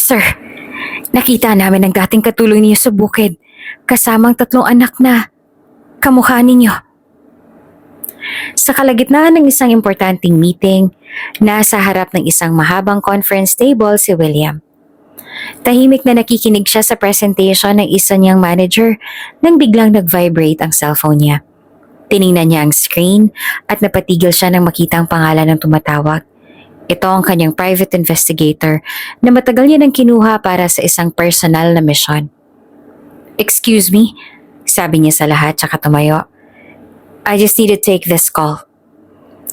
Sir, nakita namin ang dating katulong niyo sa bukid, kasamang 3 anak na kamukha ninyo. Sa kalagitnaan ng isang importanteng meeting, nasa harap ng isang mahabang conference table si William. Tahimik na nakikinig siya sa presentation ng isa niyang manager nang biglang nag-vibrate ang cellphone niya. Tiningnan niya ang screen at napatigil siya nang makita ang pangalan ng tumatawag. Ito ang kanyang private investigator na matagal niya nang kinuha para sa isang personal na misyon. "Excuse me," sabi niya sa lahat tsaka tumayo. "I just need to take this call."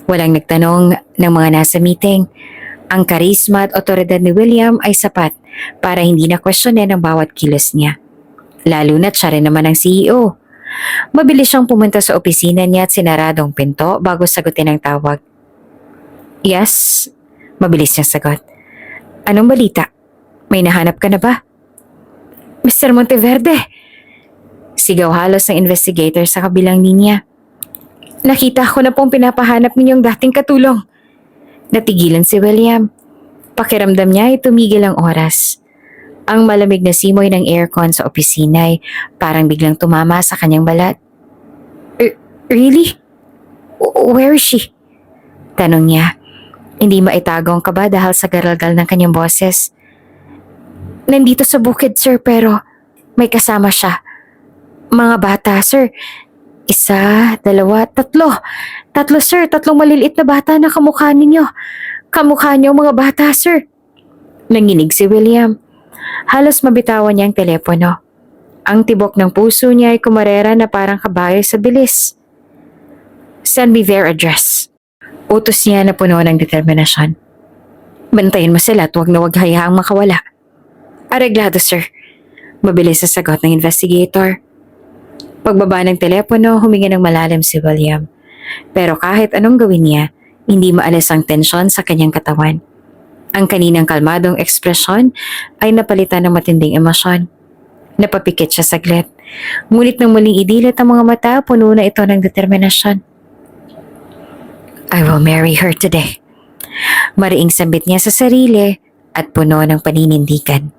Walang nagtanong ng mga nasa meeting. Ang karisma at otoridad ni William ay sapat para hindi na questionin ang bawat kilos niya. Lalo na't siya rin naman ang CEO. Mabilis siyang pumunta sa opisina niya at sinaradong pinto bago sagutin ang tawag. "Yes," mabilis niyang sagot. "Anong balita? May nahanap ka na ba?" "Mr. Monteverde!" Sigaw halos ng investigator sa kabilang linya. "Nakita ko na pong pinapahanap ninyong dating katulong." Natigilan si William. Pakiramdam niya ay tumigil ang oras. Ang malamig na simoy ng aircon sa opisina ay parang biglang tumama sa kanyang balat. Really? Where is she?" Tanong niya. Hindi maitago ang kaba dahil sa garalgal ng kanyang boses. "Nandito sa bukid, sir, pero may kasama siya. Mga bata, sir. 1, 2, 3. 3, sir. 3 maliliit na bata na kamukha ninyo. Kamukha niyo mga bata, sir." Nanginig si William. Halos mabitawan niya ang telepono. Ang tibok ng puso niya ay kumarera na parang kabayo sa bilis. "Send me their address." Utos niya na puno ng determinasyon. "Bantayin mo sila at huwag na huwag hayaang makawala." "Areglado, sir." Mabilis sa sagot ng investigator. Pagbaba ng telepono, huminga ng malalim si William. Pero kahit anong gawin niya, hindi maalis ang tensyon sa kanyang katawan. Ang kaninang kalmadong ekspresyon ay napalitan ng matinding emosyon. Napapikit siya saglit. Ngunit nang muling idilat ang mga mata, puno na ito ng determinasyon. "I will marry her today." Mariing sambit niya sa sarili at puno ng paninindigan.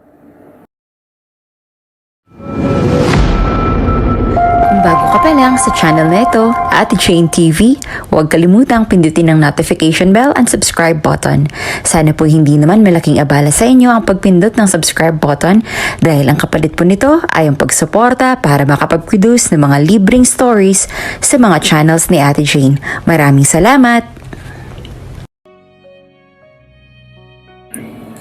Kung bago ka pa lang sa channel na ito, Ate Jane TV, huwag kalimutang pindutin ang notification bell and subscribe button. Sana po hindi naman malaking abala sa inyo ang pagpindot ng subscribe button dahil ang kapalit po nito ay ang pagsuporta para makapag-produce ng mga libreng stories sa mga channels ni Ate Jane. Maraming salamat!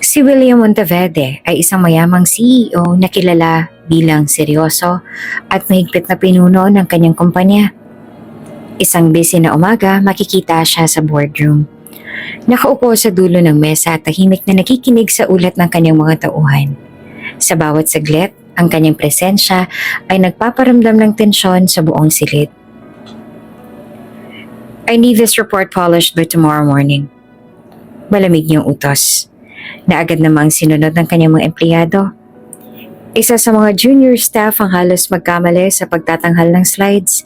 Si William Monteverde ay isang mayamang CEO na kilala bilang seryoso at mahigpit na pinuno ng kanyang kumpanya. Isang busy na umaga, makikita siya sa boardroom. Nakaupo sa dulo ng mesa at tahimik na nakikinig sa ulat ng kanyang mga tauhan. Sa bawat saglit, ang kanyang presensya ay nagpaparamdam ng tensyon sa buong silid. "I need this report polished by tomorrow morning." Malamig niyang utos, na agad namang sinunod ng kanyang mga empleyado. Isa sa mga junior staff ang halos magkamali sa pagtatanghal ng slides.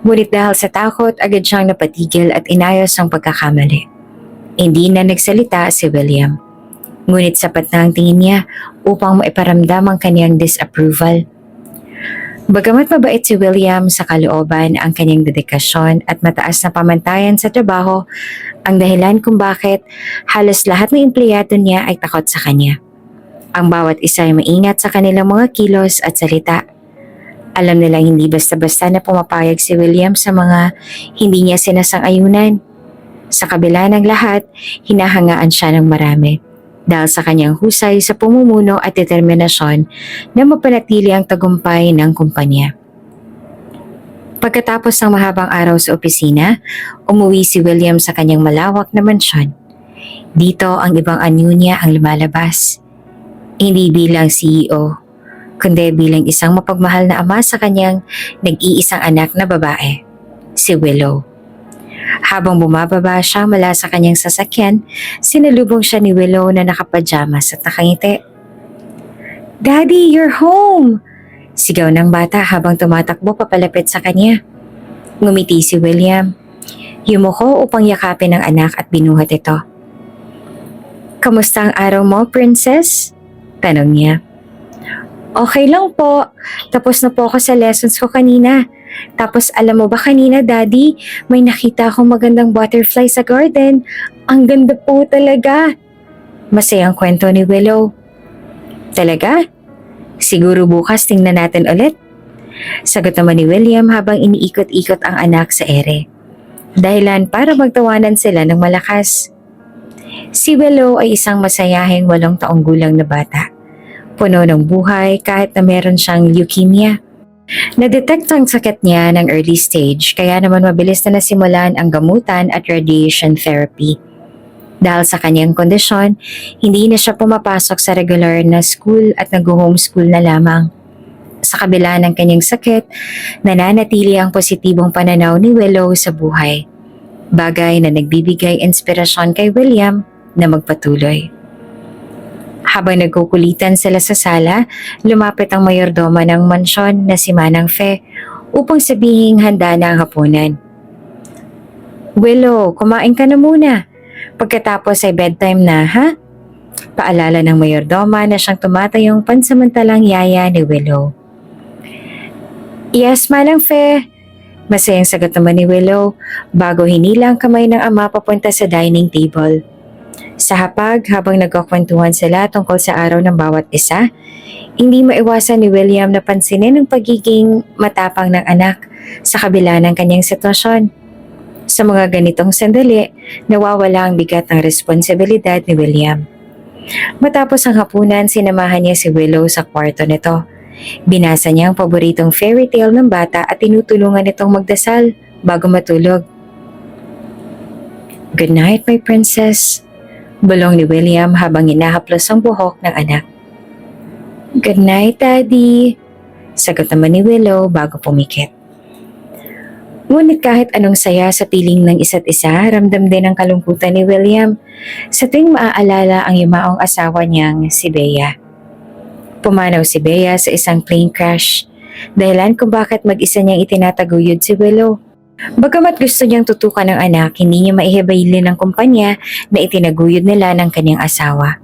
Ngunit dahil sa takot, agad siyang napatigil at inayos ang pagkakamali. Hindi na nagsalita si William. Ngunit sapat na ang tingin niya upang maiparamdam ang kanyang disapproval. Bagamat mabait si William sa kalooban, ang kanyang dedikasyon at mataas na pamantayan sa trabaho ang dahilan kung bakit halos lahat ng empleyado niya ay takot sa kanya. Ang bawat isa ay maingat sa kanilang mga kilos at salita. Alam nilang hindi basta-basta na pumapayag si William sa mga hindi niya sinasang-ayunan. Sa kabila ng lahat, hinahangaan siya ng marami dahil sa kanyang husay sa pumumuno at determinasyon na mapanatili ang tagumpay ng kumpanya. Pagkatapos ng mahabang araw sa opisina, umuwi si William sa kanyang malawak na mansyon. Dito ang ibang anyo niya ang lumalabas. Hindi bilang CEO, kundi bilang isang mapagmahal na ama sa kanyang nag-iisang anak na babae, si Willow. Habang bumababa siya mula sa kanyang sasakyan, sinalubong siya ni Willow na nakapajamas at nakangiti. "Daddy, you're home!" Sigaw ng bata habang tumatakbo papalapit sa kanya. Ngumiti si William. Yumuko upang yakapin ang anak at binuhat ito. "Kamusta ang araw mo, princess?" Tanong niya. Okay lang po. Tapos na po ako sa lessons ko kanina. Tapos alam mo ba kanina, Daddy, may nakita akong magandang butterfly sa garden. Ang ganda po talaga. Masayang kwento ni Willow. Talaga? Siguro bukas tingnan natin ulit. Sagot naman ni William habang iniikot-ikot ang anak sa ere. Dahilan para magtawanan sila ng malakas. Si Willow ay isang masayahing 8 taong gulang na bata. Puno ng buhay kahit na meron siyang leukemia. Na-detect ang sakit niya ng early stage kaya naman mabilis na nasimulan ang gamutan at radiation therapy. Dahil sa kanyang kondisyon, hindi na siya pumapasok sa regular na school at nag-homeschool na lamang. Sa kabila ng kanyang sakit, nananatili ang positibong pananaw ni Willow sa buhay. Bagay na nagbibigay inspirasyon kay William na magpatuloy. Habang nagkukulitan sila sa sala, lumapit ang mayordoma ng mansyon na si Manang Fe upang sabihing handa na ang hapunan. Willow, kumain ka na muna. Pagkatapos ay bedtime na, ha? Paalala ng mayordoma na siyang tumatayong pansamantalang yaya ni Willow. Yes, Manang Fe. Masayang sagot naman ni Willow bago hinilang kamay ng ama papunta sa dining table. Sa hapag, habang nagkakwentuhan sila tungkol sa araw ng bawat isa, hindi maiwasan ni William na pansinin ang pagiging matapang ng anak sa kabila ng kanyang sitwasyon. Sa mga ganitong sandali, nawawala ang bigat ng responsibilidad ni William. Matapos ang hapunan, sinamahan niya si Willow sa kwarto nito. Binasa niya ang paboritong fairy tale ng bata at tinutulungan itong magdasal bago matulog. Good night, my princess. Bulong ni William habang hinahaplos ang buhok ng anak. Good night, Daddy. Sagot naman ni Willow bago pumikit. Ngunit kahit anong saya sa piling ng isa't isa, ramdam din ang kalungkutan ni William sa tuwing maaalala ang yumaong asawa niyang si Bea. Pumanaw si Bea sa isang plane crash, dahilan kung bakit mag-isa niyang itinataguyod si Willow. Bagamat gusto niyang tutukan ng anak, hindi niya maihibaylin ng kumpanya na itinaguyod nila ng kanyang asawa.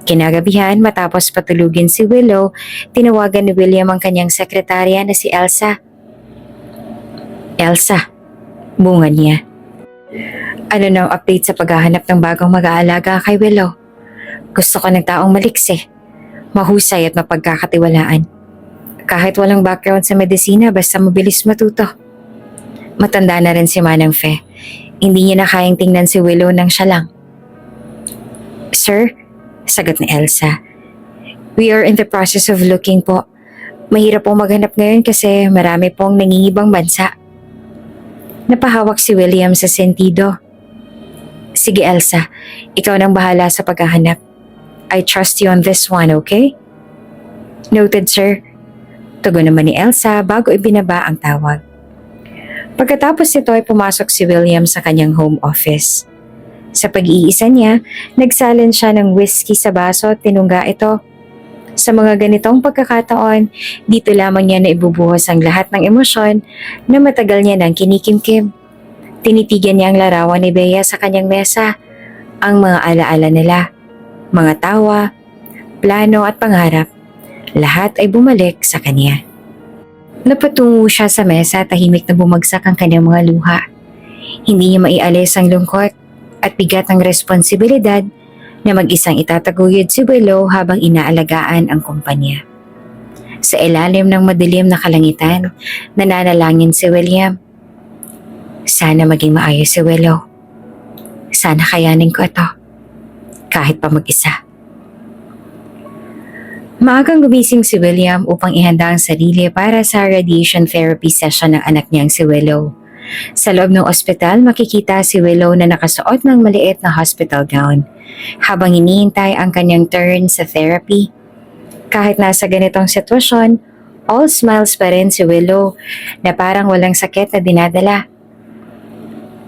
Kinagabihan, matapos patulugin si Willow, tinawagan ni William ang kanyang sekretarya na si Elsa. Elsa, bunga niya. Ano na ang update sa paghahanap ng bagong mag-aalaga kay Willow? Gusto ko ng taong maliksi, mahusay at mapagkakatiwalaan. Kahit walang background sa medisina, basta mabilis matuto. Matanda na rin si Manang Fe. Hindi niya na kayang tingnan si Willow nang siya lang. Sir, sagot ni Elsa. We are in the process of looking po. Mahirap pong maghanap ngayon kasi marami pong nangingibang bansa. Napahawak si William sa sentido. Sige Elsa, ikaw nang bahala sa paghahanap. I trust you on this one, okay? Noted, sir. Tugon naman ni Elsa bago ibinaba ang tawag. Pagkatapos nito ay pumasok si William sa kanyang home office. Sa pag-iisa niya, nagsalin siya ng whiskey sa baso at tinungga ito. Sa mga ganitong pagkakataon, dito lamang niya na ibubuhos ang lahat ng emosyon na matagal niya nang kinikimkim. Tinitigan niya ang larawan ni Bea sa kanyang mesa, ang mga alaala nila, mga tawa, plano at pangarap. Lahat ay bumalik sa kanya. Napatungo siya sa mesa, tahimik na bumagsak ang kanyang mga luha. Hindi niya maialis ang lungkot at bigat ng responsibilidad na mag-isang itataguyod si Willow habang inaalagaan ang kumpanya. Sa ilalim ng madilim na kalangitan, nananalangin si William. Sana maging maayos si Willow. Sana kayanin ko ito, kahit pa mag-isa. Maagang gumising si William upang ihanda ang sarili para sa radiation therapy session ng anak niyang si Willow. Sa loob ng ospital, makikita si Willow na nakasuot ng maliit na hospital gown habang hinihintay ang kanyang turn sa therapy. Kahit nasa ganitong sitwasyon, all smiles pa rin si Willow na parang walang sakit na dinadala.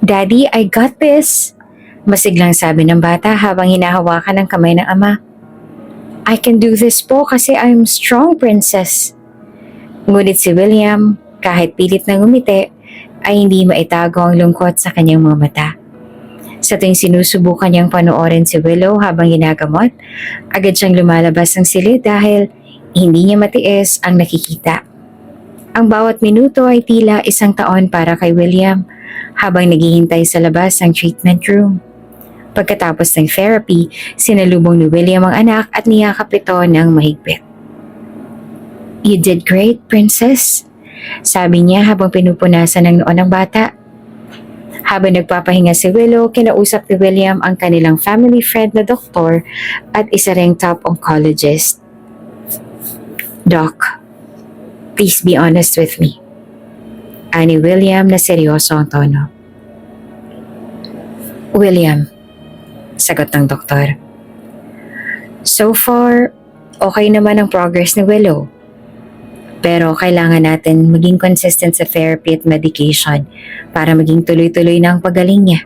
Daddy, I got this! Masiglang sabi ng bata habang hinahawakan ng kamay ng ama. I can do this po kasi I'm strong, princess. Ngunit si William, kahit pilit na ngumiti, ay hindi maitago ang lungkot sa kanyang mga mata. Sa tuwing sinusubukan niyang panoorin si Willow habang ginagamot, agad siyang lumalabas ng silid dahil hindi niya matiis ang nakikita. Ang bawat minuto ay tila isang taon para kay William habang naghihintay sa labas ng treatment room. Pagkatapos ng therapy, sinalubong ni William ang anak at niyakap ito ng mahigpit. "You did great, princess," sabi niya habang pinupunasan ng noo ng bata. Habang nagpapahinga si Willow, kinausap ni William ang kanilang family friend na doktor at isa ring top oncologist. "Doc, please be honest with me," ani William na seryoso ang tono. "William," sagot ng doktor. "So far, okay naman ang progress ni Willow. Pero kailangan natin maging consistent sa therapy at medication para maging tuloy-tuloy na ang pagaling niya.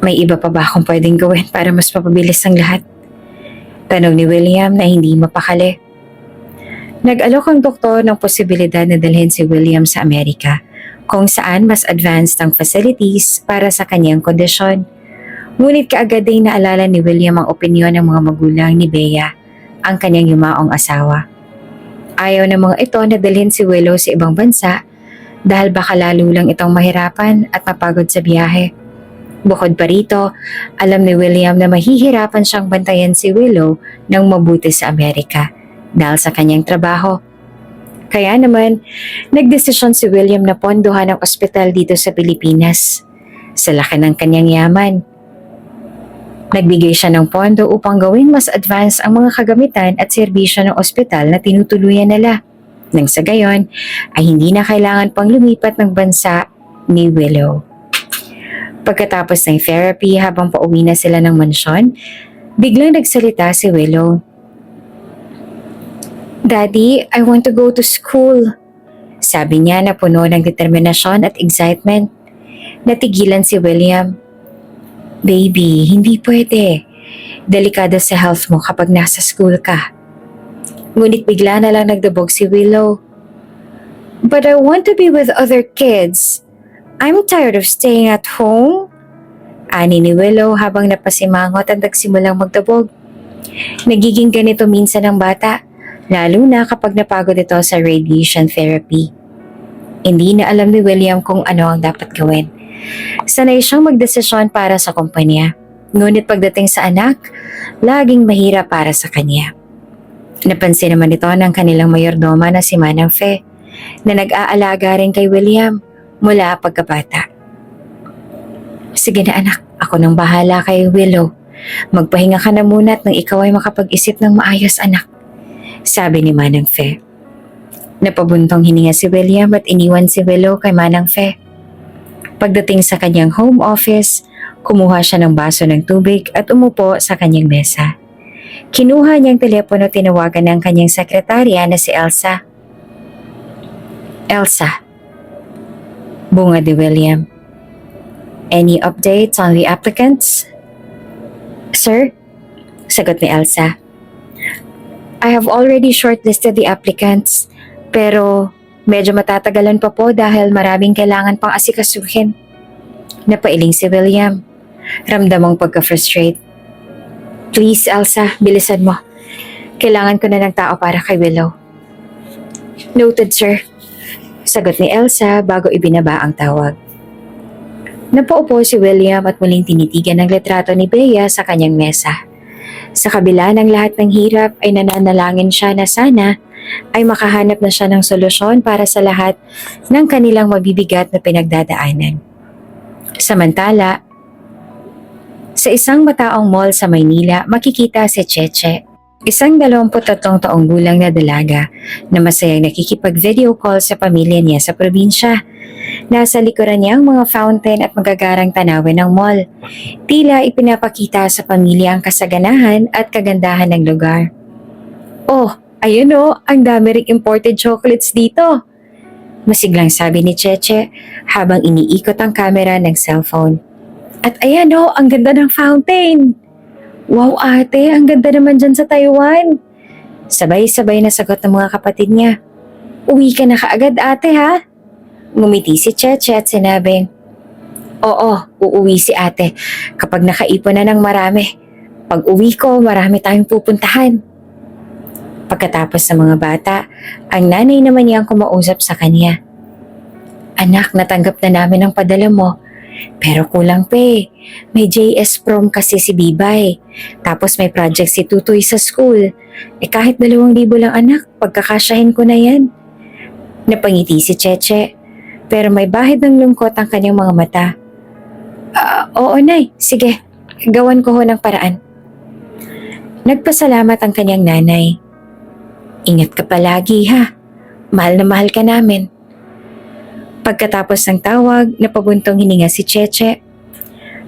May iba pa ba akong pwedeng gawin para mas mapabilis ang lahat?" Tanong ni William na hindi mapakali. Nag-alok ang doktor ng posibilidad na dalhin si William sa Amerika, kung saan mas advanced ang facilities para sa kanyang kondisyon. Ngunit kaagad ay naalala ni William ang opinyon ng mga magulang ni Bea, ang kanyang yumaong asawa. Ayaw ng mga ito na dalhin si Willow sa ibang bansa dahil baka lalo lang itong mahirapan at mapagod sa biyahe. Bukod pa rito, alam ni William na mahihirapan siyang bantayan si Willow ng mabuti sa Amerika dahil sa kanyang trabaho. Kaya naman, nagdesisyon si William na pondohan ang ospital dito sa Pilipinas. Sa laki ng kanyang yaman, nagbigay siya ng pondo upang gawing mas advanced ang mga kagamitan at serbisyo ng ospital na tinutuluyan nila. Nang sa gayon, ay hindi na kailangan pang lumipat ng bansa ni Willow. Pagkatapos ng therapy habang pauwi na sila ng mansyon, biglang nagsalita si Willow. "Daddy, I want to go to school," sabi niya na puno ng determinasyon at excitement. Natigilan si William. "Baby, hindi pwede. Delikado sa health mo kapag nasa school ka." Ngunit bigla na lang nagdabog si Willow. "But I want to be with other kids. I'm tired of staying at home," ani ni Willow habang napasimangot at nagsimulang magdabog. Nagiging ganito minsan ang bata, lalo na kapag napagod ito sa radiation therapy. Hindi na alam ni William kung ano ang dapat gawin. Sanay siyang magdesisyon para sa kumpanya, ngunit pagdating sa anak, laging mahirap para sa kanya. Napansin naman ito ng kanilang mayordoma na si Manang Fe, na nag-aalaga rin kay William mula pagkabata. "Sige na anak, ako nang bahala kay Willow. Magpahinga ka na muna at nang ikaw ay makapag-isip ng maayos anak," sabi ni Manang Fe. Napabuntong hininga si William at iniwan si Willow kay Manang Fe. Pagdating sa kanyang home office, kumuha siya ng baso ng tubig at umupo sa kanyang mesa. Kinuha niyang telepono at tinawagan ng kanyang sekretarya na si Elsa. "Elsa," bungad ni William. "Any updates on the applicants?" "Sir?" sagot ni Elsa. "I have already shortlisted the applicants, pero medyo matatagalan pa po dahil maraming kailangan pang asikasuhin." Napailing si William. Ramdam ang pagka-frustrate. "Please, Elsa, bilisan mo. Kailangan ko na ng tao para kay Willow." "Noted, sir," sagot ni Elsa bago ibinaba ang tawag. Napaupo si William at muling tinitigan ang litrato ni Bea sa kanyang mesa. Sa kabila ng lahat ng hirap ay nananalangin siya na sana ay makahanap na siya ng solusyon para sa lahat ng kanilang mabibigat na pinagdadaanan. Samantala, sa isang mataong mall sa Maynila, makikita si Cheche, isang 23 taong gulang na dalaga na masayang nakikipag-video call sa pamilya niya sa probinsya. Nasa likuran niya ang mga fountain at magagarang tanawin ng mall. Tila ipinapakita sa pamilya ang kasaganahan at kagandahan ng lugar. "Oh, ayun o, ang dami ring imported chocolates dito," masiglang sabi ni Cheche habang iniikot ang kamera ng cellphone. "At ayan o, ang ganda ng fountain. Wow ate, ang ganda naman dyan sa Taiwan." Sabay-sabay na sagot ng mga kapatid niya. "Uwi ka na kaagad ate ha?" Ngumiti si Cheche at sinabi, Oo, uuwi si ate kapag nakaipon na ng marami. Pag uwi ko, marami tayong pupuntahan. Pagkatapos ng mga bata, ang nanay naman niyang kumausap sa kanya. Anak, natanggap na namin ang padala mo. Pero kulang pa eh. May JS prom kasi si Bibay. Tapos may project si Tutoy sa school. Kahit 2,000 lang anak, pagkakasyahin ko na yan. Napangiti si Cheche. Pero may bahid ng lungkot ang kanyang mga mata. Oo nay, sige. Gawan ko ho ng paraan. Nagpasalamat ang kanyang nanay. Ingat ka palagi ha. Mahal na mahal ka namin. Pagkatapos ng tawag, napabuntong hininga si Cheche.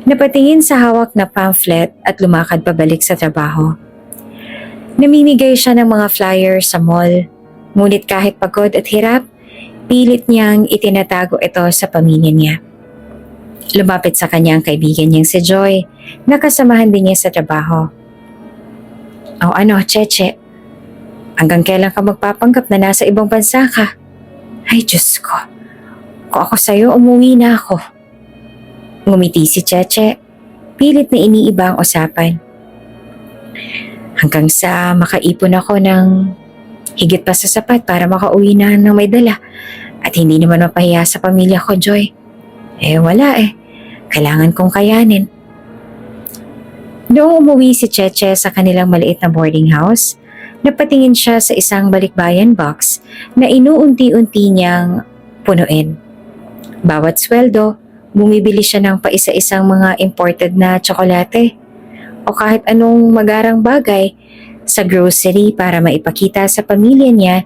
Napatingin sa hawak na pamphlet at lumakad pabalik sa trabaho. Namimigay siya ng mga flyers sa mall. Ngunit kahit pagod at hirap, pilit niyang itinatago ito sa pamilya niya. Lumapit sa kanya ang kaibigan niyang si Joy, na kasamahan din niya sa trabaho. O ano, Cheche? Hanggang kailan ka magpapanggap na nasa ibang bansa ka? Ay, Diyos ko. Kung ako sa'yo, umuwi na ako. Ngumiti si Cheche. Pilit na iniiba ang usapan. Hanggang sa makaipon ako ng higit pa sa sapat para makauwi na ng may dala. At hindi naman mapahiya sa pamilya ko, Joy. Wala eh. Kailangan kong kayanin. Noong umuwi si Cheche sa kanilang maliit na boarding house, napatingin siya sa isang balikbayan box na inuunti-unti niyang punuin. Bawat sweldo, bumibili siya ng paisa-isang mga imported na tsokolate o kahit anong magarang bagay sa grocery para maipakita sa pamilya niya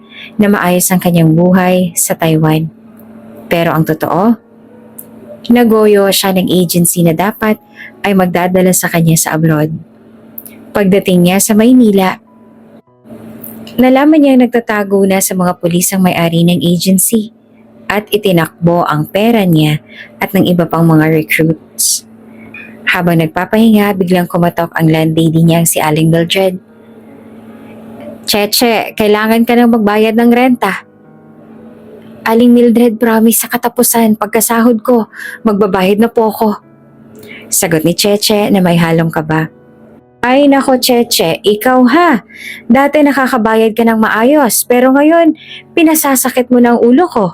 na maayos ang kanyang buhay sa Taiwan. Pero ang totoo, nagoyo siya ng agency na dapat ay magdadala sa kanya sa abroad. Pagdating niya sa Maynila, nalaman niya nagtatago na sa mga pulis ang may-ari ng agency at itinakbo ang pera niya at ng iba pang mga recruits. Habang nagpapahinga, biglang kumatok ang landlady niyang si Aling Mildred. Cheche, kailangan ka nang magbayad ng renta. Aling Mildred, promise sa katapusan, pagkasahod ko, magbabayad na po ako. Sagot ni Cheche na may halong kaba. Ay nako Cheche, ikaw ha. Dati nakakabayad ka ng maayos, pero ngayon, pinasasakit mo ng ulo ko.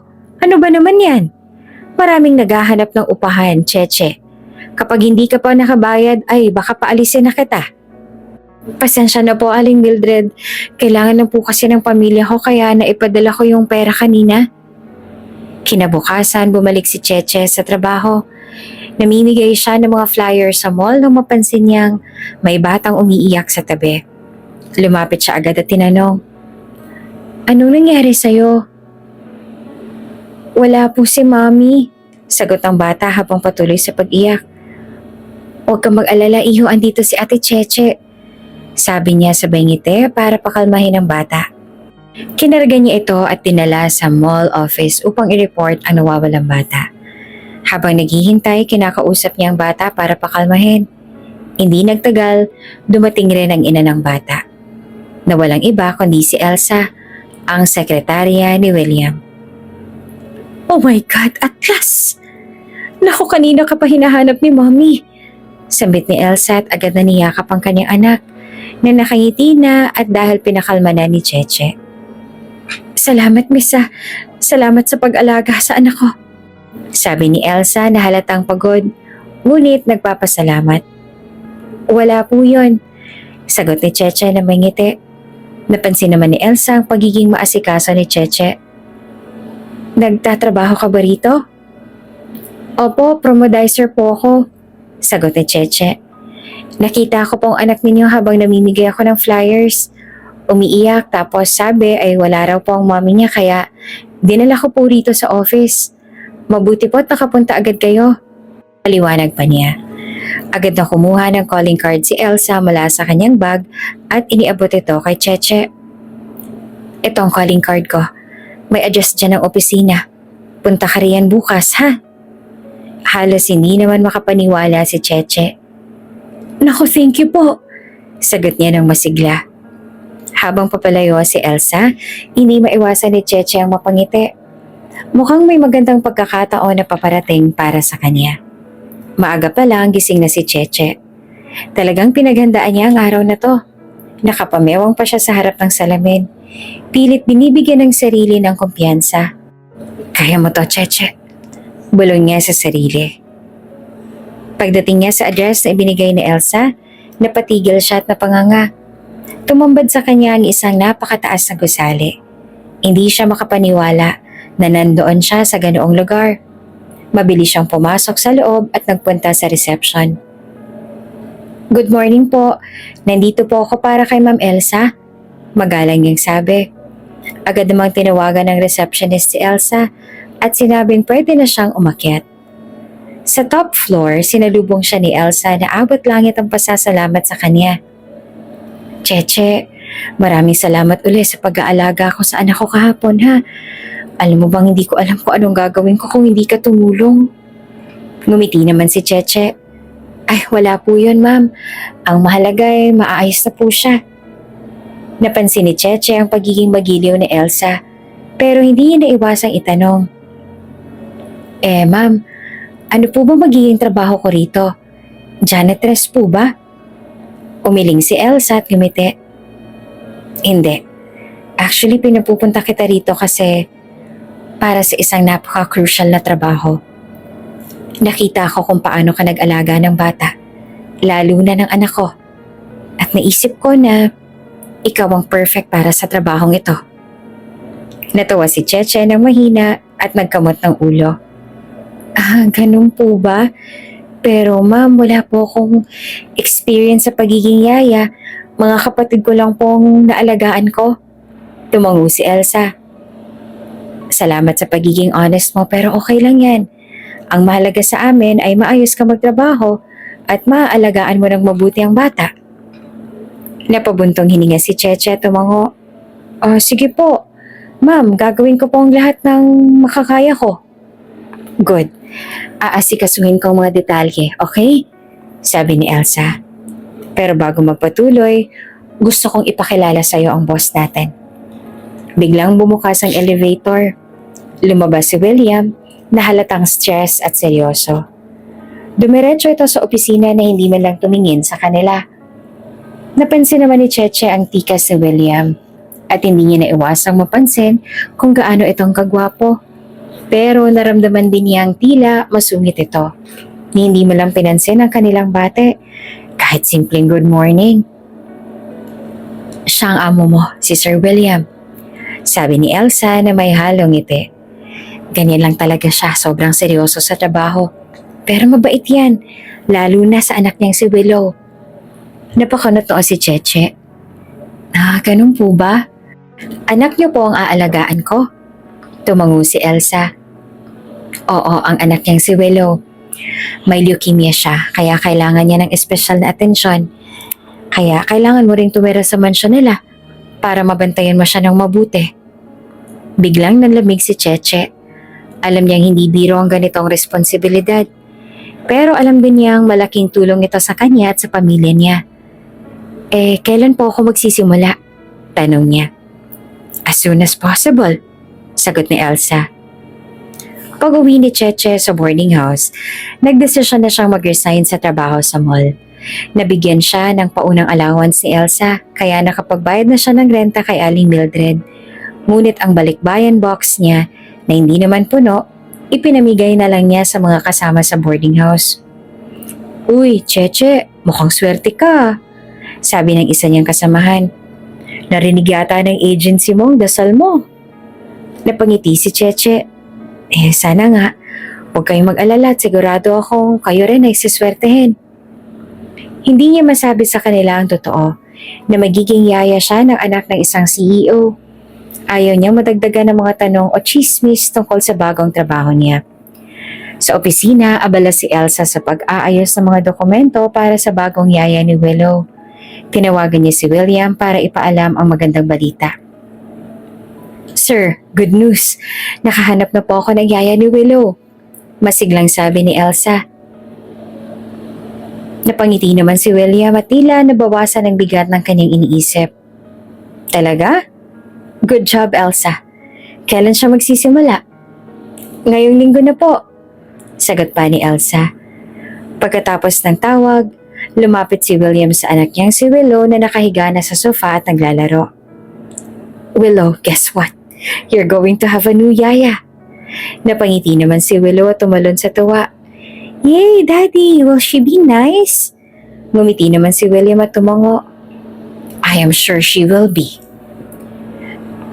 Ano ba naman yan? Maraming naghahanap ng upahan, Cheche. Kapag hindi ka pa nakabayad, ay baka paalisin na kita. Pasensya na po, Aling Mildred. Kailangan na po kasi ng pamilya ko kaya naipadala ko yung pera kanina. Kinabukasan, bumalik si Cheche sa trabaho. Namimigay siya ng mga flyers sa mall nang mapansin niyang may batang umiiyak sa tabi. Lumapit siya agad at tinanong, "Anong nangyari sa'yo?" "Wala po si Mami," sagot ng bata habang patuloy sa pag-iyak. "Huwag kang mag-alala, iho, andito si Ate Cheche," sabi niya sabay ngiti para pakalmahin ang bata. Kinarga niya ito at dinala sa mall office upang i-report ang nawawalang bata. Habang naghihintay, kinakausap niya ang bata para pakalmahin. Hindi nagtagal, dumating rin ang ina ng bata. Na walang iba kundi si Elsa, ang sekretarya ni William. "Oh my God, at last! Naku, kanina ka pa hinahanap ni Mommy," sambit ni Elsa at agad na niyakap ang kanyang anak na nakangiti na at dahil pinakalma na ni Cheche. "Salamat, Misa. Salamat sa pag-alaga sa anak ko," sabi ni Elsa na halatang pagod, ngunit nagpapasalamat. "Wala po yun," sagot ni Cheche na may ngiti. Napansin naman ni Elsa ang pagiging maasikaso ni Cheche. "Nagtatrabaho ka ba rito?" "Opo, promodizer po ako," sagot ni Cheche. "Nakita ko pong anak ninyo habang namimigay ako ng flyers. Umiiyak tapos sabi ay wala raw po ang mommy niya kaya dinala ko po rito sa office. Mabuti po't nakapunta agad kayo." Paliwanag pa niya. Agad na kumuha ng calling card si Elsa mula sa kanyang bag at iniabot ito kay Cheche. "Ito ang calling card ko. May address dyan ng opisina. Punta ka riyan bukas, ha?" Halos hindi naman makapaniwala si Cheche. "Naku, thank you po," sagot niya ng masigla. Habang papalayo si Elsa, hindi maiwasan ni Cheche ang mapangiti. Mukhang may magandang pagkakataon na paparating para sa kanya. Maaga pa lang gising na si Cheche. Talagang pinaghandaan niya ang araw na to. Nakapamewang pa siya sa harap ng salamin. Pilit binibigyan ng sarili ng kumpiyansa. Kaya mo to, Cheche. Bulong niya sa sarili. Pagdating niya sa address na ibinigay ni Elsa, napatigil siya at napanganga. Tumambad sa kanya ang isang napakataas na gusali. Hindi siya makapaniwala na nandoon siya sa ganoong lugar. Mabilis siyang pumasok sa loob at nagpunta sa reception. Good morning po. Nandito po ako para kay Ma'am Elsa. Magalang niyang sabi. Agad namang tinawagan ng receptionist si Elsa at sinabing pwede na siyang umakyat. Sa top floor, sinalubong siya ni Elsa na abot langit ang pasasalamat sa kanya. Cheche, maraming salamat uli sa pag-aalaga ko sa anak ko kahapon ha. Alam mo bang hindi ko alam kung anong gagawin ko kung hindi ka tumulong? Ngumiti naman si Cheche. Ay, wala po yun, ma'am. Ang mahalaga ay maayos na po siya. Napansin ni Cheche ang pagiging magiliw ni Elsa, pero hindi niya naiwasang itanong. Ma'am, ano po ba magiging trabaho ko rito? Janitress po ba? Umiling si Elsa at ngumiti. Hindi. Actually, pinapupunta kita rito kasi para sa isang napaka-crucial na trabaho. Nakita ko kung paano ka nag-alaga ng bata, lalo na ng anak ko. At naisip ko na ikaw ang perfect para sa trabahong ito. Natawa si Cheche ng mahina at nagkamot ng ulo. Ganun po ba? Pero ma'am, wala po akong experience sa pagiging yaya. Mga kapatid ko lang pong naalagaan ko. Tumango si Elsa. Salamat sa pagiging honest mo pero okay lang yan. Ang mahalaga sa amin ay maayos ka magtrabaho at maaalagaan mo ng mabuti ang bata. Napabuntong hininga si Cheche at tumango. Sige po. Ma'am, gagawin ko po ang lahat ng makakaya ko. Good. Aasikasuhin ko ang mga detalye, okay? Sabi ni Elsa. Pero bago magpatuloy, gusto kong ipakilala sa iyo ang boss natin. Biglang bumukas ang elevator. Lumabas si William na halatang stress at seryoso. Dumiretso ito sa opisina na hindi man lang tumingin sa kanila. Napansin naman ni Cheche ang tikas ni William at hindi niya naiwasang mapansin kung gaano itong kagwapo. Pero naramdaman din niya ang tila masungit ito. Ni hindi mo lang pinansin ang kanilang bate kahit simpleng good morning. Siya ang amo mo, si Sir William. Sabi ni Elsa na may halong ngiti. Ganyan lang talaga siya, sobrang seryoso sa trabaho. Pero mabait yan, lalo na sa anak niyang si Willow. Napakanot noon si Cheche. Ganun po ba? Anak niyo po ang aalagaan ko? Tumango si Elsa. Oo, ang anak niyang si Willow. May leukemia siya, kaya kailangan niya ng espesyal na atensyon. Kaya kailangan mo ring tumira sa mansyon nila para mabantayan mo siya ng mabuti. Biglang nanlamig si Cheche. Alam niyang hindi biro ang ganitong responsibilidad. Pero alam din niyang malaking tulong ito sa kanya at sa pamilya niya. Kailan po ako magsisimula? Tanong niya. As soon as possible, sagot ni Elsa. Pag-uwi ni Cheche sa boarding house, nagdesisyon na siyang mag-resign sa trabaho sa mall. Nabigyan siya ng paunang allowance ni Elsa kaya nakapagbayad na siya ng renta kay Aling Mildred. Ngunit ang balikbayan box niya na hindi naman puno, ipinamigay na lang niya sa mga kasama sa boarding house. Uy, Cheche, mukhang swerte ka. Sabi ng isa niyang kasamahan. Narinig yata ng agency mong dasal mo. Napangiti si Cheche. Sana nga. Huwag kayong mag-alala at sigurado akong kayo rin ay siswertehin. Hindi niya masabi sa kanila ang totoo na magiging yaya siya ng anak ng isang CEO. Ayaw niya madagdagan ng mga tanong o chismis tungkol sa bagong trabaho niya. Sa opisina, abala si Elsa sa pag-aayos ng mga dokumento para sa bagong yaya ni Willow. Tinawagan niya si William para ipaalam ang magandang balita. Sir, good news. Nakahanap na po ako ng yaya ni Willow. Masiglang sabi ni Elsa. Napangiti naman si William at tila nabawasan ang bigat ng kanyang iniisip. Talaga? Good job, Elsa. Kailan siya magsisimula? Ngayong linggo na po, sagot pa ni Elsa. Pagkatapos ng tawag, lumapit si William sa anak niyang si Willow na nakahiga na sa sofa at naglalaro. Willow, guess what? You're going to have a new yaya. Napangiti naman si Willow at tumalon sa tuwa. Yay, Daddy! Will she be nice? Ngumiti naman si William at tumango. I am sure she will be.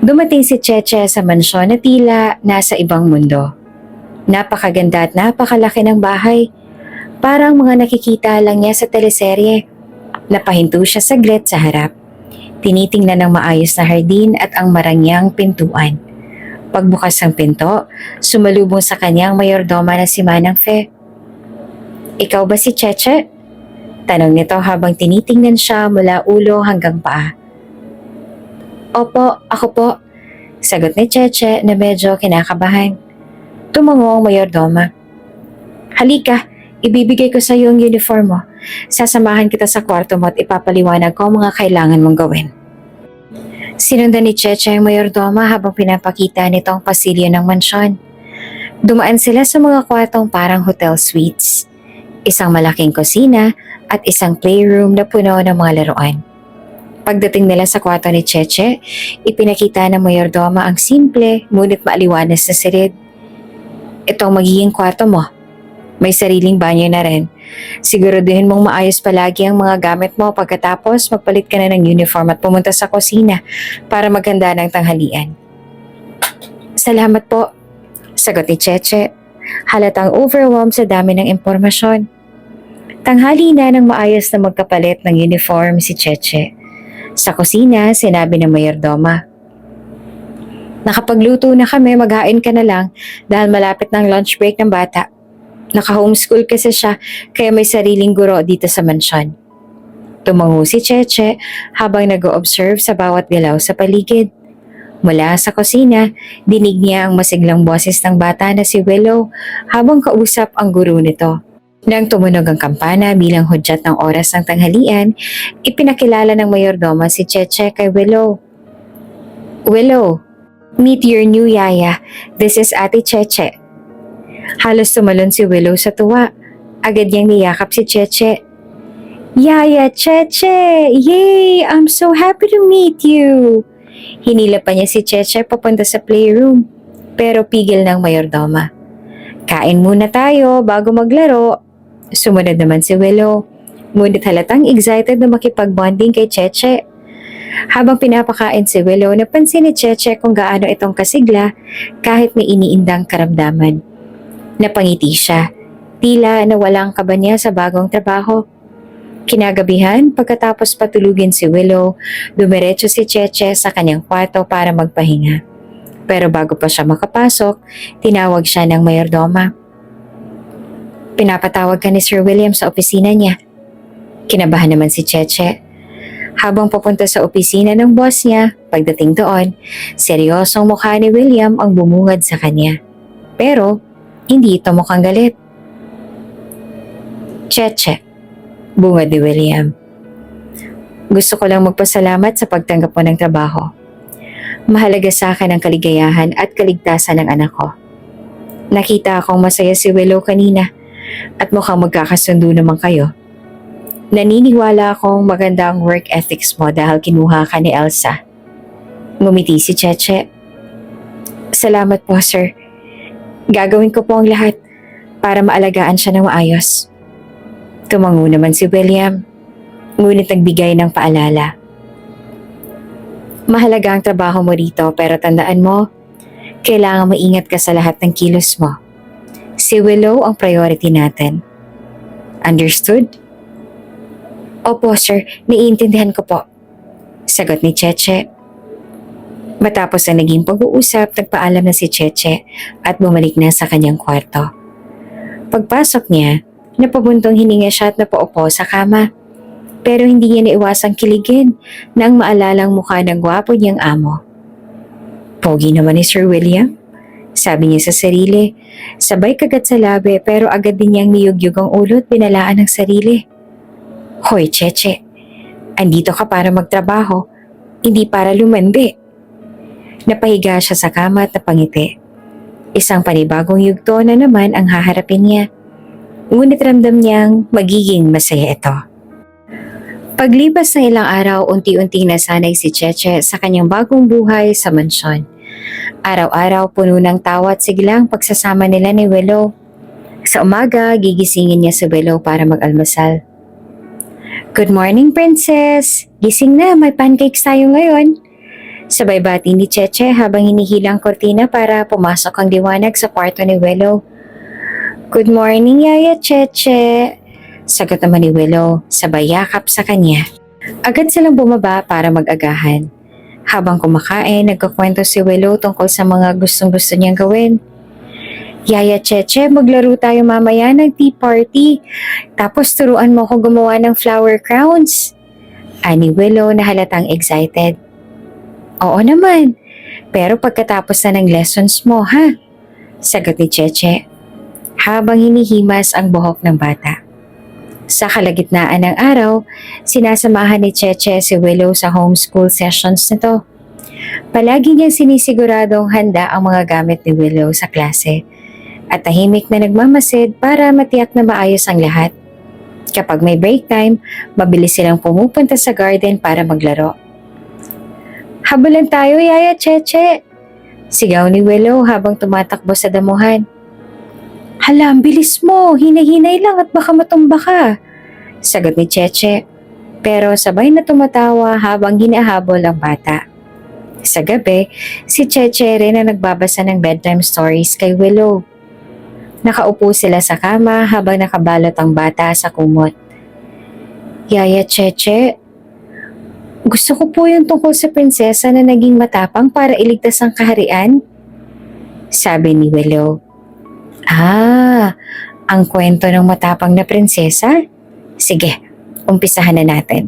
Dumating si Cheche sa mansyon na tila nasa ibang mundo. Napakaganda at napakalaki ng bahay. Parang mga nakikita lang niya sa teleserye. Napahinto siya saglit sa harap. Tinitingnan ng maayos na hardin at ang marangyang pintuan. Pagbukas ng pinto, sumalubong sa kanyang mayordoma na si Manang Fe. Ikaw ba si Cheche? Tanong nito habang tinitingnan siya mula ulo hanggang paa. Opo, ako po. Sagot ni Cheche na medyo kinakabahan. Tumango ang mayordoma. Halika, ibibigay ko sa iyo ang uniform mo. Sasamahan kita sa kwarto mo at ipapaliwanag ko ang mga kailangan mong gawin. Sinundan ni Cheche ang mayordoma habang pinapakita nito ang pasilyo ng mansyon. Dumaan sila sa mga kwartong parang hotel suites. Isang malaking kusina at isang playroom na puno ng mga laruan. Pagdating nila sa kwarto ni Cheche, ipinakita ng mayordoma ang simple ngunit maaliwanas na silid. Ito ang magiging kwarto mo. May sariling banyo na rin. Siguraduhin mong maayos palagi ang mga gamit mo pagkatapos magpalit ka na ng uniform at pumunta sa kusina para maghanda ng tanghalian. Salamat po, sagot ni Cheche. Halatang overwhelmed sa dami ng impormasyon. Tanghali na nang maayos na magkapalit ng uniform si Cheche. Sa kusina, sinabi ng mayordoma. Nakapagluto na kami, maghain ka na lang dahil malapit ng lunch break ng bata. Naka-homeschool kasi siya kaya may sariling guro dito sa mansyon. Tumango si Cheche habang nag-o-observe sa bawat galaw sa paligid. Mula sa kusina, dinig niya ang masiglang boses ng bata na si Willow habang kausap ang guro nito. Nang tumunog ang kampana bilang hudyat ng oras ng tanghalian, ipinakilala ng mayordoma si Cheche kay Willow. Willow, meet your new yaya. This is Ate Cheche. Halos tumalon si Willow sa tuwa. Agad niyang niyakap si Cheche. Yaya Cheche! Yay! I'm so happy to meet you! Hinila pa niya si Cheche papunta sa playroom. Pero pigil ng mayordoma. Kain muna tayo bago maglaro. Sumunod naman si Willow. Ngunit halatang excited na makipag-bonding kay Cheche. Habang pinapakain si Willow, napansin ni Cheche kung gaano itong kasigla kahit may iniindang karamdaman. Napangiti siya, tila na walang kaba niya sa bagong trabaho. Kinagabihan, pagkatapos patulugin si Willow, dumiretso si Cheche sa kanyang kwarto para magpahinga. Pero bago pa siya makapasok, tinawag siya ng mayordoma. Pinapatawag ka ni Sir William sa opisina niya. Kinabahan naman si Cheche. Habang papunta sa opisina ng boss niya, pagdating doon, seryosong mukha ni William ang bumungad sa kanya. Pero, hindi ito mukhang galit. Cheche, bungad ni William. Gusto ko lang magpasalamat sa pagtanggap mo ng trabaho. Mahalaga sa akin ang kaligayahan at kaligtasan ng anak ko. Nakita akong masaya si Willow kanina at mukhang magkakasundo naman kayo. Naniniwala akong maganda ang work ethics mo dahil kinuha ka ni Elsa. Ngumiti si Cheche. Salamat po, sir. Gagawin ko po ang lahat para maalagaan siya ng maayos. Tumango naman si William, ngunit nagbigay ng paalala. Mahalaga ang trabaho mo dito pero tandaan mo, kailangan maingat ka sa lahat ng kilos mo. Si Willow ang priority natin. Understood? Opo sir, naiintindihan ko po. Sagot ni Cheche. Matapos ang naging pag-uusap, nagpaalam na si Cheche at bumalik na sa kanyang kwarto. Pagpasok niya, napabuntong hininga siya at napaupo sa kama. Pero hindi niya naiwasang kiligin nang maalalang mukha ng gwapo niyang amo. Pogi naman ni Sir William, sabi niya sa sarili. Sabay kagat sa labi pero agad din niyang niyugyug ang ulo at binalaan ng sarili. Hoy Cheche, andito ka para magtrabaho, hindi para lumandi. Napahiga siya sa kama at napangiti. Isang panibagong yugto na naman ang haharapin niya. Ngunit ramdam niyang magiging masaya ito. Paglipas ng ilang araw, unti-unting nasanay si Cheche sa kanyang bagong buhay sa mansyon. Araw-araw puno ng tawa at siglang pagsasama nila ni Willow. Sa umaga, gigisingin niya si Willow para mag-almusal. "Good morning, Princess! Gising na, may pancakes tayo ngayon." Sabay bati ni Cheche habang hinihila ang kortina para pumasok ang liwanag sa kwarto ni Willow. "Good morning, Yaya Cheche!" Sagot naman ni Willow, sabay yakap sa kanya. Agad silang bumaba para mag-agahan. Habang kumakain, nagkakwento si Willow tungkol sa mga gustong-gusto niyang gawin. "Yaya Cheche, maglaro tayo mamaya ng tea party. Tapos turuan mo ko gumawa ng flower crowns." Ani Willow na halatang excited. "Oo naman, pero pagkatapos na ng lessons mo, ha?" Sagot ni Cheche, habang hinihimas ang buhok ng bata. Sa kalagitnaan ng araw, sinasamahan ni Cheche si Willow sa homeschool sessions nito. Palagi niyang sinisiguradong handa ang mga gamit ni Willow sa klase at tahimik na nagmamasid para matiyak na maayos ang lahat. Kapag may break time, mabilis silang pumupunta sa garden para maglaro. "Habulan tayo, Yaya Cheche!" Sigaw ni Willow habang tumatakbo sa damuhan. "Hala, ang bilis mo! Hinay-hinay lang at baka matumba ka!" Sagot ni Cheche, pero sabay na tumatawa habang hinahabol ang bata. Sa gabi, si Cheche rin ang nagbabasa ng bedtime stories kay Willow. Nakaupo sila sa kama habang nakabalot ang bata sa kumot. "Yaya Cheche, gusto ko po yung tungkol sa prinsesa na naging matapang para iligtas ang kaharian," sabi ni Willow. Ang kwento ng matapang na prinsesa? Sige, umpisahan na natin."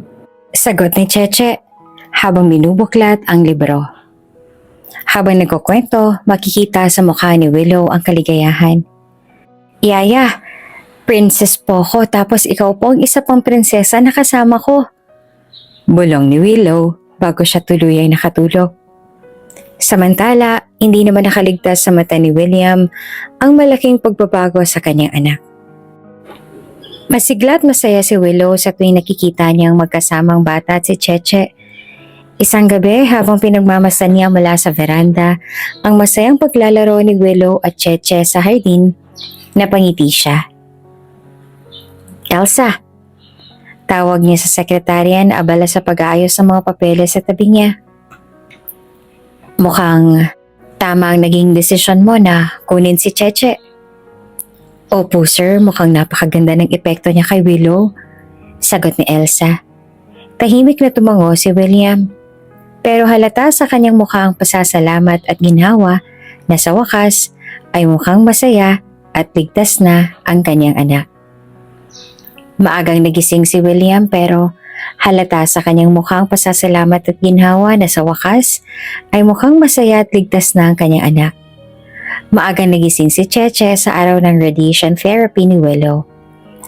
Sagot ni Cheche habang minubuklat ang libro. Habang nagkukwento, makikita sa mukha ni Willow ang kaligayahan. "Yaya, princess po ko tapos ikaw po ang isa pang prinsesa na kasama ko." Bulong ni Willow bago siya tuluyang nakatulog. Samantala, hindi naman nakaligtas sa mata ni William ang malaking pagbabago sa kanyang anak. Masigla at masaya si Willow sa tuwing nakikita niyang magkasamang bata at si Cheche. Isang gabi habang pinagmamasan niya mula sa veranda ang masayang paglalaro ni Willow at Cheche sa hardin, napangiti siya. "Elsa," tawag niya sa sekretarya na abala sa pag-aayos ng mga papeles sa tabi niya. "Mukhang tama ang naging desisyon mo na kunin si Cheche." "Opo sir, mukhang napakaganda ng epekto niya kay Willow," sagot ni Elsa. Tahimik na tumango si William. Pero halata sa kanyang mukha ang pasasalamat at ginhawa na sa wakas ay mukhang masaya at ligtas na ang kanyang anak. Maagang nagising si William pero halata sa kanyang mukhang pasasalamat at ginhawa na sa wakas ay mukhang masaya at ligtas na ang kanyang anak. Maagang nagising si Cheche sa araw ng radiation therapy ni Willow.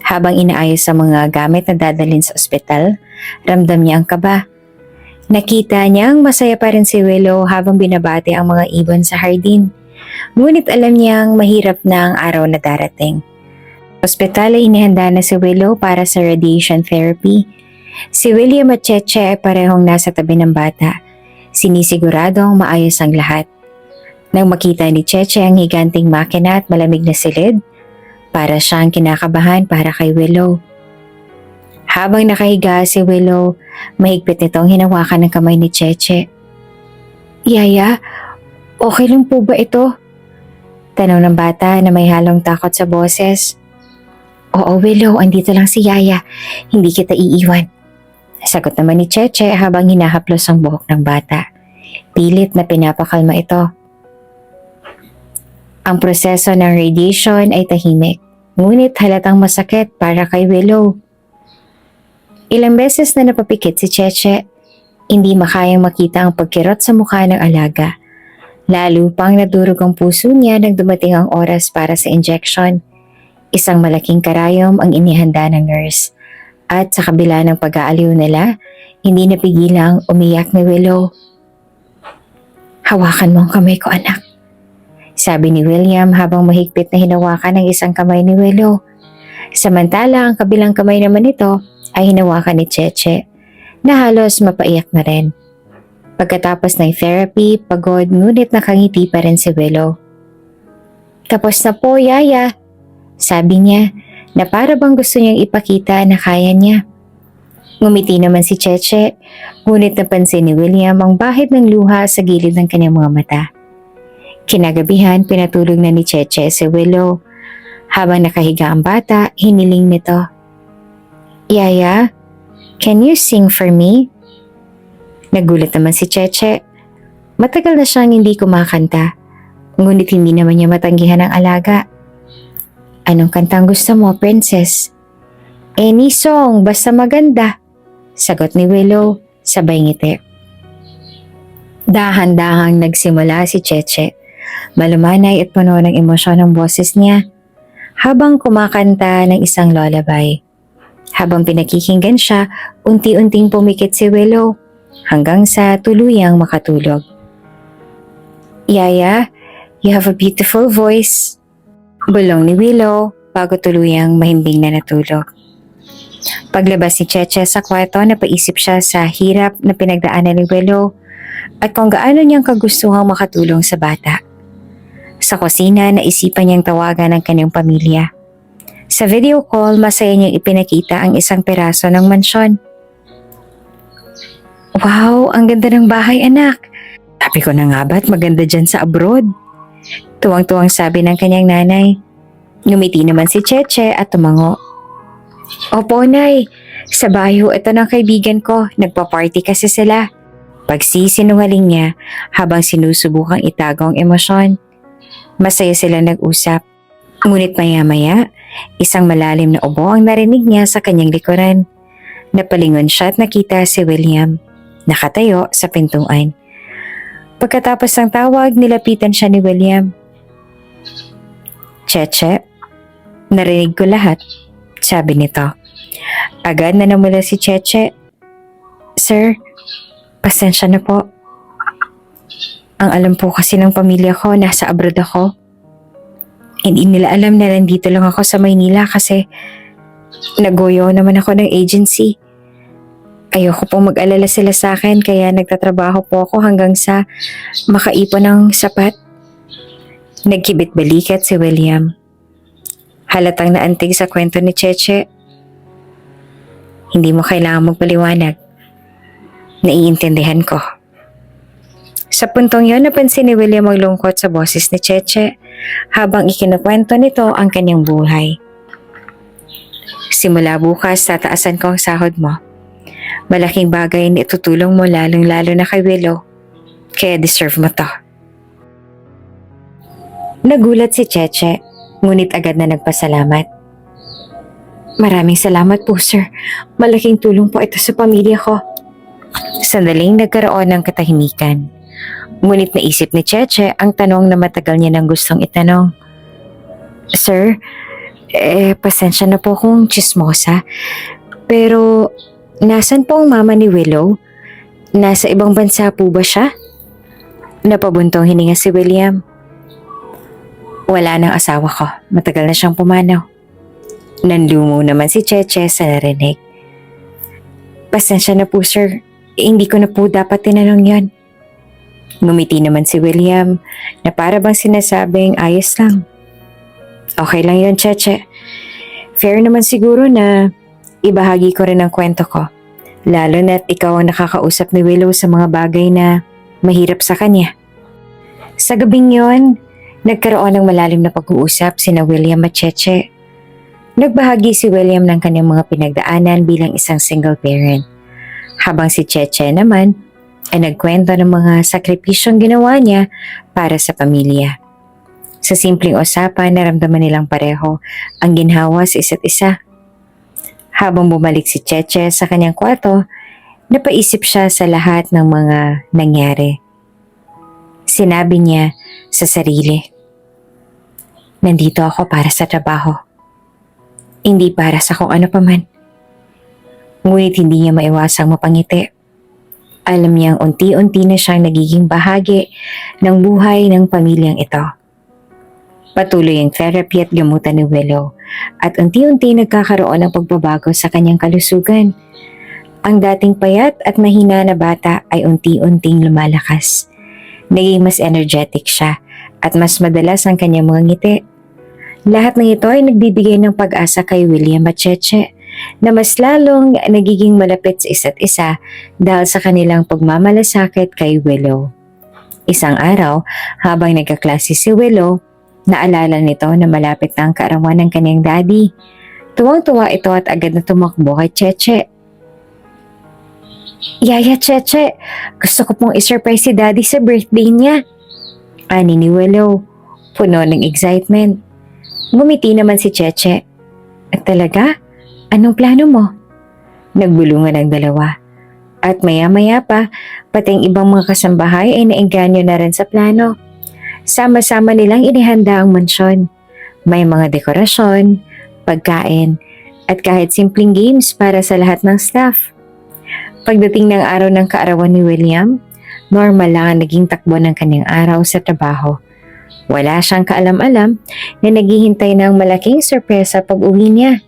Habang inaayos ang mga gamit na dadalhin sa ospital, ramdam niya ang kaba. Nakita niyang masaya pa rin si Willow habang binabati ang mga ibon sa hardin. Ngunit alam niyang mahirap na ang araw na darating. Ospital ay inihanda na si Willow para sa radiation therapy. Si William at Cheche ay parehong nasa tabi ng bata. Siniguradong maayos ang lahat. Nang makita ni Cheche ang higanting makina at malamig na silid, para siyang kinakabahan para kay Willow. Habang nakahiga si Willow, mahigpit nitong hinawakan ng kamay ni Cheche. "Yaya, okay lang po ba ito?" Tanong ng bata na may halong takot sa boses. "Oo Willow, andito lang si Yaya. Hindi kita iiwan." Sagot naman ni Cheche habang hinahaplos ang buhok ng bata. Pilit na pinapakalma ito. Ang proseso ng radiation ay tahimik, ngunit halatang masakit para kay Willow. Ilang beses na napapikit si Cheche, hindi makayang makita ang pagkirot sa mukha ng alaga. Lalo pang nadurog ang puso niya nang dumating ang oras para sa injection. Isang malaking karayom ang inihanda ng nurse. At sa kabila ng pag-aaliw nila, hindi napigilang umiyak ni Willow. "Hawakan mo ang kamay ko, anak," sabi ni William habang mahigpit na hinawakan ang isang kamay ni Willow. Samantala, ang kabilang kamay naman nito ay hinawakan ni Cheche na halos mapaiyak na rin. Pagkatapos ng therapy, pagod ngunit nakangiti pa rin si Willow. Tapos na po, Yaya. Sabi niya na para bang gusto niyang ipakita na kaya niya. Ngumiti naman si Cheche, ngunit napansin ni William ang bahid ng luha sa gilid ng kanyang mga mata. Kinagabihan, pinatulog na ni Cheche si Willow. Habang nakahiga ang bata, hiniling nito, Yaya, can you sing for me? Nagulat naman si Cheche. Matagal na siyang hindi kumakanta, ngunit hindi naman niya matanggihan ang alaga. Anong kantang gusto mo, princess? Any song, basta maganda. Sagot ni Willow, sabay ngiti. Dahan-dahang nagsimula si Cheche. Malumanay at puno ng emosyon ang boses niya habang kumakanta ng isang lullaby. Habang pinakikinggan siya, unti-unting pumikit si Willow hanggang sa tuluyang makatulog. Yaya, you have a beautiful voice. Bulong ni Willow bago tuluyang mahimbing na natulog. Paglabas ni Cheche sa kwarto, napaisip siya sa hirap na pinagdaanan ni Willow at kung gaano niyang kagustuhang makatulong sa bata. Sa kusina, naisipan niyang tawagan ang kanyang pamilya. Sa video call, masaya niyang ipinakita ang isang peraso ng mansyon. Wow, ang ganda ng bahay, anak. Sabi ko na nga ba't maganda dyan sa abroad? Tuwang-tuwang sabi ng kanyang nanay. Ngumiti naman si Cheche at tumango. Opo, Nay. Sa bayo ito ng kaibigan ko. Nagpa-party kasi sila. Pagsisinungaling niya habang sinusubukang itago ang emosyon. Masaya sila nag-usap. Ngunit maya-maya, isang malalim na ubo ang narinig niya sa kanyang likuran. Napalingon siya at nakita si William. Nakatayo sa pintuan. Pagkatapos ng tawag, nilapitan siya ni William. Cheche, narinig ko lahat. Sabi nito. Agad na namula si Cheche. Sir, pasensya na po. Ang alam po kasi ng pamilya ko, nasa abroad ako. Hindi nila alam na nandito lang ako sa Maynila kasi nagoyo naman ako ng agency. Ayoko pong mag-alala sila sa akin kaya nagtatrabaho po ako hanggang sa makaipon ng sapat. Nagkibit balikat si William. Halatang naantig sa kwento ni Cheche. Hindi mo kailangang magpaliwanag. Naiintindihan ko. Sa puntong yon, napansin ni William ang lungkot sa boses ni Cheche habang ikinukwento nito ang kanyang buhay. Simula bukas, tataasan ko ang sahod mo. Malaking bagay na itutulong mo lalong-lalo na kay Willow. Kaya deserve mo to. Nagulat si Cheche, ngunit agad na nagpasalamat. Maraming salamat po, sir. Malaking tulong po ito sa pamilya ko. Sandaling nagkaroon ng katahimikan. Ngunit naisip ni Cheche ang tanong na matagal niya nang gustong itanong. Sir, pasensya na po kung chismosa. Pero, nasan po ang mama ni Willow? Nasa ibang bansa po ba siya? Napabuntong hininga si William. Wala nang asawa ko. Matagal na siyang pumanaw. Nanlumo naman si Cheche sa narinig. Pasensya na po, sir. Hindi ko na po dapat tinanong yon. Ngumiti naman si William na para bang sinasabing ayos lang. Okay lang yon, Cheche. Fair naman siguro na ibahagi ko rin ang kwento ko. Lalo na't ikaw ang nakakausap ni Willow sa mga bagay na mahirap sa kanya. Sa gabing yon, nagkaroon ng malalim na pag-uusap sina William at Cheche. Nagbahagi si William ng kanyang mga pinagdaanan bilang isang single parent. Habang si Cheche naman ay nagkwento ng mga sakripisyong ginawa niya para sa pamilya. Sa simpleng usapan, naramdaman nilang pareho ang ginhawa sa isa't isa. Habang bumalik si Cheche sa kanyang kwarto, napaisip siya sa lahat ng mga nangyari. Sinabi niya sa sarili, nandito ako para sa trabaho. Hindi para sa kung ano paman. Ngunit hindi niya maiwasang mapangiti. Alam niyang unti-unti na siyang nagiging bahagi ng buhay ng pamilyang ito. Patuloy ang therapy at gamutan ni Willow at unti-unti nagkakaroon ng pagbabago sa kanyang kalusugan. Ang dating payat at mahina na bata ay unti-unting lumalakas. Naging mas energetic siya at mas madalas ang kanyang mga ngiti. Lahat ng ito ay nagbibigay ng pag-asa kay William at Cheche na mas lalong nagiging malapit sa isa't isa dahil sa kanilang pagmamalasakit kay Willow. Isang araw, habang nagkaklase si Willow, naalala nito na malapit na ang kaarawan ng kanyang daddy. Tuwang-tuwa ito at agad na tumakbo kay Cheche. Yaya Cheche, gusto ko pong isurprise si daddy sa birthday niya. Ani ni Willow, puno ng excitement. Ngumiti naman si Cheche. At talaga? Anong plano mo? Nagbulungan ang dalawa. At maya-maya pa, pati ang ibang mga kasambahay ay naengganyo na rin sa plano. Sama-sama nilang inihanda ang mansyon. May mga dekorasyon, pagkain, at kahit simpleng games para sa lahat ng staff. Pagdating ng araw ng kaarawan ni William, normal lang ang naging takbo ng kanyang araw sa trabaho. Wala siyang kaalam-alam na naghihintay ng malaking sorpresa pag-uwi niya.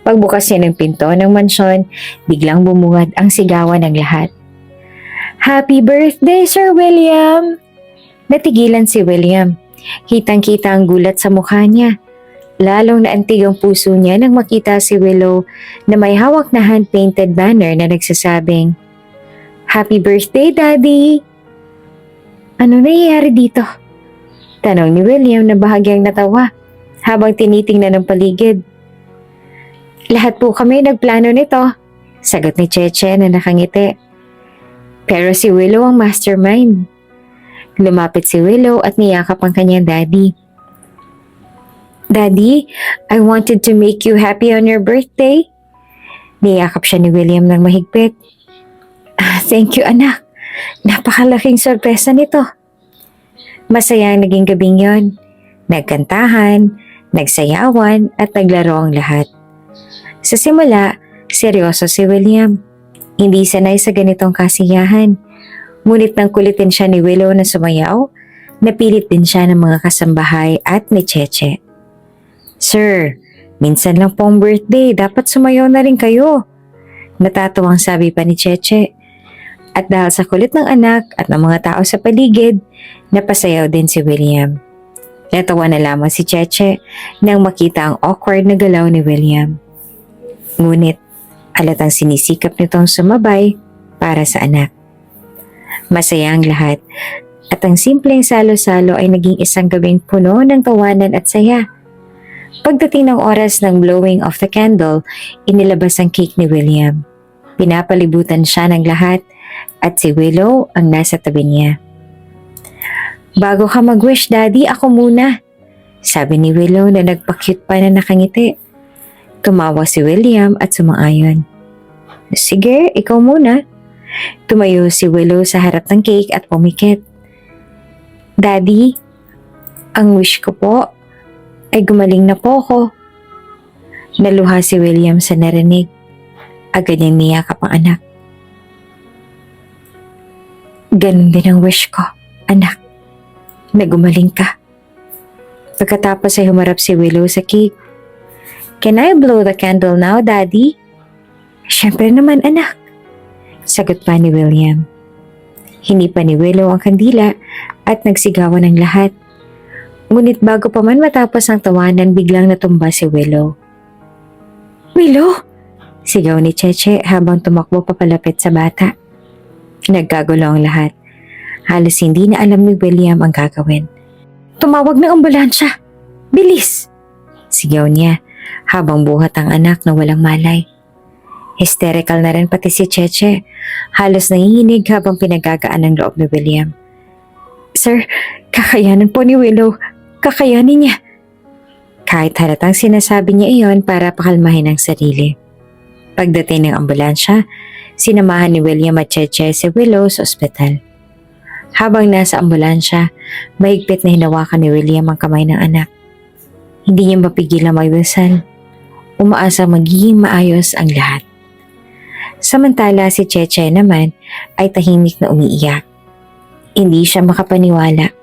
Pagbukas niya ng pinto ng mansyon, biglang bumungad ang sigawan ng lahat. Happy birthday, Sir William! Natigilan si William. Kitang-kita ang gulat sa mukha niya. Lalong naantig ang puso niya nang makita si Willow na may hawak na hand-painted banner na nagsasabing, Happy birthday, Daddy! Ano nangyayari dito? Tanong ni William na bahagyang natawa habang tinitingnan ng paligid. Lahat po kami nagplano nito, sagot ni Cheche na nakangiti. Pero si Willow ang mastermind. Lumapit si Willow at niyakap ang kanyang daddy. Daddy, I wanted to make you happy on your birthday. Niyakap siya ni William ng mahigpit. Thank you anak, napakalaking sorpresa nito. Masaya ang naging gabing yon. Nagkantahan, nagsayawan at naglaro ang lahat. Sa simula, seryoso si William. Hindi sanay sa ganitong kasiyahan. Ngunit nang kulitin siya ni Willow na sumayaw, napilit din siya ng mga kasambahay at ni Cheche. Sir, minsan lang po ang birthday, dapat sumayaw na rin kayo. Natatuwang sabi pa ni Cheche. At dahil sa kulit ng anak at ng mga tao sa paligid, napasayaw din si William. Natawa na lamang si Cheche nang makita ang awkward na galaw ni William. Ngunit, halatang sinisikap nitong sumabay para sa anak. Masaya ang lahat at ang simpleng salo-salo ay naging isang gabing puno ng tawanan at saya. Pagdating ng oras ng blowing of the candle, inilabas ang cake ni William. Pinapalibutan siya ng lahat at si Willow ang nasa tabi niya. Bago ka mag-wish, Daddy, ako muna, sabi ni Willow na nagpa-cute pa na nakangiti. Tumawa si William at sumang-ayon. Sige, ikaw muna. Tumayo si Willow sa harap ng cake at pumikit. Daddy, ang wish ko po ay gumaling na po ako. Naluha si William sa narinig. Agad niyang niyakap ang anak. Ganun din ang wish ko, anak. Na gumaling ka. Pagkatapos ay humarap si Willow sa cake. Can I blow the candle now, Daddy? Siyempre naman, anak. Sagot pa ni William. Hinipa ni Willow ang kandila at nagsigawan ng lahat. Ngunit bago pa man matapos ang tawanan, biglang natumba si Willow. Willow! Sigaw ni Cheche habang tumakbo papalapit sa bata. Nagkagulo ang lahat. Halos hindi na alam ni William ang gagawin. Tumawag ng ambulansya! Bilis! Sigaw niya habang buhat ang anak na walang malay. Hysterical na rin pati si Cheche. Halos nanginginig habang pinagagaan ang loob ni William. Sir, kakayanan po ni Willow. Kakayanin niya. Kahit halatang sinasabi niya iyon para pakalmahin ang sarili. Pagdating ng ambulansya, sinamahan ni William at Cheche si Willow sa ospital. Habang nasa ambulansya, mahigpit na hinawakan ni William ang kamay ng anak. Hindi niya mapigil ang magdasal. Umaasa magiging maayos ang lahat. Samantala si Cheche naman ay tahimik na umiiyak. Hindi siya makapaniwala.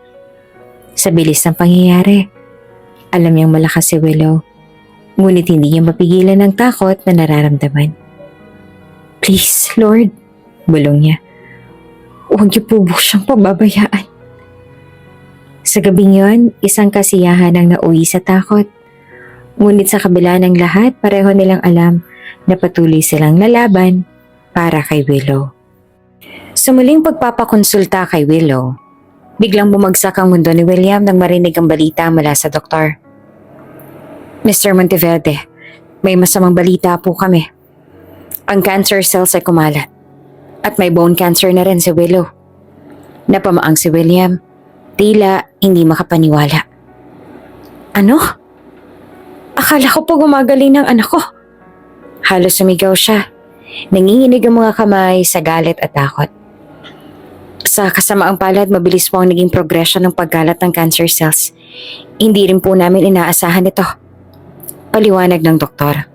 Sa bilis ng pangyayari, Alam niyang malakas si Willow, ngunit hindi niya mapigilan ng takot na nararamdaman. Please, Lord, bulong niya. Huwag niyo po siyang pababayaan. Sa gabing yon, isang kasiyahan ang nauwi sa takot. Ngunit sa kabila ng lahat, pareho nilang alam na patuloy silang lalaban para kay Willow. Sa muling pagpapakonsulta kay Willow, biglang bumagsak ang mundo ni William nang marinig ang balita mula sa doktor. Mr. Monteverde, may masamang balita po kami. Ang cancer cells ay kumalat at may bone cancer na rin si Willow. Napamaang si William, tila hindi makapaniwala. Ano? Akala ko po gumagaling ng anak ko. Halos sumigaw siya. Nanginginig ang mga kamay sa galit at takot. Sa kasamaang palad, mabilis po ang naging progression ng paggalat ng cancer cells. Hindi rin po namin inaasahan ito. Paliwanag ng doktor.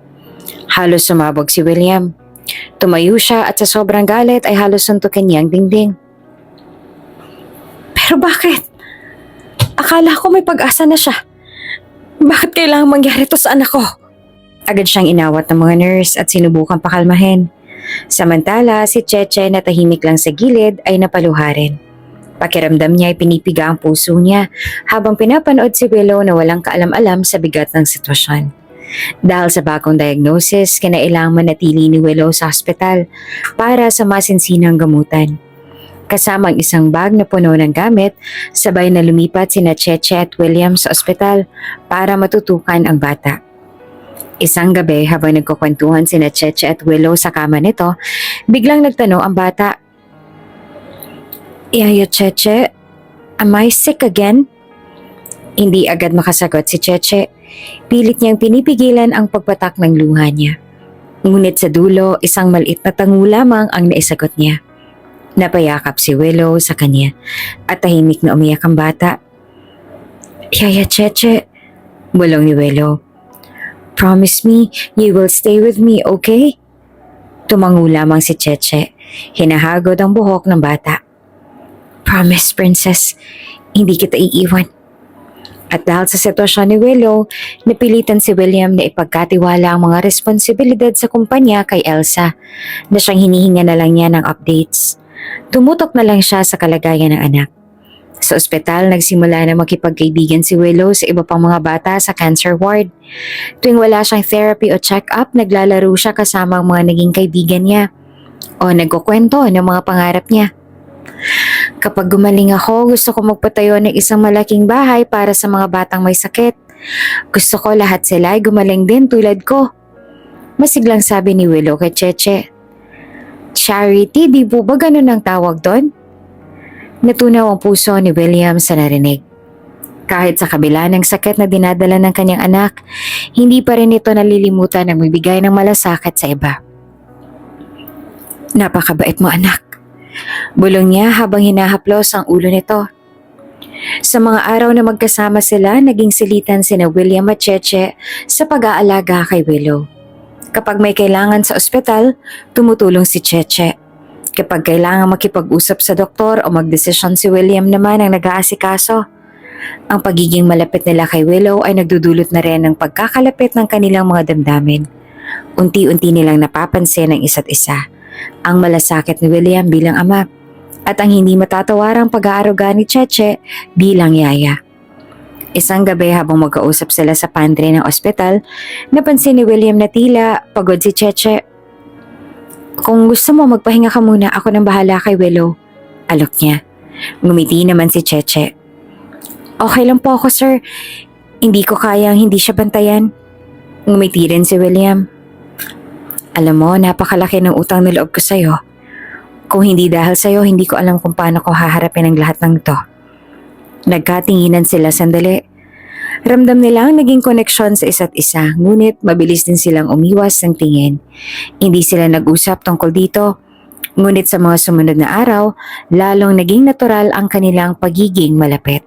Halos sumabog si William. Tumayo siya at sa sobrang galit ay halos suntukin niya ang dingding. Pero bakit? Akala ko may pag-asa na siya. Bakit kailangang mangyari to sa anak ko? Agad siyang inawat ng mga nurse at sinubukang pakalmahin. Samantala, si Cheche na tahimik lang sa gilid ay napaluha rin. Pakiramdam niya ay pinipiga ang puso niya habang pinapanood si Willow na walang kaalam-alam sa bigat ng sitwasyon. Dahil sa bagong diagnosis, kinailangan manatili ni Willow sa ospital para sa masinsinang gamutan. Kasama ang isang bag na puno ng gamit, sabay na lumipat sina Cheche at William sa ospital para matutukan ang bata. Isang gabi habang nagkukwentuhan sina Cheche at Willow sa kama nito, biglang nagtanong ang bata. Yaya Cheche, am I sick again? Hindi agad makasagot si Cheche. Pilit niyang pinipigilan ang pagpatak ng luha niya. Ngunit sa dulo, isang maliit na tango lamang ang naisagot niya. Napayakap si Willow sa kanya at tahimik na umiyak ang bata. Yaya Cheche, bulong ni Willow. Promise me you will stay with me, okay? Tumango lamang si Cheche. Hinahagod ang buhok ng bata. Promise, princess, hindi kita iiwan. At dahil sa sitwasyon ni Willow, napilitan si William na ipagkatiwala ang mga responsibilidad sa kumpanya kay Elsa na siyang hinihinga na lang niya ng updates. Tumutok na lang siya sa kalagayan ng anak. Sa ospital, nagsimula na makipagkaibigan si Willow sa iba pang mga bata sa cancer ward. Tuwing wala siyang therapy o check-up, naglalaro siya kasama ang mga naging kaibigan niya o nagkukwento ng mga pangarap niya. Kapag gumaling ako, gusto ko magpatayo ng isang malaking bahay para sa mga batang may sakit. Gusto ko lahat sila ay gumaling din tulad ko. Masiglang sabi ni Willow kay Cheche. Charity, di po ba ganun ang tawag doon? Natunaw ang puso ni William sa narinig. Kahit sa kabila ng sakit na dinadala ng kanyang anak, hindi pa rin ito nalilimutan ang magbigay ng malasakit sa iba. Napakabait mo anak. Bulong niya habang hinahaplos ang ulo nito. Sa mga araw na magkasama sila, naging silitan sina William at Cheche sa pag-aalaga kay Willow. Kapag may kailangan sa ospital, tumutulong si Cheche. Kapag kailangan makipag-usap sa doktor o magdesisyon si William naman ang nag-aasikaso. Ang pagiging malapit nila kay Willow ay nagdudulot na rin ng pagkakalapit ng kanilang mga damdamin. Unti-unti nilang napapansin ang isa't isa. Ang malasakit ni William bilang ama at ang hindi matatawarang pag-aaruga ni Cheche bilang yaya. Isang gabi habang magkausap sila sa pantry ng ospital, napansin ni William na tila pagod si Cheche. Kung gusto mo magpahinga ka muna, ako nang bahala kay Willow. Alok niya. Ngumiti naman si Cheche. Okay lang po ako sir, hindi ko kayang hindi siya bantayan. Ngumiti rin si William. Alam mo, napakalaki ng utang na loob ko sa'yo. Kung hindi dahil sa'yo, hindi ko alam kung paano ko haharapin ang lahat ng ito. Nagkatinginan sila sandali. Ramdam nila ang naging koneksyon sa isa't isa, ngunit mabilis din silang umiwas ng tingin. Hindi sila nag-usap tungkol dito, ngunit sa mga sumunod na araw, lalong naging natural ang kanilang pagiging malapit.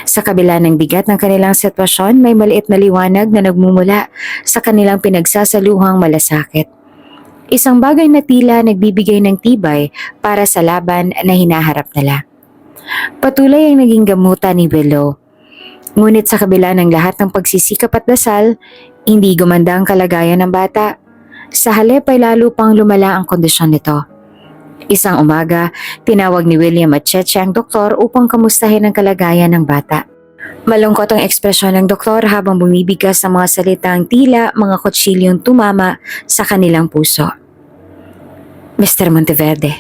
Sa kabila ng bigat ng kanilang sitwasyon, may maliit na liwanag na nagmumula sa kanilang pinagsasaluhang malasakit. Isang bagay na tila nagbibigay ng tibay para sa laban na hinaharap nila. Patuloy ang naging gamutan ni Willow. Ngunit sa kabila ng lahat ng pagsisikap at dasal, hindi gumanda ang kalagayan ng bata. Sa halip ay lalo pang lumala ang kondisyon nito. Isang umaga, tinawag ni William at Cheche ang doktor upang kamustahin ang kalagayan ng bata. Malungkot ang ekspresyon ng doktor habang bumibigkas ang mga salitang tila mga kutsilyong tumama sa kanilang puso. Mr. Monteverde,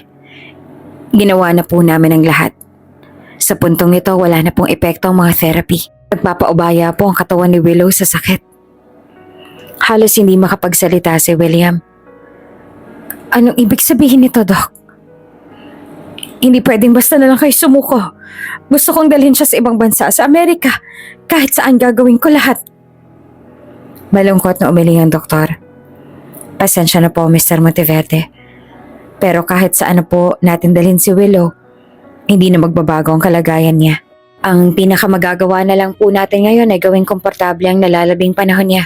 ginawa na po namin ang lahat. Sa puntong ito, wala na pong epekto ang mga therapy. Nagpapaubaya po ang katawan ni Willow sa sakit. Halos hindi makapagsalita si William. Anong ibig sabihin nito, Doc? Hindi pwedeng basta na lang kayo sumuko. Gusto kong dalhin siya sa ibang bansa sa Amerika. Kahit saan gagawin ko lahat. Malungkot na umiling ang doktor. Pasensya na po, Mr. Monteverde. Pero kahit saan na po natin dalhin si Willow, hindi na magbabago ang kalagayan niya. Ang pinakamagagawa na lang po natin ngayon ay gawing komportable ang nalalabing panahon niya.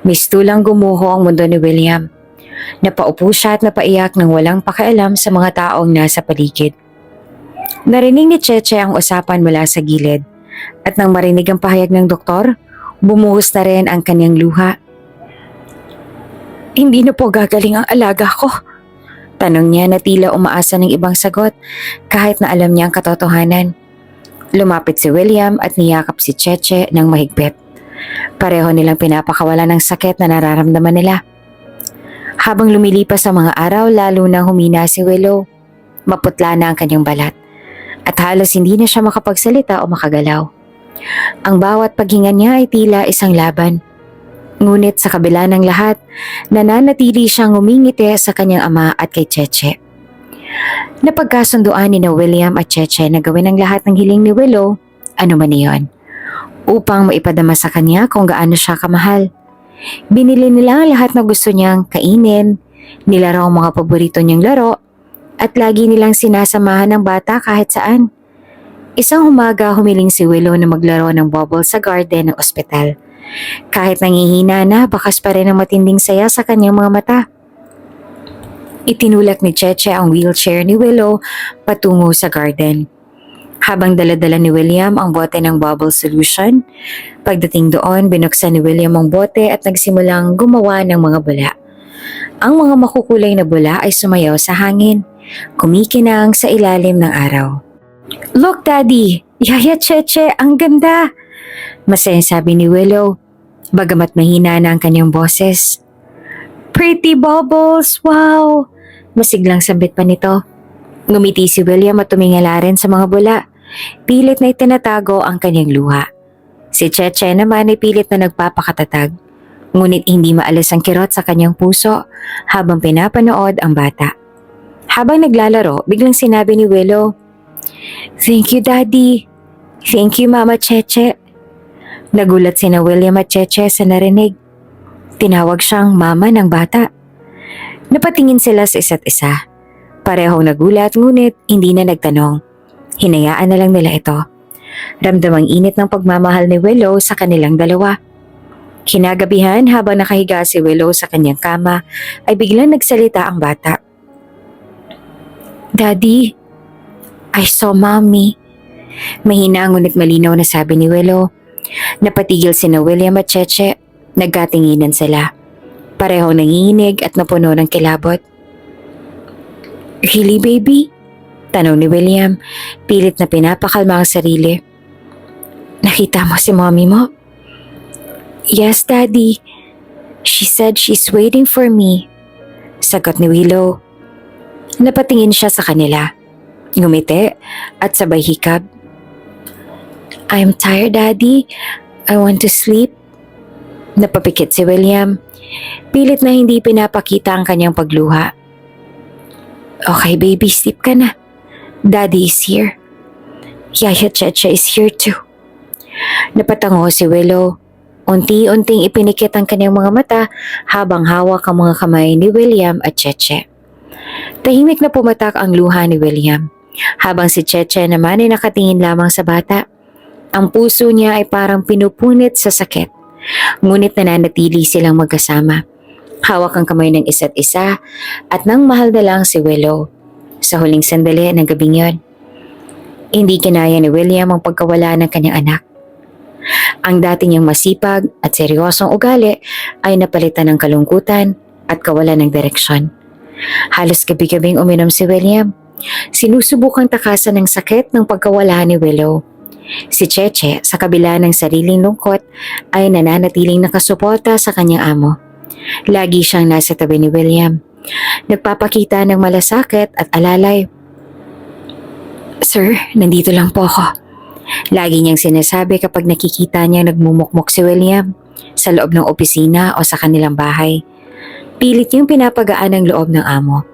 Mistulang gumuho ang mundo ni William. Napaupo siya at napaiyak nang walang pakialam sa mga taong nasa paligid. Narinig ni Cheche ang usapan mula sa gilid at nang marinig ang pahayag ng doktor, bumuhos na rin ang kanyang luha. Hindi na po gagaling ang alaga ko. Tanong niya na tila umaasa ng ibang sagot kahit na alam niya ang katotohanan. Lumapit si William at niyakap si Cheche ng mahigpit. Pareho nilang pinapakawalan ng sakit na nararamdaman nila. Habang lumilipas ang mga araw, lalo nang humina si Willow. Maputla na ang kanyang balat at halos hindi na siya makapagsalita o makagalaw. Ang bawat paghinga niya ay tila isang laban. Ngunit sa kabila ng lahat, nananatili siyang ngumingiti sa kanyang ama at kay Cheche. Napagkasunduan ni na William at Cheche na gawin ang lahat ng hiling ni Willow, ano man iyon, upang maipadama sa kanya kung gaano siya kamahal. Binili nila ang lahat na gusto niyang kainin, nilaro ang mga paborito niyang laro, at lagi nilang sinasamahan ng bata kahit saan. Isang umaga humiling si Willow na maglaro ng bubble sa garden ng ospital. Kahit nangihina na, bakas pa rin ang matinding saya sa kanyang mga mata. Itinulak ni Cheche ang wheelchair ni Willow patungo sa garden. Habang daladala ni William ang bote ng bubble solution, pagdating doon, binuksan ni William ang bote at nagsimulang gumawa ng mga bula. Ang mga makukulay na bula ay sumayaw sa hangin, kumikinang sa ilalim ng araw. "Look, Daddy! Yaya Cheche, ang ganda!" Masaya sabi ni Willow, bagamat mahina na ang kanyang boses. "Pretty bubbles! Wow!" Masiglang sambit pa nito. Ngumiti si William at tumingala rin sa mga bula. Pilit na itinatago ang kanyang luha. Si Cheche naman ay pilit na nagpapakatatag. Ngunit hindi maalis ang kirot sa kanyang puso habang pinapanood ang bata. Habang naglalaro, biglang sinabi ni Willow, "Thank you, Daddy. Thank you, Mama Cheche." Nagulat sina William at Cheche sa narinig. Tinawag siyang mama ng bata. Napatingin sila sa isa't isa. Parehong nagulat ngunit hindi na nagtanong. Hinayaan na lang nila ito. Ramdam ang init ng pagmamahal ni Willow sa kanilang dalawa. Kinagabihan habang nakahiga si Willow sa kanyang kama ay biglang nagsalita ang bata. "Daddy, I saw Mommy." Mahina ngunit malinaw na sabi ni Willow. Napatigil sina William at Cheche. Nagkatinginan sila. Parehong nanginginig at napuno ng kilabot. "Really, baby?" Tanong ni William, pilit na pinapakalma ang sarili. "Nakita mo si Mommy mo?" "Yes, Daddy. She said she's waiting for me." Sagot ni Willow. Napatingin siya sa kanila. Ngumiti at sabay hikab. "I'm tired, Daddy. I want to sleep." Napapikit si William. Pilit na hindi pinapakita ang kanyang pagluha. "Okay, baby, sleep ka na. Daddy is here. Yaya Cheche is here too." Napatango si Willow. Unti-unting ipinikit ang kanyang mga mata habang hawak ang mga kamay ni William at Cheche. Tahimik na pumatak ang luha ni William, habang si Cheche naman ay nakatingin lamang sa bata. Ang puso niya ay parang pinupunit sa sakit. Ngunit nananatili silang magkasama. Hawak ang kamay ng isa't isa at nang mahal na lang si Willow. Sa huling sandali ng gabing yon, hindi kinaya ni William ang pagkawala ng kanyang anak. Ang dati niyang masipag at seryosong ugali ay napalitan ng kalungkutan at kawalan ng direksyon. Halos gabi-gabing uminom si William. Sinusubukang takasan ng sakit ng pagkawala ni Willow. Si Cheche, sa kabila ng sariling lungkot, ay nananatiling nakasuporta sa kanyang amo. Lagi siyang nasa tabi ni William. Nagpapakita ng malasakit at alalay. "Sir, nandito lang po ako." Lagi niyang sinasabi kapag nakikita niya nagmumukmok si William sa loob ng opisina o sa kanilang bahay. Pilit niyang pinapagaan ang loob ng amo.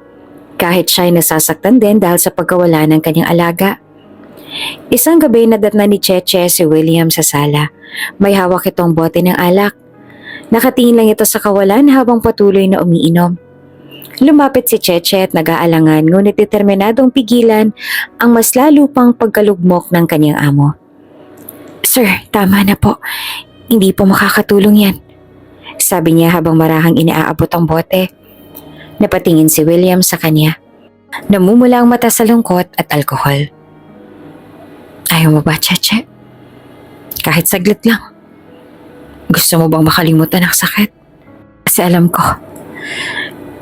Kahit siya'y nasasaktan din dahil sa pagkawala ng kanyang alaga. Isang gabi nadatna ni Cheche si William sa sala. May hawak itong bote ng alak. Nakatingin lang ito sa kawalan habang patuloy na umiinom. Lumapit si Cheche at nag-aalangan ngunit determinadong pigilan ang mas lalo pang pagkalugmok ng kanyang amo. "Sir, tama na po. Hindi po makakatulong yan," sabi niya habang marahang inaabot ang bote. Napatingin si William sa kanya. Namumula ang mata sa lungkot at alkohol. "Ayaw mo ba, Cheche? Kahit saglit lang. Gusto mo bang makalimutan ang sakit? Kasi alam ko,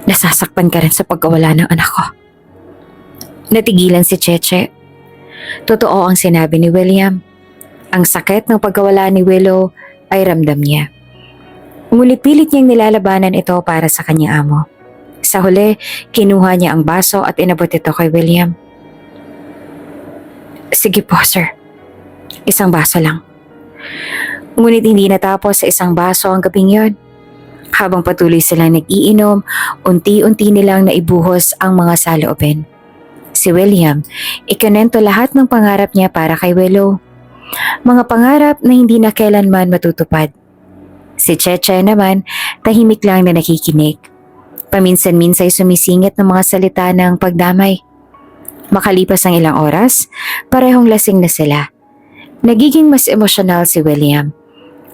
nasasaktan ka rin sa pagkawala ng anak ko." Natigilan si Cheche. Totoo ang sinabi ni William. Ang sakit ng pagkawala ni Willow ay ramdam niya. Ngunit pilit niyang nilalabanan ito para sa kanyang amo. Sa huli, kinuha niya ang baso at inabot ito kay William. "Sige po, sir. Isang baso lang." Ngunit hindi natapos sa isang baso ang gabing yon. Habang patuloy silang nag-iinom, unti-unti nilang naibuhos ang mga saloobin. Si William, ikinento lahat ng pangarap niya para kay Willow. Mga pangarap na hindi na kailanman matutupad. Si Cheche naman, tahimik lang na nakikinig. Paminsan-minsay sumisingit ng mga salita ng pagdamay. Makalipas ang ilang oras, parehong lasing na sila. Nagiging mas emosyonal si William,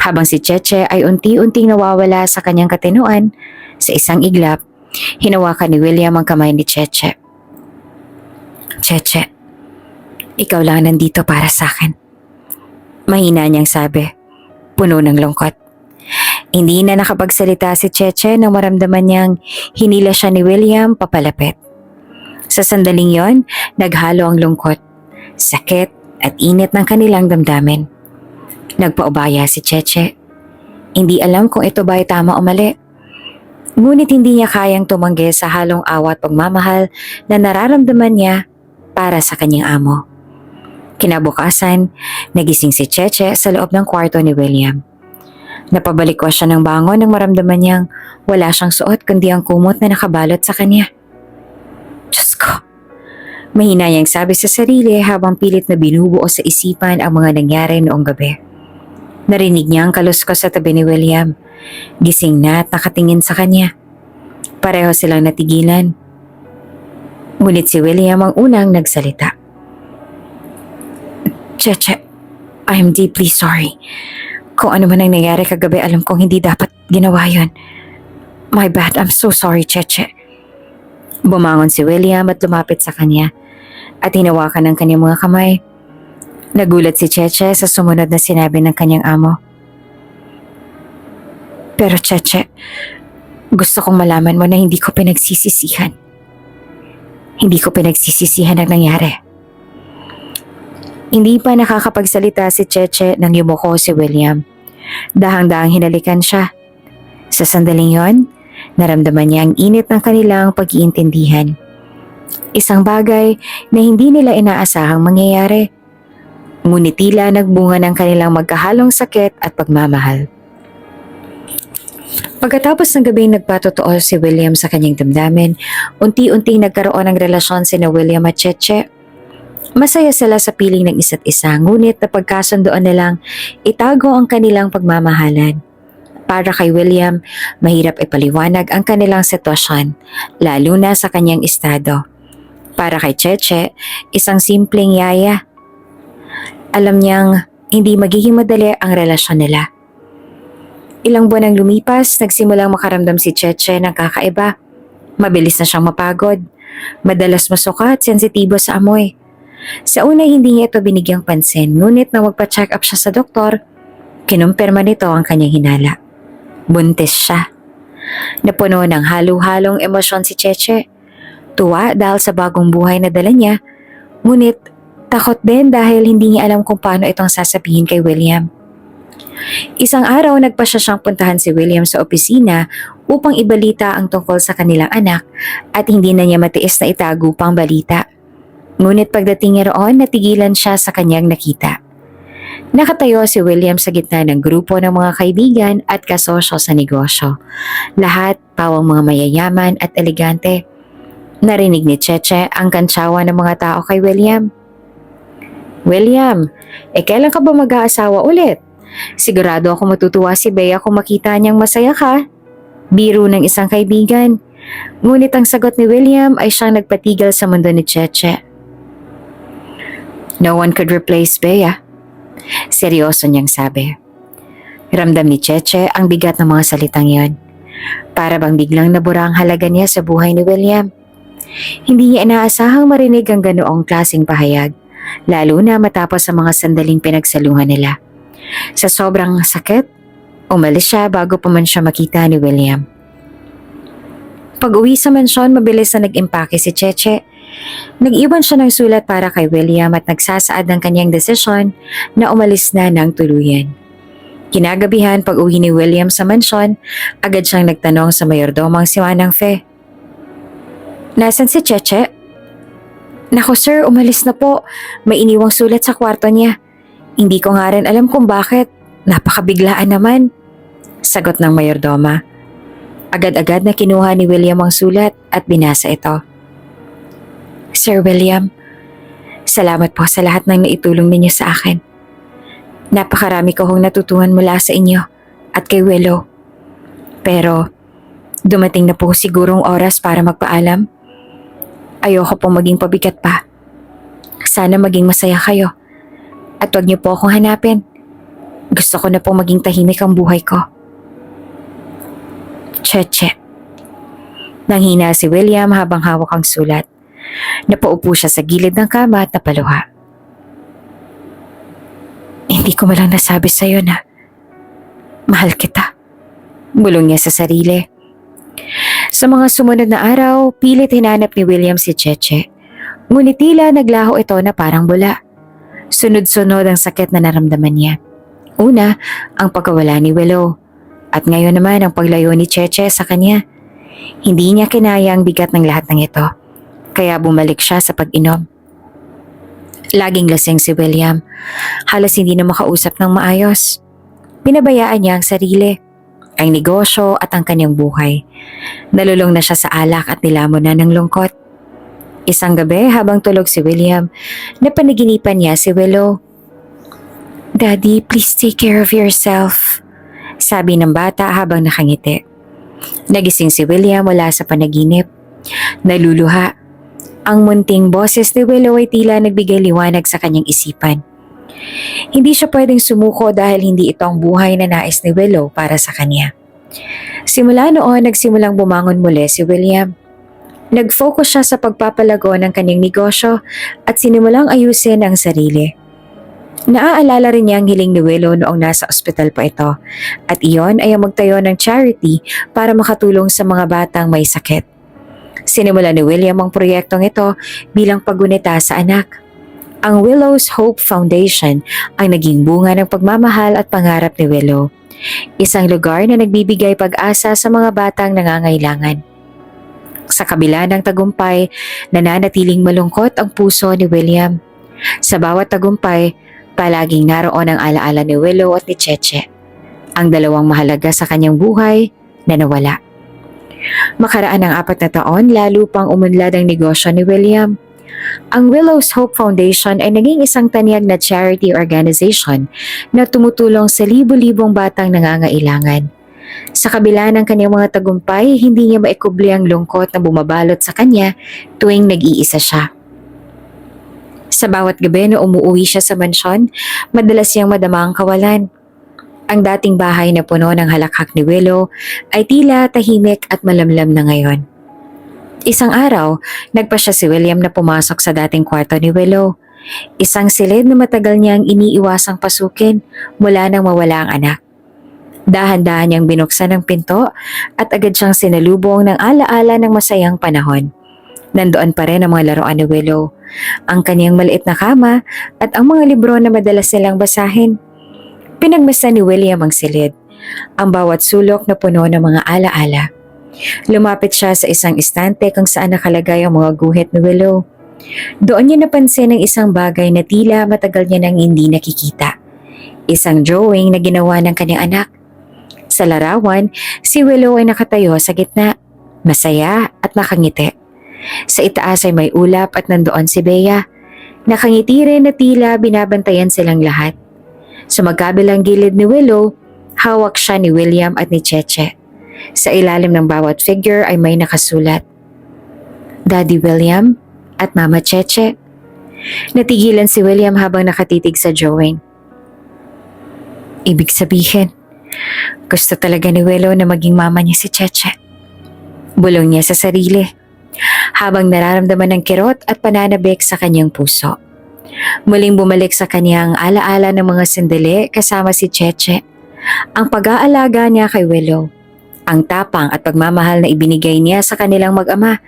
habang si Cheche ay unti-unting nawawala sa kanyang katinuan. Sa isang iglap, hinawakan ni William ang kamay ni Cheche. "Cheche, ikaw lang nandito para sa akin." Mahina niyang sabi, puno ng lungkot. Hindi na nakapagsalita si Cheche nang maramdaman niyang hinila siya ni William papalapit. Sa sandaling yon, naghalo ang lungkot, sakit at init ng kanilang damdamin. Nagpaubaya si Cheche. Hindi alam kung ito ba ay tama o mali. Ngunit hindi niya kayang tumanggi sa halong awa at pagmamahal na nararamdaman niya para sa kanyang amo. Kinabukasan, nagising si Cheche sa loob ng kwarto ni William. Napabalikwas siya ng bangon nang maramdaman niyang wala siyang suot kundi ang kumot na nakabalot sa kanya. "Diyos ko," mahina niyang sabi sa sarili habang pilit na binubuo sa isipan ang mga nangyari noong gabi. Narinig niya ang kaluskos sa tabi ni William. Gising na at nakatingin sa kanya. Pareho silang natigilan. Ngunit si William ang unang nagsalita. "Cheche, I am deeply sorry. Kung ano man ang nangyari kagabi, alam kong hindi dapat ginawa yon. My bad, I'm so sorry, Cheche." Bumangon si William at lumapit sa kanya at hinawakan ng kanyang mga kamay. Nagulat si Cheche sa sumunod na sinabi ng kanyang amo. "Pero Cheche, gusto kong malaman mo na hindi ko pinagsisisihan. Hindi ko pinagsisisihan ang nangyari." Hindi pa nakakapagsalita si Cheche nang yumuko si William. Dahang-dahang hinalikan siya. Sa sandaling yon, naramdaman niya ang init ng kanilang pag-iintindihan. Isang bagay na hindi nila inaasahang mangyayari. Ngunit tila nagbunga ng kanilang magkahalong sakit at pagmamahal. Pagkatapos ng gabing nagpatotoo si William sa kanyang damdamin, unti-unting nagkaroon ng relasyon sina William at Cheche. Masaya sila sa piling ng isa't isa, ngunit napagkasundoan nilang itago ang kanilang pagmamahalan. Para kay William, mahirap ipaliwanag ang kanilang sitwasyon, lalo na sa kanyang estado. Para kay Cheche, isang simpleng yaya. Alam niyang hindi magiging madali ang relasyon nila. Ilang buwan ang lumipas, nagsimulang makaramdam si Cheche ng kakaiba. Mabilis na siyang mapagod, madalas masuka at sensitibo sa amoy. Sa una hindi niya ito binigyang pansin, ngunit nang magpa-check up siya sa doktor, Kinumpirma nito ang kanyang hinala. Buntis siya. Napuno ng halo-halong emosyon si Cheche. Tuwa dahil sa bagong buhay na dala niya, ngunit takot din dahil hindi niya alam kung paano itong sasabihin kay William. Isang araw nagpa siya siyang puntahan si William sa opisina upang ibalita ang tungkol sa kanilang anak at hindi na niya matiis na itago pang balita. Ngunit pagdating niya roon, natigilan siya sa kanyang nakita. Nakatayo si William sa gitna ng grupo ng mga kaibigan at kasosyo sa negosyo. Lahat pawang mga mayayaman at elegante. Narinig ni Cheche ang kantsawa ng mga tao kay William. William, kailan ka ba mag-aasawa ulit? Sigurado ako matutuwa si Bea kung makita niyang masaya ka. Biro ng isang kaibigan. Ngunit ang sagot ni William ay siyang nagpatigil sa mundo ni Cheche. No one could replace Bea. Seryoso niyang sabi. Ramdam ni Cheche ang bigat ng mga salitang yon. Para bang biglang nabura ang halaga niya sa buhay ni William. Hindi niya inaasahang marinig ang ganoong klaseng pahayag, lalo na matapos sa mga sandaling pinagsaluhan nila. Sa sobrang sakit, umalis siya bago pa man siya makita ni William. Pag-uwi sa mansyon, mabilis na nag-impake si Cheche. Nag-iwan siya ng sulat para kay William at nagsasaad ng kanyang desisyon na umalis na ng tuluyan. Kinagabihan pag-uwi ni William sa mansyon, agad siyang nagtanong sa mayordomang si Manang Fe. Nasaan si Cheche? Nako sir, umalis na po. May iniwang sulat sa kwarto niya. Hindi ko nga rin alam kung bakit. Napakabiglaan naman. Sagot ng mayordoma. Agad-agad na kinuha ni William ang sulat at binasa ito. Sir William, salamat po sa lahat ng naitulong ninyo sa akin. Napakarami ko hong natutuhan mula sa inyo at kay Willow. Pero dumating na po sigurong oras para magpaalam. Ayoko pong maging pabigat pa. Sana maging masaya kayo. At huwag niyo po akong hanapin. Gusto ko na pong maging tahimik ang buhay ko. Cheche. Nanghina si William habang hawak ang sulat. Napaupo siya sa gilid ng kama at napaluha. Hindi ko malang nasabi sa'yo na mahal kita. Bulong niya sa sarili. Sa mga sumunod na araw, pilit hinanap ni William si Cheche. Ngunit tila naglaho ito na parang bula. Sunod-sunod ang sakit na naramdaman niya. Una, ang pagkawala ni Willow. At ngayon naman ang paglayo ni Cheche sa kanya. Hindi niya kinaya ang bigat ng lahat ng ito. Kaya bumalik siya sa pag-inom. Laging lasing si William. Halos hindi na makausap ng maayos. Pinabayaan niya ang sarili, ang negosyo at ang kanyang buhay. Nalulong na siya sa alak at nilamon na ng lungkot. Isang gabi habang tulog si William, napanaginipan niya si Willow. Daddy, please take care of yourself, sabi ng bata habang nakangiti. Nagising si William mula sa panaginip. Naluluha. Ang munting boses ni Willow ay tila nagbigay liwanag sa kanyang isipan. Hindi siya pwedeng sumuko dahil hindi ito ang buhay na nais ni Willow para sa kanya. Simula noon, nagsimulang bumangon muli si William. Nag-focus siya sa pagpapalago ng kanyang negosyo at sinimulang ayusin ang sarili. Naaalala rin niya ang hiling ni Willow noong nasa ospital pa ito at iyon ay ang magtayo ng charity para makatulong sa mga batang may sakit. Sinimula ni William ang proyektong ito bilang paggunita sa anak. Ang Willow's Hope Foundation ang naging bunga ng pagmamahal at pangarap ni Willow. Isang lugar na nagbibigay pag-asa sa mga batang nangangailangan. Sa kabila ng tagumpay, nananatiling malungkot ang puso ni William. Sa bawat tagumpay, palaging naroon ang alaala ni Willow at ni Cheche, ang dalawang mahalaga sa kanyang buhay na nawala. Makaraan ng 4 na taon, lalo pang umunlad ang negosyo ni William. Ang Willow's Hope Foundation ay naging isang tanyag na charity organization na tumutulong sa libu-libong batang nangangailangan. Sa kabila ng kanyang mga tagumpay, hindi niya maikubli ang lungkot na bumabalot sa kanya tuwing nag-iisa siya. Sa bawat gabi na umuwi siya sa mansyon, madalas siyang madama ang kawalan. Ang dating bahay na puno ng halakhak ni Willow ay tila tahimik at malamlam na ngayon. Isang araw, nagpa siya si William na pumasok sa dating kwarto ni Willow. Isang silid na matagal niyang iniiwasang pasukin mula nang mawala ang anak. Dahan-dahan niyang binuksan ang pinto at agad siyang sinalubong ng alaala ng masayang panahon. Nandoon pa rin ang mga laruan ni Willow, ang kaniyang maliit na kama at ang mga libro na madalas nilang basahin. Pinagmasdan ni William ang silid, ang bawat sulok na puno ng mga alaala. Lumapit siya sa isang istante kung saan nakalagay ang mga guhit ni Willow. Doon niya napansin ang isang bagay na tila matagal niya nang hindi nakikita. Isang drawing na ginawa ng kanyang anak. Sa larawan, si Willow ay nakatayo sa gitna, masaya at nakangiti. Sa itaas ay may ulap at nandoon si Bea. Nakangiti rin na tila binabantayan silang lahat. Sa magkabilang gilid ni Willow, hawak siya ni William at ni Cheche. Sa ilalim ng bawat figure ay may nakasulat, Daddy William at Mama Cheche. Natigilan si William habang nakatitig sa drawing. Ibig sabihin, gusto talaga ni Willow na maging mama niya si Cheche. Bulong niya sa sarili, habang nararamdaman ng kirot at pananabik sa kanyang puso. Muling bumalik sa kanyang alaala ng mga sandali kasama si Cheche. Ang pag-aalaga niya kay Willow, ang tapang at pagmamahal na ibinigay niya sa kanilang mag-ama,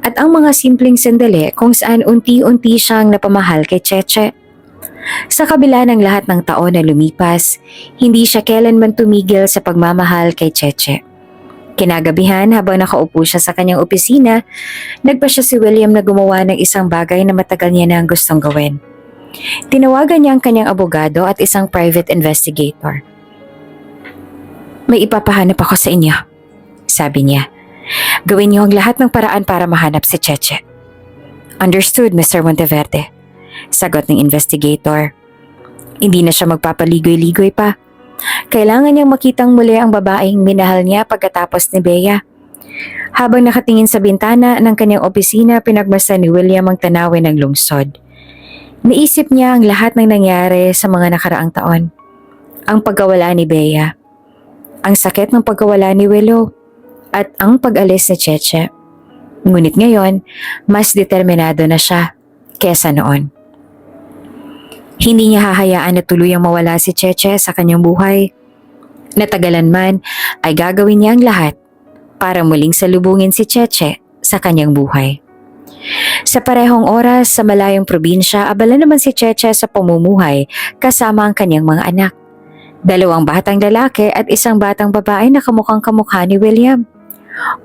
at ang mga simpleng sandali kung saan unti-unti siyang napamahal kay Cheche. Sa kabila ng lahat ng taon na lumipas, hindi siya kailanman tumigil sa pagmamahal kay Cheche. Kinagabihan habang nakaupo siya sa kanyang opisina, nagpa siya si William na gumawa ng isang bagay na matagal niya nang gustong gawin. Tinawagan niya ang kanyang abogado at isang private investigator. May ipapahanap ako sa inyo, sabi niya. Gawin niyo ang lahat ng paraan para mahanap si Cheche. Understood, Mr. Monteverde, sagot ng investigator. Hindi na siya magpapaligoy-ligoy pa. Kailangan niyang makitang muli ang babaeng minahal niya pagkatapos ni Bea. Habang nakatingin sa bintana ng kanyang opisina, pinagmasdan ni William ang tanawin ng lungsod. Naisip niya ang lahat ng nangyari sa mga nakaraang taon. Ang pagkawala ni Bea, ang sakit ng pagkawala ni Willow, at ang pag-alis ni Cheche. Ngunit ngayon, mas determinado na siya kesa noon. Hindi niya hahayaan na tuluyang mawala si Cheche sa kanyang buhay. Natagalan man, ay gagawin niya ang lahat para muling salubungin si Cheche sa kanyang buhay. Sa parehong oras sa malayong probinsya, abala naman si Cheche sa pamumuhay kasama ang kanyang mga anak. 2 batang lalaki at 1 batang babae na kamukhang kamukha ni William.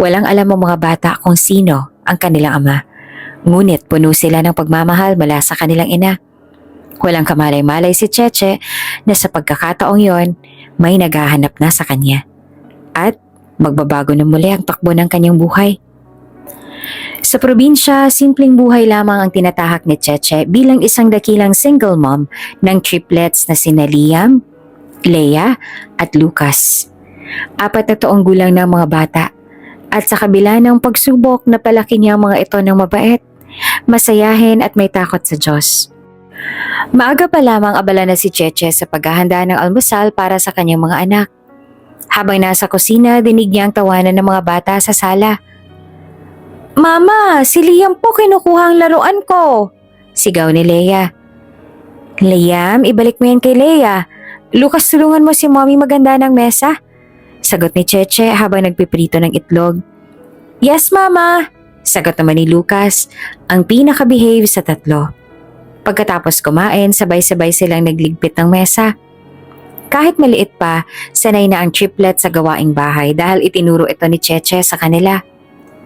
Walang alam ang mga bata kung sino ang kanilang ama. Ngunit puno sila ng pagmamahal mula sa kanilang ina. Walang kamalay-malay si Cheche na sa pagkakataong yon may naghahanap na sa kanya. At magbabago na muli ang takbo ng kanyang buhay. Sa probinsya, simpleng buhay lamang ang tinatahak ni Cheche bilang isang dakilang single mom ng triplets na sina Liam, Leia at Lucas. 4 na taong gulang ng mga bata. At sa kabila ng pagsubok na palaki niya ang mga ito ng mabait, masayahin at may takot sa Diyos. Maaga pa lamang abala na si Cheche sa paghahanda ng almusal para sa kanyang mga anak. Habang nasa kusina, dinig niya ang tawanan ng mga bata sa sala. Mama, si Liam po kinukuha ang laruan ko, sigaw ni Leia. Liam, ibalik mo yan kay Leia. Lucas, tulungan mo si Mommy maganda ng mesa, sagot ni Cheche habang nagpiprito ng itlog. Yes, Mama, sagot naman ni Lucas, ang pinaka-behave sa 3. Pagkatapos kumain, sabay-sabay silang nagligpit ng mesa. Kahit maliit pa, sanay na ang triplet sa gawaing bahay dahil itinuro ito ni Cheche sa kanila.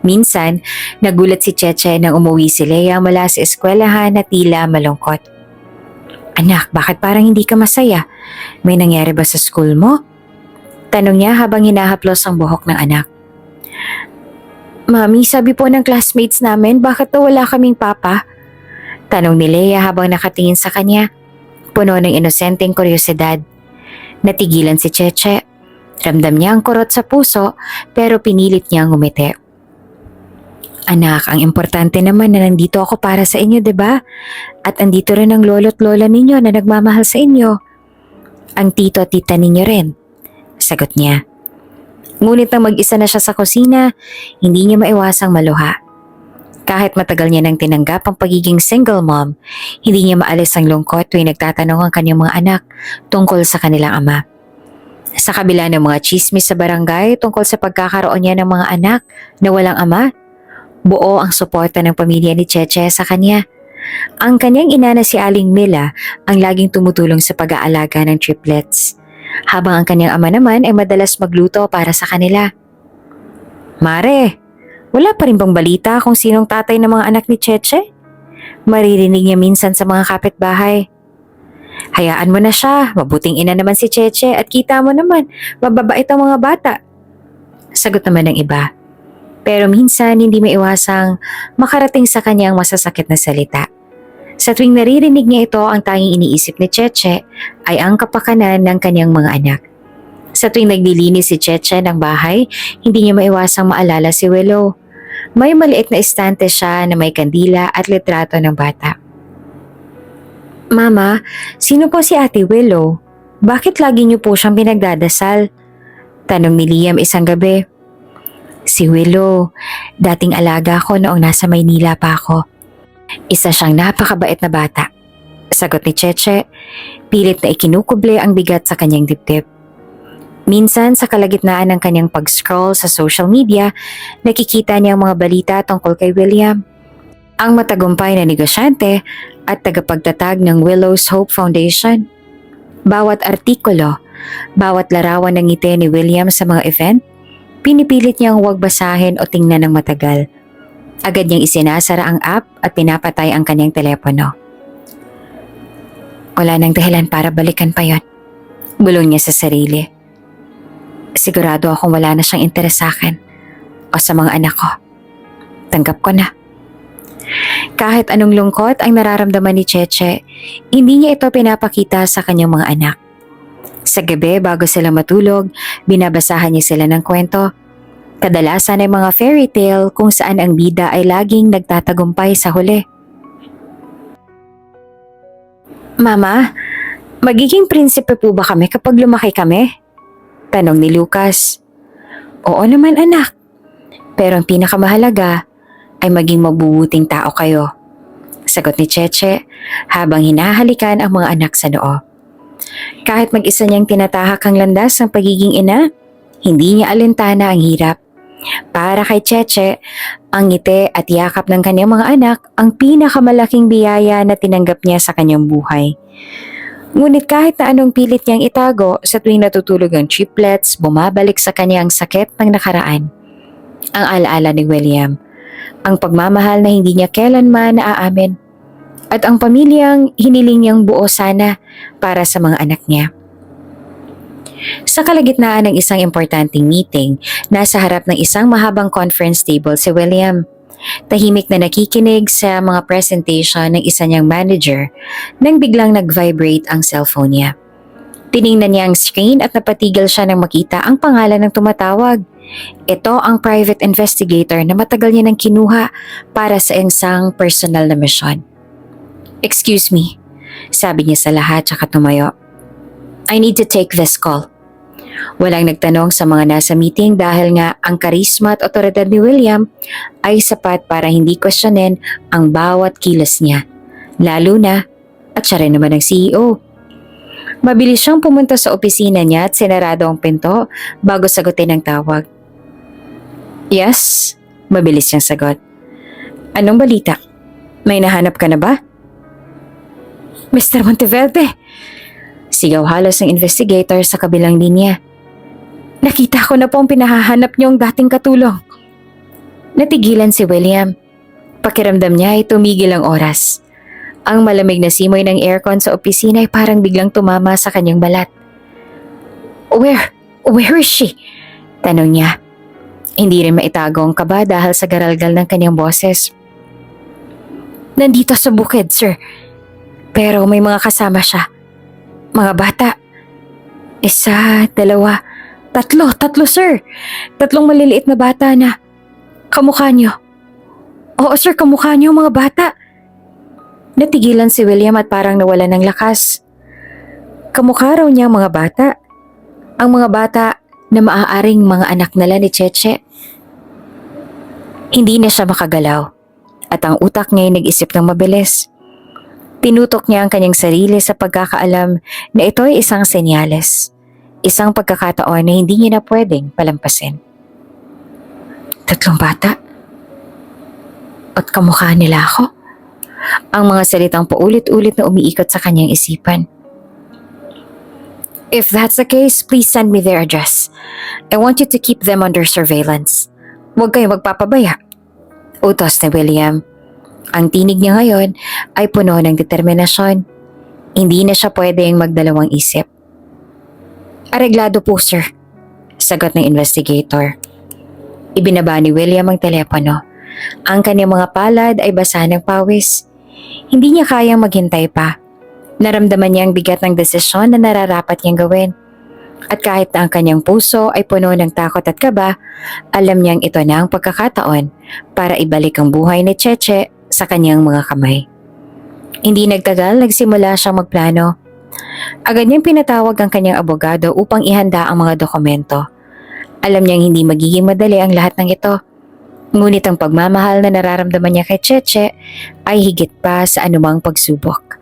Minsan, nagulat si Cheche nang umuwi si Leia mula sa eskwelahan na tila malungkot. Anak, bakit parang hindi ka masaya? May nangyari ba sa school mo? Tanong niya habang hinahaplos ang buhok ng anak. Mami, sabi po ng classmates namin, bakit daw wala kaming papa? Tanong ni Leia habang nakatingin sa kanya, puno ng inosenteng kuryosidad. Natigilan si Cheche. Ramdam niya ang kurot sa puso pero pinilit niyang ngumiti. Anak, ang importante naman na nandito ako para sa inyo, 'di ba? At andito rin ang lolo't lola ninyo na nagmamahal sa inyo. Ang tito at tita ninyo rin, sagot niya. Ngunit nang mag-isa na siya sa kusina, hindi niya maiwasang maluha. Kahit matagal niya nang tinanggap ang pagiging single mom, hindi niya maalis ang lungkot tuwing nagtatanong ang kanyang mga anak tungkol sa kanilang ama. Sa kabila ng mga chismis sa barangay tungkol sa pagkakaroon niya ng mga anak na walang ama, buo ang suporta ng pamilya ni Cheche sa kanya. Ang kanyang ina na si Aling Mila ang laging tumutulong sa pag-aalaga ng triplets, habang ang kanyang ama naman ay madalas magluto para sa kanila. Mare, wala pa rin bang balita kung sinong tatay ng mga anak ni Cheche? Maririnig niya minsan sa mga kapitbahay. Hayaan mo na siya, mabuting ina naman si Cheche at kita mo naman, mababait ang mga bata. Sagot naman ng iba. Pero minsan hindi maiwasang makarating sa kanya ang masasakit na salita. Sa tuwing naririnig niya ito, ang tanging iniisip ni Cheche ay ang kapakanan ng kanyang mga anak. Sa tuwing naglilinis si Cheche ng bahay, hindi niya maiwasang maalala si Willow. May maliit na estante siya na may kandila at litrato ng bata. Mama, sino po si Ate Willow? Bakit lagi niyo po siyang pinagdadasal? Tanong ni Liam isang gabi. Si Willow, dating alaga ko noong nasa Maynila pa ako. Isa siyang napakabait na bata. Sagot ni Cheche, pilit na ikinukuble ang bigat sa kanyang dibdib. Minsan sa kalagitnaan ng kanyang pag-scroll sa social media, nakikita niya ang mga balita tungkol kay William. Ang matagumpay na negosyante at tagapagtatag ng Willow's Hope Foundation. Bawat artikulo, bawat larawan ng ngiti ni William sa mga event, pinipilit niyang huwag basahin o tingnan ng matagal. Agad niyang isinasara ang app at pinapatay ang kanyang telepono. Wala nang dahilan para balikan pa yon. Bulong niya sa sarili. Sigurado akong wala na siyang interes sa akin o sa mga anak ko. Tanggap ko na. Kahit anong lungkot ang nararamdaman ni Cheche, hindi niya ito pinapakita sa kanyang mga anak. Sa gabi bago sila matulog, binabasahan niya sila ng kwento. Kadalasan ay mga fairy tale kung saan ang bida ay laging nagtatagumpay sa huli. Mama, magiging prinsipe po ba kami kapag lumaki kami? Tanong ni Lucas. Oo naman anak, pero ang pinakamahalaga ay maging mabubuting tao kayo. Sagot ni Cheche habang hinahalikan ang mga anak sa noo. Kahit mag-isa niyang tinatahak ang landas ng pagiging ina, hindi niya alintana ang hirap. Para kay Cheche, ang ngiti at yakap ng kanyang mga anak ang pinakamalaking biyaya na tinanggap niya sa kanyang buhay. Ngunit kahit na anong pilit niyang itago, sa tuwing natutulog ang triplets, bumabalik sa kanya ang sakit ng nakaraan. Ang alaala ni William, ang pagmamahal na hindi niya kailanman naaamin, at ang pamilyang hiniling niyang buo sana para sa mga anak niya. Sa kalagitnaan ng isang importanteng meeting, nasa harap ng isang mahabang conference table si William. Tahimik na nakikinig sa mga presentation ng isa niyang manager nang biglang nag-vibrate ang cellphone niya. Tiningnan niya ang screen at napatigil siya nang makita ang pangalan ng tumatawag. Ito ang private investigator na matagal niya nang kinuha para sa isang personal na misyon. Excuse me, sabi niya sa lahat tsaka tumayo. I need to take this call. Walang nagtanong sa mga nasa meeting dahil nga ang karisma at otoridad ni William ay sapat para hindi questionin ang bawat kilos niya. Lalo na at siya rin naman ang CEO. Mabilis siyang pumunta sa opisina niya at sinarado ang pinto bago sagutin ang tawag. Yes, mabilis siyang sagot. Anong balita? May nahanap ka na ba? Mr. Monteverde! Sigaw halos ng investigator sa kabilang linya. Nakita ko na po ang pinahahanap niyong dating katulong. Natigilan si William. Pakiramdam niya ay tumigil ang oras. Ang malamig na simoy ng aircon sa opisina ay parang biglang tumama sa kanyang balat. Where is she? Tanong niya. Hindi rin maitago ang kaba dahil sa garalgal ng kanyang boses. Nandito sa bukid, sir. Pero may mga kasama siya. Mga bata. Isa, dalawa, tatlo sir. Tatlong maliliit na bata na kamukha niyo. Oo sir, kamukha niyo mga bata. Natigilan si William at parang nawala ng lakas. Kamukha raw niya mga bata. Ang mga bata na maaaring mga anak nila ni Cheche. Hindi na siya makagalaw. at ang utak niya ay nag-isip ng mabilis. Tinutok niya ang kanyang sarili sa pagkakaalam na ito ay isang senyales, isang pagkakataon na hindi niya na pwedeng palampasin. 3 bata? At kamukha nila ako? Ang mga salitang paulit-ulit na umiikot sa kanyang isipan. If that's the case, please send me their address. I want you to keep them under surveillance. Huwag kayong magpapabaya. Utos ni William. Ang tinig niya ngayon ay puno ng determinasyon. Hindi na siya pwedeng magdalawang isip. Areglado po, sir. Sagot ng investigator. Ibinaba ni William ang telepono. Ang kanyang mga palad ay basa ng pawis. Hindi niya kayang maghintay pa. Naramdaman niya ang bigat ng desisyon na nararapat niyang gawin. At kahit na ang kanyang puso ay puno ng takot at kaba, alam niyang ito na ang pagkakataon para ibalik ang buhay ni Cheche sa kanyang mga kamay. Hindi nagtagal, nagsimula siyang magplano. Agad niyang pinatawag ang kanyang abogado upang ihanda ang mga dokumento. Alam niyang hindi magiging madali ang lahat ng ito. Ngunit ang pagmamahal na nararamdaman niya kay Cheche ay higit pa sa anumang pagsubok.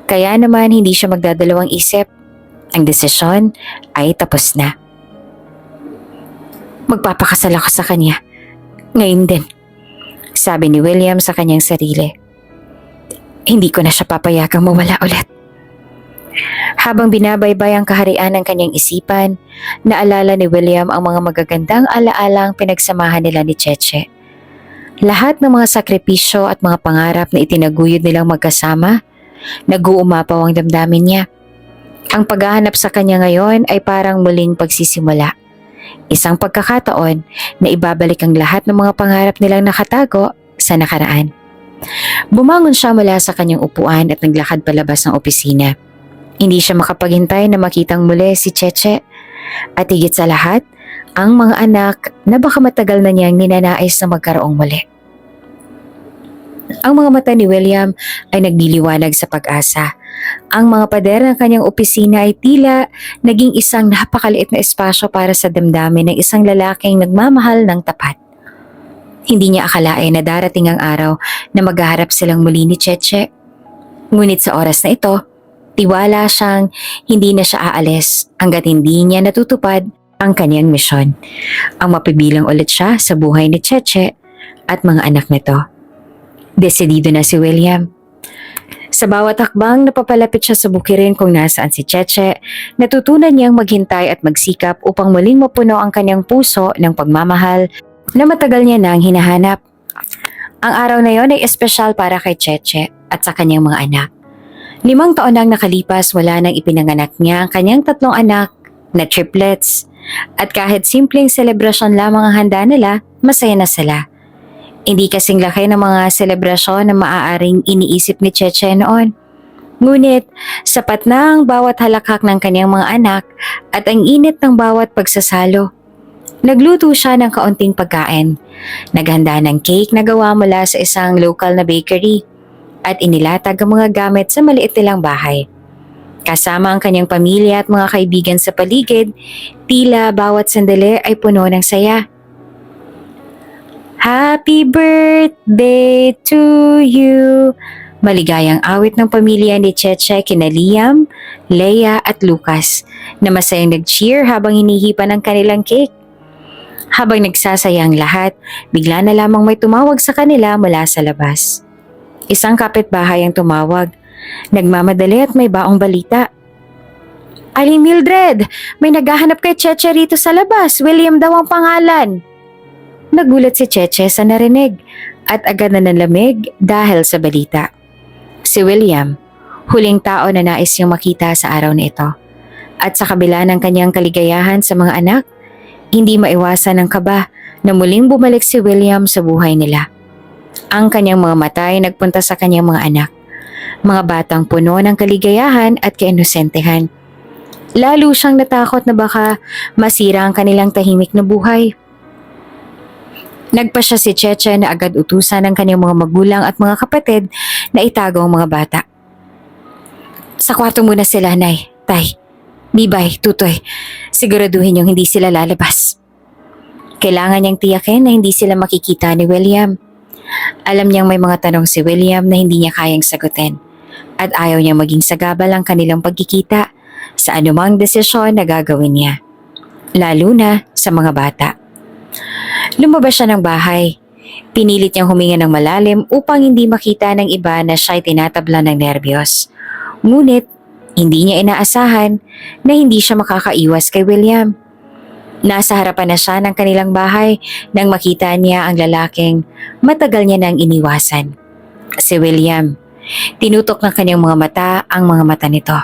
Kaya naman hindi siya magdadalawang isip. Ang desisyon ay tapos na. Magpapakasal ako sa kanya. Ngayon din, sabi ni William sa kanyang sarili. Hindi ko na siya papayagang mawala ulit. Habang binabaybay ang kaharian ng kanyang isipan, naalala ni William ang mga magagandang alaalang pinagsamahan nila ni Cheche. Lahat ng mga sakripisyo at mga pangarap na itinaguyod nilang magkasama, nag-uumapaw ang damdamin niya. Ang paghahanap sa kanya ngayon ay parang muling pagsisimula. Isang pagkakataon na ibabalik ang lahat ng mga pangarap nilang nakatago sa nakaraan. Bumangon siya mula sa kanyang upuan at naglakad palabas ng opisina. Hindi siya makapaghintay na makitang muli si Cheche. At higit sa lahat, ang mga anak na baka matagal na niyang ninanais na magkaroong muli. Ang mga mata ni William ay nagliliwanag sa pag-asa. Ang mga pader ng kanyang opisina ay tila naging isang napakaliit na espasyo para sa damdamin ng isang lalaking nagmamahal ng tapat. Hindi niya akalain na darating ang araw na maghaharap silang muli ni Cheche. Ngunit sa oras na ito, tiwala siyang hindi na siya aalis hanggat hindi niya natutupad ang kanyang misyon. Ang mapibilang ulit siya sa buhay ni Cheche at mga anak nito. Desidido na si William. Sa bawat hakbang napapalapit siya sa bukirin kung nasaan si Cheche, natutunan niyang maghintay at magsikap upang muling mapuno ang kanyang puso ng pagmamahal na matagal niya nang hinahanap. Ang araw na yon ay espesyal para kay Cheche at sa kanyang mga anak. 5 taon nang nakalipas, wala nang ipinanganak niya ang kanyang 3 anak na triplets. At kahit simpleng selebrasyon lamang ang handa nila, masaya na sila. Hindi kasing laki ng mga selebrasyon na maaaring iniisip ni Cheche noon. Ngunit, sapat na ang bawat halakhak ng kanyang mga anak at ang init ng bawat pagsasalo. Nagluto siya ng kaunting pagkain. Naghanda ng cake na gawa mula sa isang local na bakery at inilatag ang mga gamit sa maliit nilang bahay. Kasama ang kanyang pamilya at mga kaibigan sa paligid, tila bawat sandali ay puno ng saya. Happy birthday to you! Maligayang awit ng pamilya ni Cheche kina Liam, Leia at Lucas na masayang nag-cheer habang hinihipan ang kanilang cake. Habang nagsasaya ang lahat, bigla na lamang may tumawag sa kanila mula sa labas. Isang kapitbahay ang tumawag. Nagmamadali at may baong balita. Aling Mildred, may naghahanap kay Cheche rito sa labas. William daw ang pangalan. Nagulat si Cheche sa narinig at agad na nalamig dahil sa balita. Si William, huling tao na nais niyang makita sa araw na ito. At sa kabila ng kanyang kaligayahan sa mga anak, hindi maiwasan ang kaba na muling bumalik si William sa buhay nila. Ang kanyang mga mata ay nagpunta sa kanyang mga anak. Mga batang puno ng kaligayahan at kainosentehan. Lalo siyang natakot na baka masira ang kanilang tahimik na buhay. Nagpa siya si Cheche na agad utusan ng kanyang mga magulang at mga kapatid na itago ang mga bata. Sa kwarto muna sila, Nay, Tay, Bibay, Tutoy. Siguraduhin niyong hindi sila lalabas. Kailangan niyang tiyakin na hindi sila makikita ni William. Alam niyang may mga tanong si William na hindi niya kayang sagutin at ayaw niyang maging sagabal ang kanilang pagkikita sa anumang desisyon na gagawin niya, lalo na sa mga bata. Lumabas siya ng bahay. Pinilit niyang huminga ng malalim upang hindi makita ng iba na siya'y tinatabla ng nerbiyos. Ngunit, hindi niya inaasahan na hindi siya makakaiwas kay William. Nasa harapan na siya ng kanilang bahay nang makita niya ang lalaking matagal niya nang iniwasan. Si William. Tinutok ng kanyang mga mata ang mga mata nito.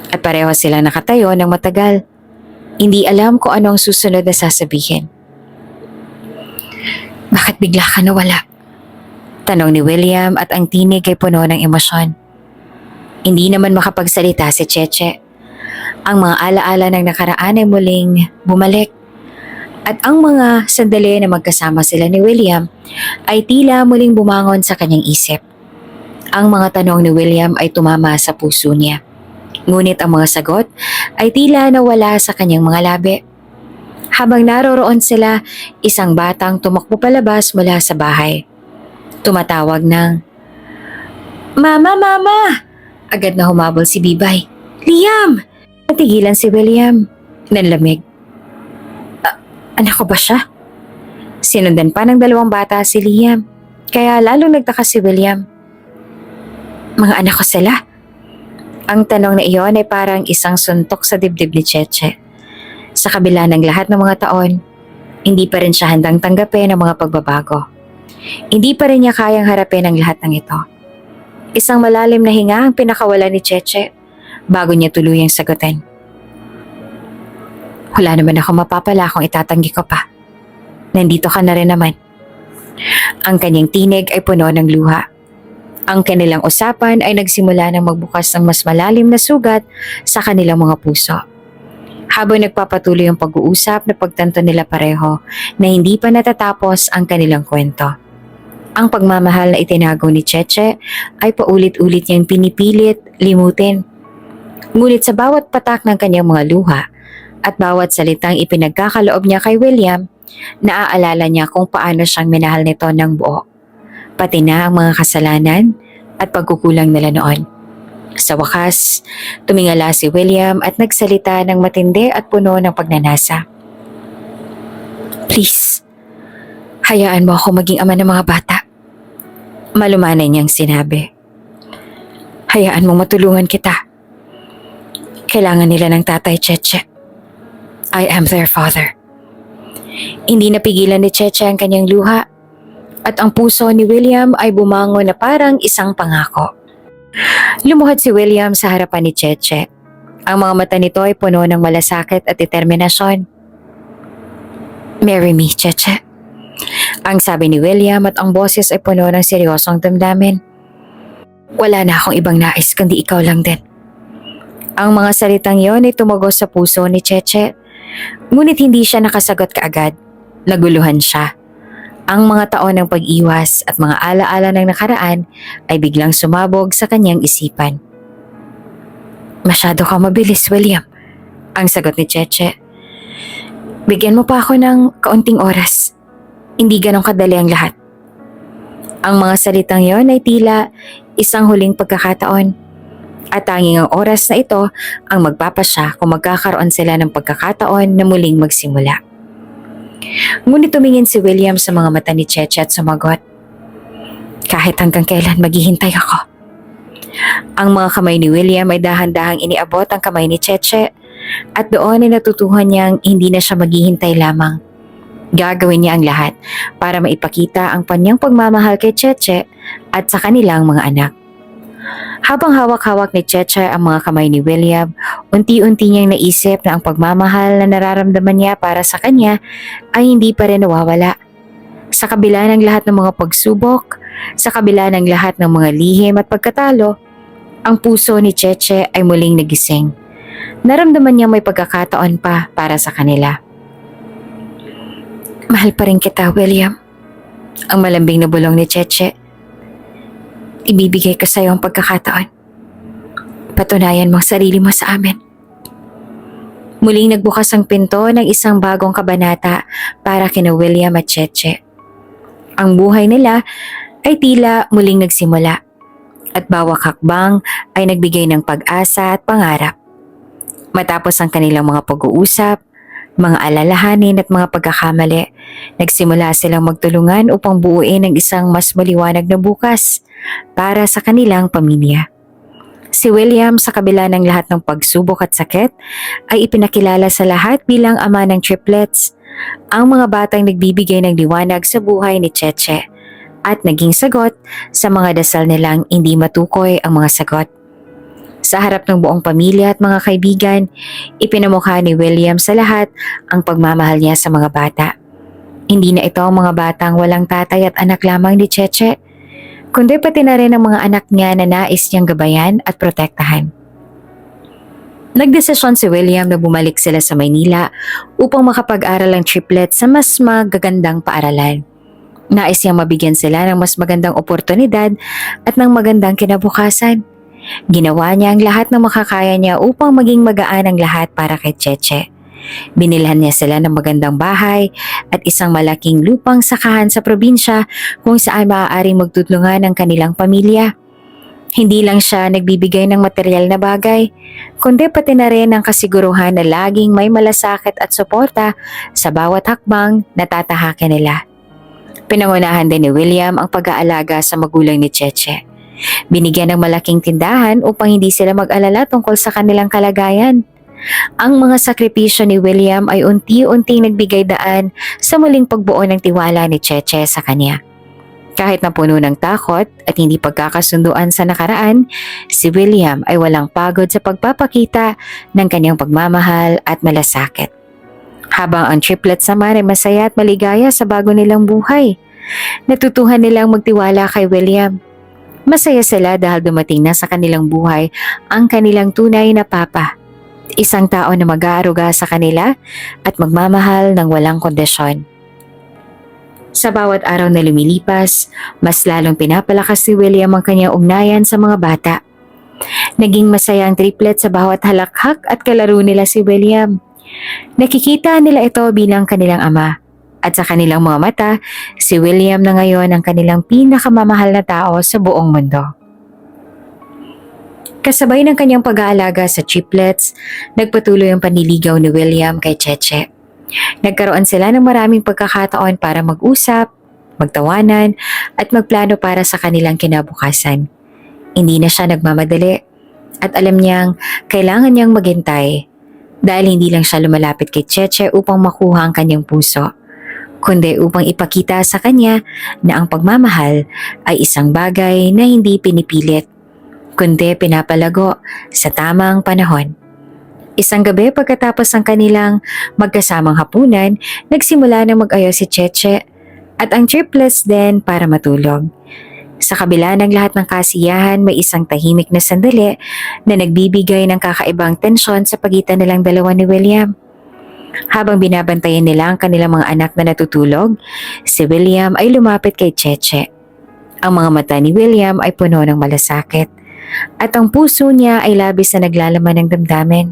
At pareho silang nakatayo ng matagal. Hindi alam kung ano ang susunod na sasabihin. Bakit bigla ka nawala? Tanong ni William at ang tinig ay puno ng emosyon. Hindi naman makapagsalita si Cheche. Ang mga alaala ng nakaraan ay muling bumalik. At ang mga sandali na magkasama sila ni William ay tila muling bumangon sa kanyang isip. Ang mga tanong ni William ay tumama sa puso niya. Ngunit ang mga sagot ay tila nawala sa kanyang mga labi. Habang naroroon sila, isang batang tumakbo palabas mula sa bahay. Tumatawag ng, "Mama, Mama!" Agad na humabol si Bibay. "Liam!" Natigilan si William. Nanlamig. Anak ko ba siya? Sinundan pa ng dalawang bata si Liam. Kaya lalong nagtaka si William. Mga anak ko sila? Ang tanong na iyon ay parang isang suntok sa dibdib ni Cheche. Sa kabila ng lahat ng mga taon, hindi pa rin siya handang tanggapin ang mga pagbabago. Hindi pa rin niya kayang harapin ang lahat ng ito. Isang malalim na hinga ang pinakawala ni Cheche bago niya tuluyang sagutin. Wala naman ako mapapala kung itatanggi ko pa. Nandito ka na rin naman. Ang kanyang tinig ay puno ng luha. Ang kanilang usapan ay nagsimula ng magbukas ng mas malalim na sugat sa kanilang mga puso. Habang nagpapatuloy ang pag-uusap, napagtanto nila pareho na hindi pa natatapos ang kanilang kwento. Ang pagmamahal na itinago ni Cheche ay paulit-ulit niyang pinipilit limutin. Ngunit sa bawat patak ng kanyang mga luha at bawat salitang ipinagkakaloob niya kay William, naaalala niya kung paano siyang minahal nito ng buo. Pati na ang mga kasalanan at pagkukulang nila noon. Sa wakas, tumingala si William at nagsalita ng matindi at puno ng pagnanasa. Please, hayaan mo ako maging ama ng mga bata. Malumanay niyang sinabi. Hayaan mong matulungan kita. Kailangan nila ng tatay, Cheche. I am their father. Hindi napigilan ni Cheche ang kanyang luha at ang puso ni William ay bumangon na parang isang pangako. Lumuhod si William sa harapan ni Cheche. Ang mga mata nito ay puno ng malasakit at determinasyon. Marry me, Cheche. Ang sabi ni William at ang boses ay puno ng seryosong damdamin. Wala na akong ibang nais kundi ikaw lang din. Ang mga salitang yon ay tumagos sa puso ni Cheche. Ngunit hindi siya nakasagot kaagad. Naguluhan siya. Ang mga taon ng pag-iwas at mga alaala ng nakaraan ay biglang sumabog sa kanyang isipan. Masyado ka mabilis, William. Ang sagot ni Cheche. Bigyan mo pa ako ng kaunting oras. Hindi ganong kadali ang lahat. Ang mga salitang yon ay tila isang huling pagkakataon. At tanging ang oras na ito ang magpapasya kung magkakaroon sila ng pagkakataon na muling magsimula. Ngunit tumingin si William sa mga mata ni Cheche at sumagot. Kahit hanggang kailan maghihintay ako. Ang mga kamay ni William ay dahan-dahang iniabot ang kamay ni Cheche at doon ay natutuhan niyang hindi na siya maghihintay lamang. Gagawin niya ang lahat para maipakita ang kanyang pagmamahal kay Cheche at sa kanilang mga anak. Habang hawak-hawak ni Cheche ang mga kamay ni William, unti-unti niyang naisip na ang pagmamahal na nararamdaman niya para sa kanya ay hindi pa rin nawawala. Sa kabila ng lahat ng mga pagsubok, sa kabila ng lahat ng mga lihim at pagkatalo, ang puso ni Cheche ay muling nagising. Naramdaman niya may pagkakataon pa para sa kanila. Mahal pa rin kita, William. Ang malambing na bulong ni Cheche. Ibibigay ko sa iyo ang pagkakataon. Patunayan mo ang sarili mo sa amin. Muling nagbukas ang pinto ng isang bagong kabanata para kina William at Cheche. Ang buhay nila ay tila muling nagsimula at bawat hakbang ay nagbigay ng pag-asa at pangarap. Matapos ang kanilang mga pag-uusap, mga alalahanin at mga pagkakamali, nagsimula silang magtulungan upang buuin ang isang mas maliwanag na bukas para sa kanilang pamilya. Si William, sa kabila ng lahat ng pagsubok at sakit, ay ipinakilala sa lahat bilang ama ng triplets, ang mga batang nagbibigay ng liwanag sa buhay ni Cheche at naging sagot sa mga dasal nilang hindi matukoy ang mga sagot. Sa harap ng buong pamilya at mga kaibigan, ipinamukha ni William sa lahat ang pagmamahal niya sa mga bata. Hindi na ito ang mga batang walang tatay at anak lamang ni Cheche, kundi pati na rin ang mga anak niya na nais niyang gabayan at protektahan. Nagdesisyon si William na bumalik sila sa Maynila upang makapag-aral ang triplet sa mas magagandang paaralan. Nais niyang mabigyan sila ng mas magandang oportunidad at ng magandang kinabukasan. Ginawa niya ang lahat ng makakaya niya upang maging magaan ang lahat para kay Cheche. Binilhan niya sila ng magandang bahay at isang malaking lupang sakahan sa probinsya kung saan maaaring magtutulungan ang kanilang pamilya. Hindi lang siya nagbibigay ng material na bagay, kundi pati na rin ang kasiguruhan na laging may malasakit at suporta sa bawat hakbang na tatahakin nila. Pinangunahan din ni William ang pag-aalaga sa magulang ni Cheche. Binigyan ng malaking tindahan upang hindi sila mag-alala tungkol sa kanilang kalagayan. Ang mga sakripisyo ni William ay unti-unting nagbigay daan sa muling pagbuo ng tiwala ni Cheche sa kanya. Kahit na puno ng takot at hindi pagkakasunduan sa nakaraan, si William ay walang pagod sa pagpapakita ng kanyang pagmamahal at malasakit. Habang ang triplets naman ay masaya at maligaya sa bago nilang buhay, natutuhan nilang magtiwala kay William. Masaya sila dahil dumating na sa kanilang buhay ang kanilang tunay na papa. Isang tao na mag-aaruga sa kanila at magmamahal ng walang kondisyon. Sa bawat araw na lumilipas, mas lalong pinapalakas si William ang kanyang ugnayan sa mga bata. Naging masaya ang triplet sa bawat halakhak at kalaro nila si William. Nakikita nila ito bilang kanilang ama. At sa kanilang mga mata, si William na ngayon ang kanilang pinakamamahal na tao sa buong mundo. Kasabay ng kanyang pag-aalaga sa triplets, nagpatuloy ang panliligaw ni William kay Cheche. Nagkaroon sila ng maraming pagkakataon para mag-usap, magtawanan at magplano para sa kanilang kinabukasan. Hindi na siya nagmamadali at alam niyang kailangan niyang maghintay dahil hindi lang siya lumalapit kay Cheche upang makuha ang kanyang puso, kundi upang ipakita sa kanya na ang pagmamahal ay isang bagay na hindi pinipilit, kundi pinapalago sa tamang panahon. Isang gabi pagkatapos ng kanilang magkasamang hapunan, nagsimula na mag-ayos si Cheche at ang triplets din para matulog. Sa kabila ng lahat ng kasiyahan, may isang tahimik na sandali na nagbibigay ng kakaibang tensyon sa pagitan nilang dalawa ni William. Habang binabantayan nila ang kanilang mga anak na natutulog, si William ay lumapit kay Cheche. Ang mga mata ni William ay puno ng malasakit at ang puso niya ay labis na naglalaman ng damdamin.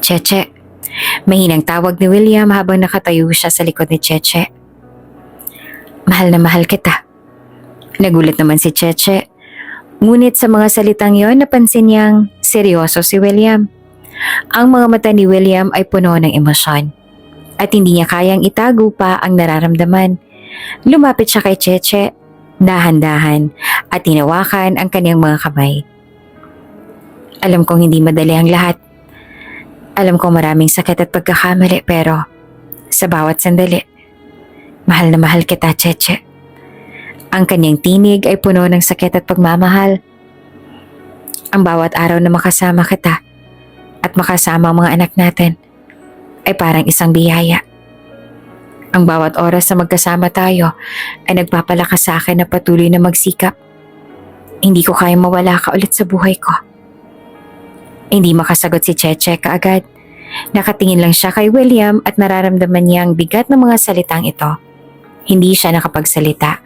Cheche, mahinang tawag ni William habang nakatayo siya sa likod ni Cheche. Mahal na mahal kita. Nagulat naman si Cheche. Ngunit sa mga salitang yon, napansin niyang seryoso si William. Ang mga mata ni William ay puno ng emosyon at hindi niya kayang itago pa ang nararamdaman. Lumapit siya kay Cheche, dahan-dahan at tinawakan ang kanyang mga kamay. Alam kong hindi madali ang lahat. Alam kong maraming sakit at pagkakamali pero sa bawat sandali, mahal na mahal kita, Cheche. Ang kanyang tinig ay puno ng sakit at pagmamahal. Ang bawat araw na makasama kita at makasama ang mga anak natin ay parang isang biyaya. Ang bawat oras na magkasama tayo ay nagpapalakas sa akin na patuloy na magsikap. Hindi ko kayang mawala ka ulit sa buhay ko. Hindi makasagot si Cheche kaagad. Nakatingin lang siya kay William at nararamdaman niya ang bigat ng mga salitang ito. Hindi siya nakapagsalita.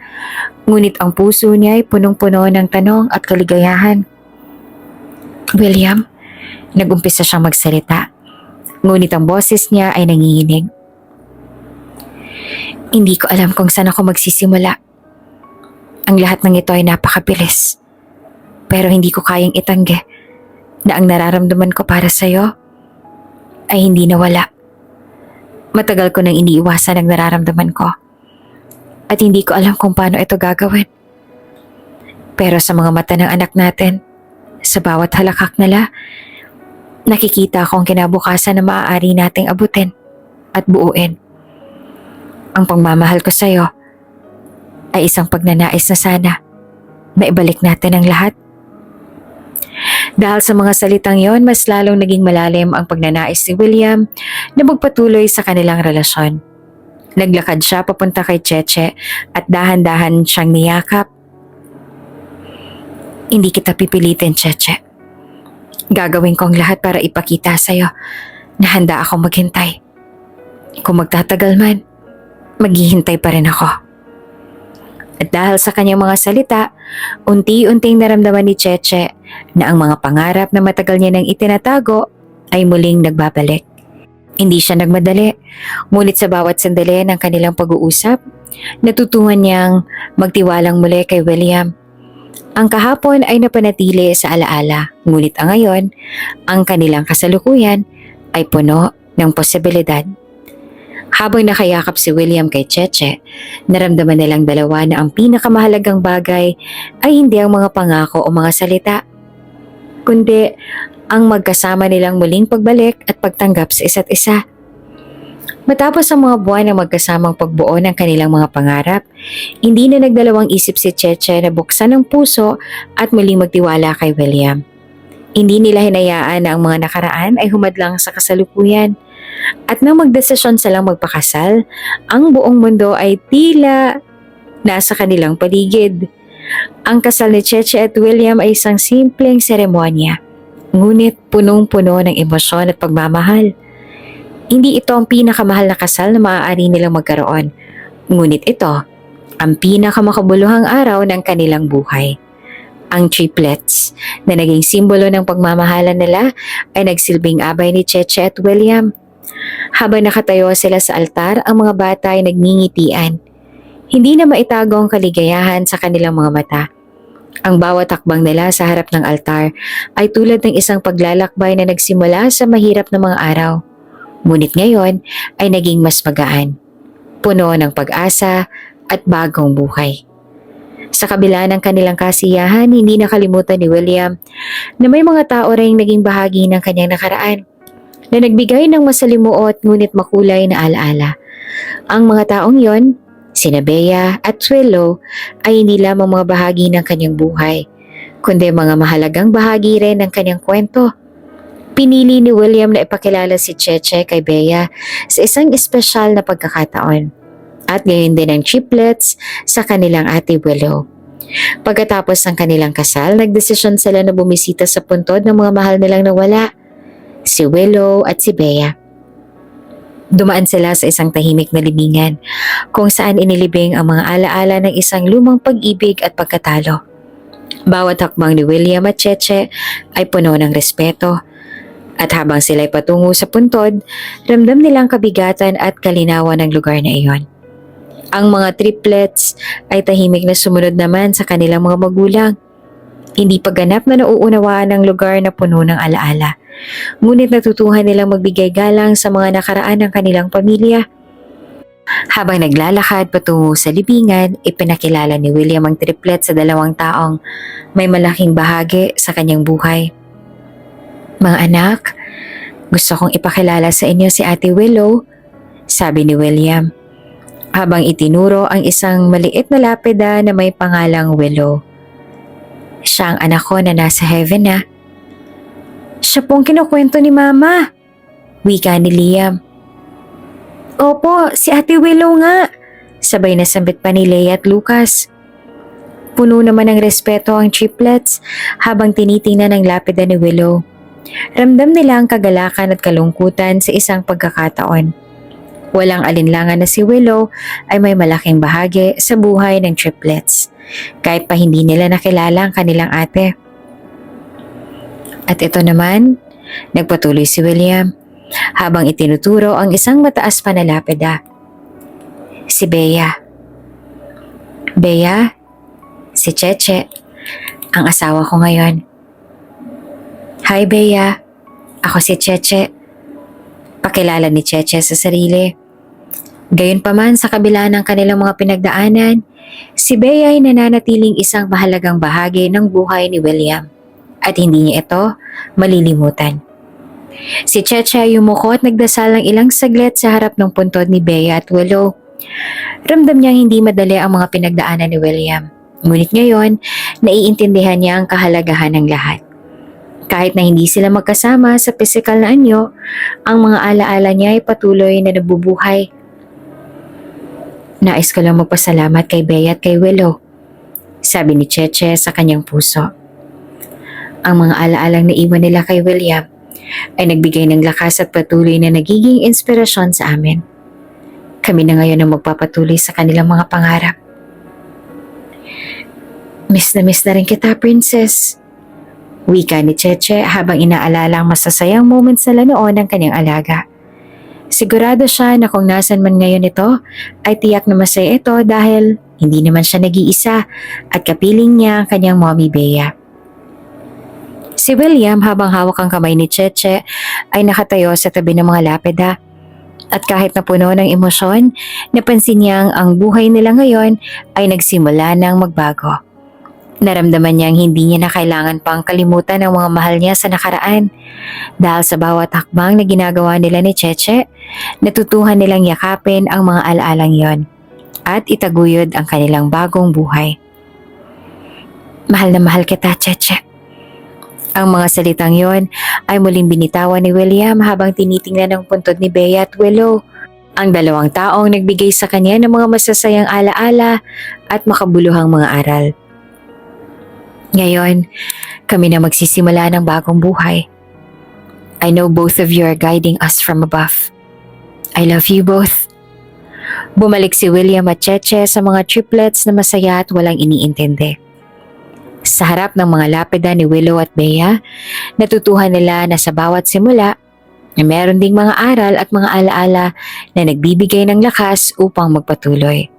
Ngunit ang puso niya ay punong-puno ng tanong at kaligayahan. William, nag-umpisa siyang magsalita. Ngunit ang boses niya ay nanginginig. Hindi ko alam kung saan ako magsisimula. Ang lahat ng ito ay napakabilis. Pero hindi ko kayang itanggi na ang nararamdaman ko para sa'yo ay hindi nawala. Matagal ko nang iniiwasan ang nararamdaman ko. At hindi ko alam kung paano ito gagawin. Pero sa mga mata ng anak natin, sa bawat halakak nila, nakikita ko ang kinabukasan na maaari nating abutin at buuin. Ang pagmamahal ko sa'yo ay isang pagnanais na sana na ibalik natin ang lahat. Dahil sa mga salitang yon, mas lalong naging malalim ang pagnanais ni William na magpatuloy sa kanilang relasyon. Naglakad siya papunta kay Cheche at dahan-dahan siyang niyakap. Hindi kita pipilitin, Cheche. Gagawin ko ang lahat para ipakita sa'yo na handa akong maghintay. Kung magtatagal man, maghihintay pa rin ako. At dahil sa kanyang mga salita, unti-unting naramdaman ni Cheche na ang mga pangarap na matagal niya nang itinatago ay muling nagbabalik. Hindi siya nagmadali, ngunit sa bawat sandali ng kanilang pag-uusap, natutuhan niyang magtiwalang muli kay William. Ang kahapon ay napanatili sa alaala, ngunit ang ngayon, ang kanilang kasalukuyan ay puno ng posibilidad. Habang nakayakap si William kay Cheche, naramdaman nilang dalawa na ang pinakamahalagang bagay ay hindi ang mga pangako o mga salita, kundi ang magkasama nilang muling pagbalik at pagtanggap sa isa't isa. Matapos ang mga buwan ng magkasamang pagbuo ng kanilang mga pangarap, hindi na nagdalawang isip si Cheche na buksan ang puso at muling magtiwala kay William. Hindi nila hinayaan na ang mga nakaraan ay humadlang sa kasalukuyan. At nang magdesisyon silang magpakasal, ang buong mundo ay tila nasa kanilang paligid. Ang kasal ni Cheche at William ay isang simpleng seremonya, ngunit punong-puno ng emosyon at pagmamahal. Hindi ito ang pinakamahal na kasal na maaari nilang magkaroon, ngunit ito ang pinakamakabuluhang araw ng kanilang buhay. Ang triplets na naging simbolo ng pagmamahalan nila ay nagsilbing abay ni Cheche at William. Habang nakatayo sila sa altar, ang mga bata ay nagngingitian. Hindi na maitago ang kaligayahan sa kanilang mga mata. Ang bawat takbang nila sa harap ng altar ay tulad ng isang paglalakbay na nagsimula sa mahirap na mga araw. Ngunit ngayon ay naging mas magaan, puno ng pag-asa at bagong buhay. Sa kabila ng kanilang kasiyahan, hindi nakalimutan ni William na may mga tao ring naging bahagi ng kanyang nakaraan, na nagbigay ng masalimuot ngunit makulay na alaala. Ang mga taong yon, sina Bea at Willow, ay hindi lamang mga bahagi ng kanyang buhay, kundi mga mahalagang bahagi rin ng kanyang kwento. Pinili ni William na ipakilala si Cheche kay Bea sa isang espesyal na pagkakataon, at gayon din ang triplets sa kanilang ate Willow. Pagkatapos ng kanilang kasal, nagdesisyon sila na bumisita sa puntod ng mga mahal nilang nawala, si Willow at si Bea. Dumaan sila sa isang tahimik na libingan kung saan inilibing ang mga alaala ng isang lumang pag-ibig at pagkatalo. Bawat hakbang ni William at Cheche ay puno ng respeto, at habang sila'y patungo sa puntod, ramdam nilang kabigatan at kalinawan ng lugar na iyon. Ang mga triplets ay tahimik na sumunod naman sa kanilang mga magulang. Hindi pa ganap na nauunawaan ang lugar na puno ng alaala, ngunit natutuhan nilang magbigay galang sa mga nakaraan ng kanilang pamilya. Habang naglalakad patungo sa libingan, ipinakilala ni William ang triplet sa dalawang taong may malaking bahagi sa kanyang buhay. "Mga anak, gusto kong ipakilala sa inyo si Ate Willow," sabi ni William, habang itinuro ang isang maliit na lapida na may pangalang Willow. "Siya ang anak ko na nasa heaven na." "Siya pong kinukwento ni Mama," wika ni Liam. "Opo, si Ate Willow nga," sabay na sambit pa ni Leia at Lucas. Puno naman ng respeto ang triplets habang tinitingnan ang lapida ni Willow. Ramdam nila ang kagalakan at kalungkutan sa isang pagkakataon. Walang alinlangan na si Willow ay may malaking bahagi sa buhay ng triplets, kahit pa hindi nila nakilala ang kanilang ate. At ito naman, nagpatuloy si William habang itinuturo ang isang mataas pa na lapida. Si Bea. Bea, si Cheche, ang asawa ko ngayon. Hi Bea, ako si Cheche. Pakilala ni Cheche sa sarili. Gayunpaman sa kabila ng kanilang mga pinagdaanan, si Bea ay nananatiling isang mahalagang bahagi ng buhay ni William at hindi niya ito malilimutan. Si Cheche ay yumuko at nagdasal ng ilang saglit sa harap ng puntod ni Bea at Willow. Ramdam niyang hindi madali ang mga pinagdaanan ni William. Ngunit ngayon, naiintindihan niya ang kahalagahan ng lahat. Kahit na hindi sila magkasama sa pisikal na anyo, ang mga alaala niya ay patuloy na nabubuhay. Nais ko lang magpasalamat kay Bea at kay Willow, sabi ni Cheche sa kanyang puso. Ang mga alaalang naiwan nila kay William ay nagbigay ng lakas at patuloy na nagiging inspirasyon sa amin. Kami na ngayon ang magpapatuloy sa kanilang mga pangarap. Miss na rin kita, Princess. Wika ni Cheche habang inaalala ang masasayang moments na noon ng kanyang alaga. Sigurado siya na kung nasan man ngayon ito, ay tiyak na masaya ito dahil hindi naman siya nag-iisa at kapiling niya ang kanyang mommy Bea. Si William habang hawak ang kamay ni Cheche ay nakatayo sa tabi ng mga lapida. At kahit na puno ng emosyon, napansin niyang ang buhay nila ngayon ay nagsimula ng magbago. Naramdaman niyang hindi niya na kailangan pang kalimutan ang mga mahal niya sa nakaraan. Dahil sa bawat hakbang na ginagawa nila ni Cheche, natutuhan nilang yakapin ang mga alaalang yon at itaguyod ang kanilang bagong buhay. Mahal na mahal kita, Cheche. Ang mga salitang yon ay muling binitawan ni William habang tinitingnan ang puntod ni Bea at Willow. Ang dalawang taong nagbigay sa kanya ng mga masasayang alaala at makabuluhang mga aral. Ngayon, kami na magsisimula ng bagong buhay. I know both of you are guiding us from above. I love you both. Bumalik si William at Cheche sa mga triplets na masaya at walang iniintindi. Sa harap ng mga lapida ni Willow at Bea, natutuhan nila na sa bawat simula, meron ding mga aral at mga alaala na nagbibigay ng lakas upang magpatuloy.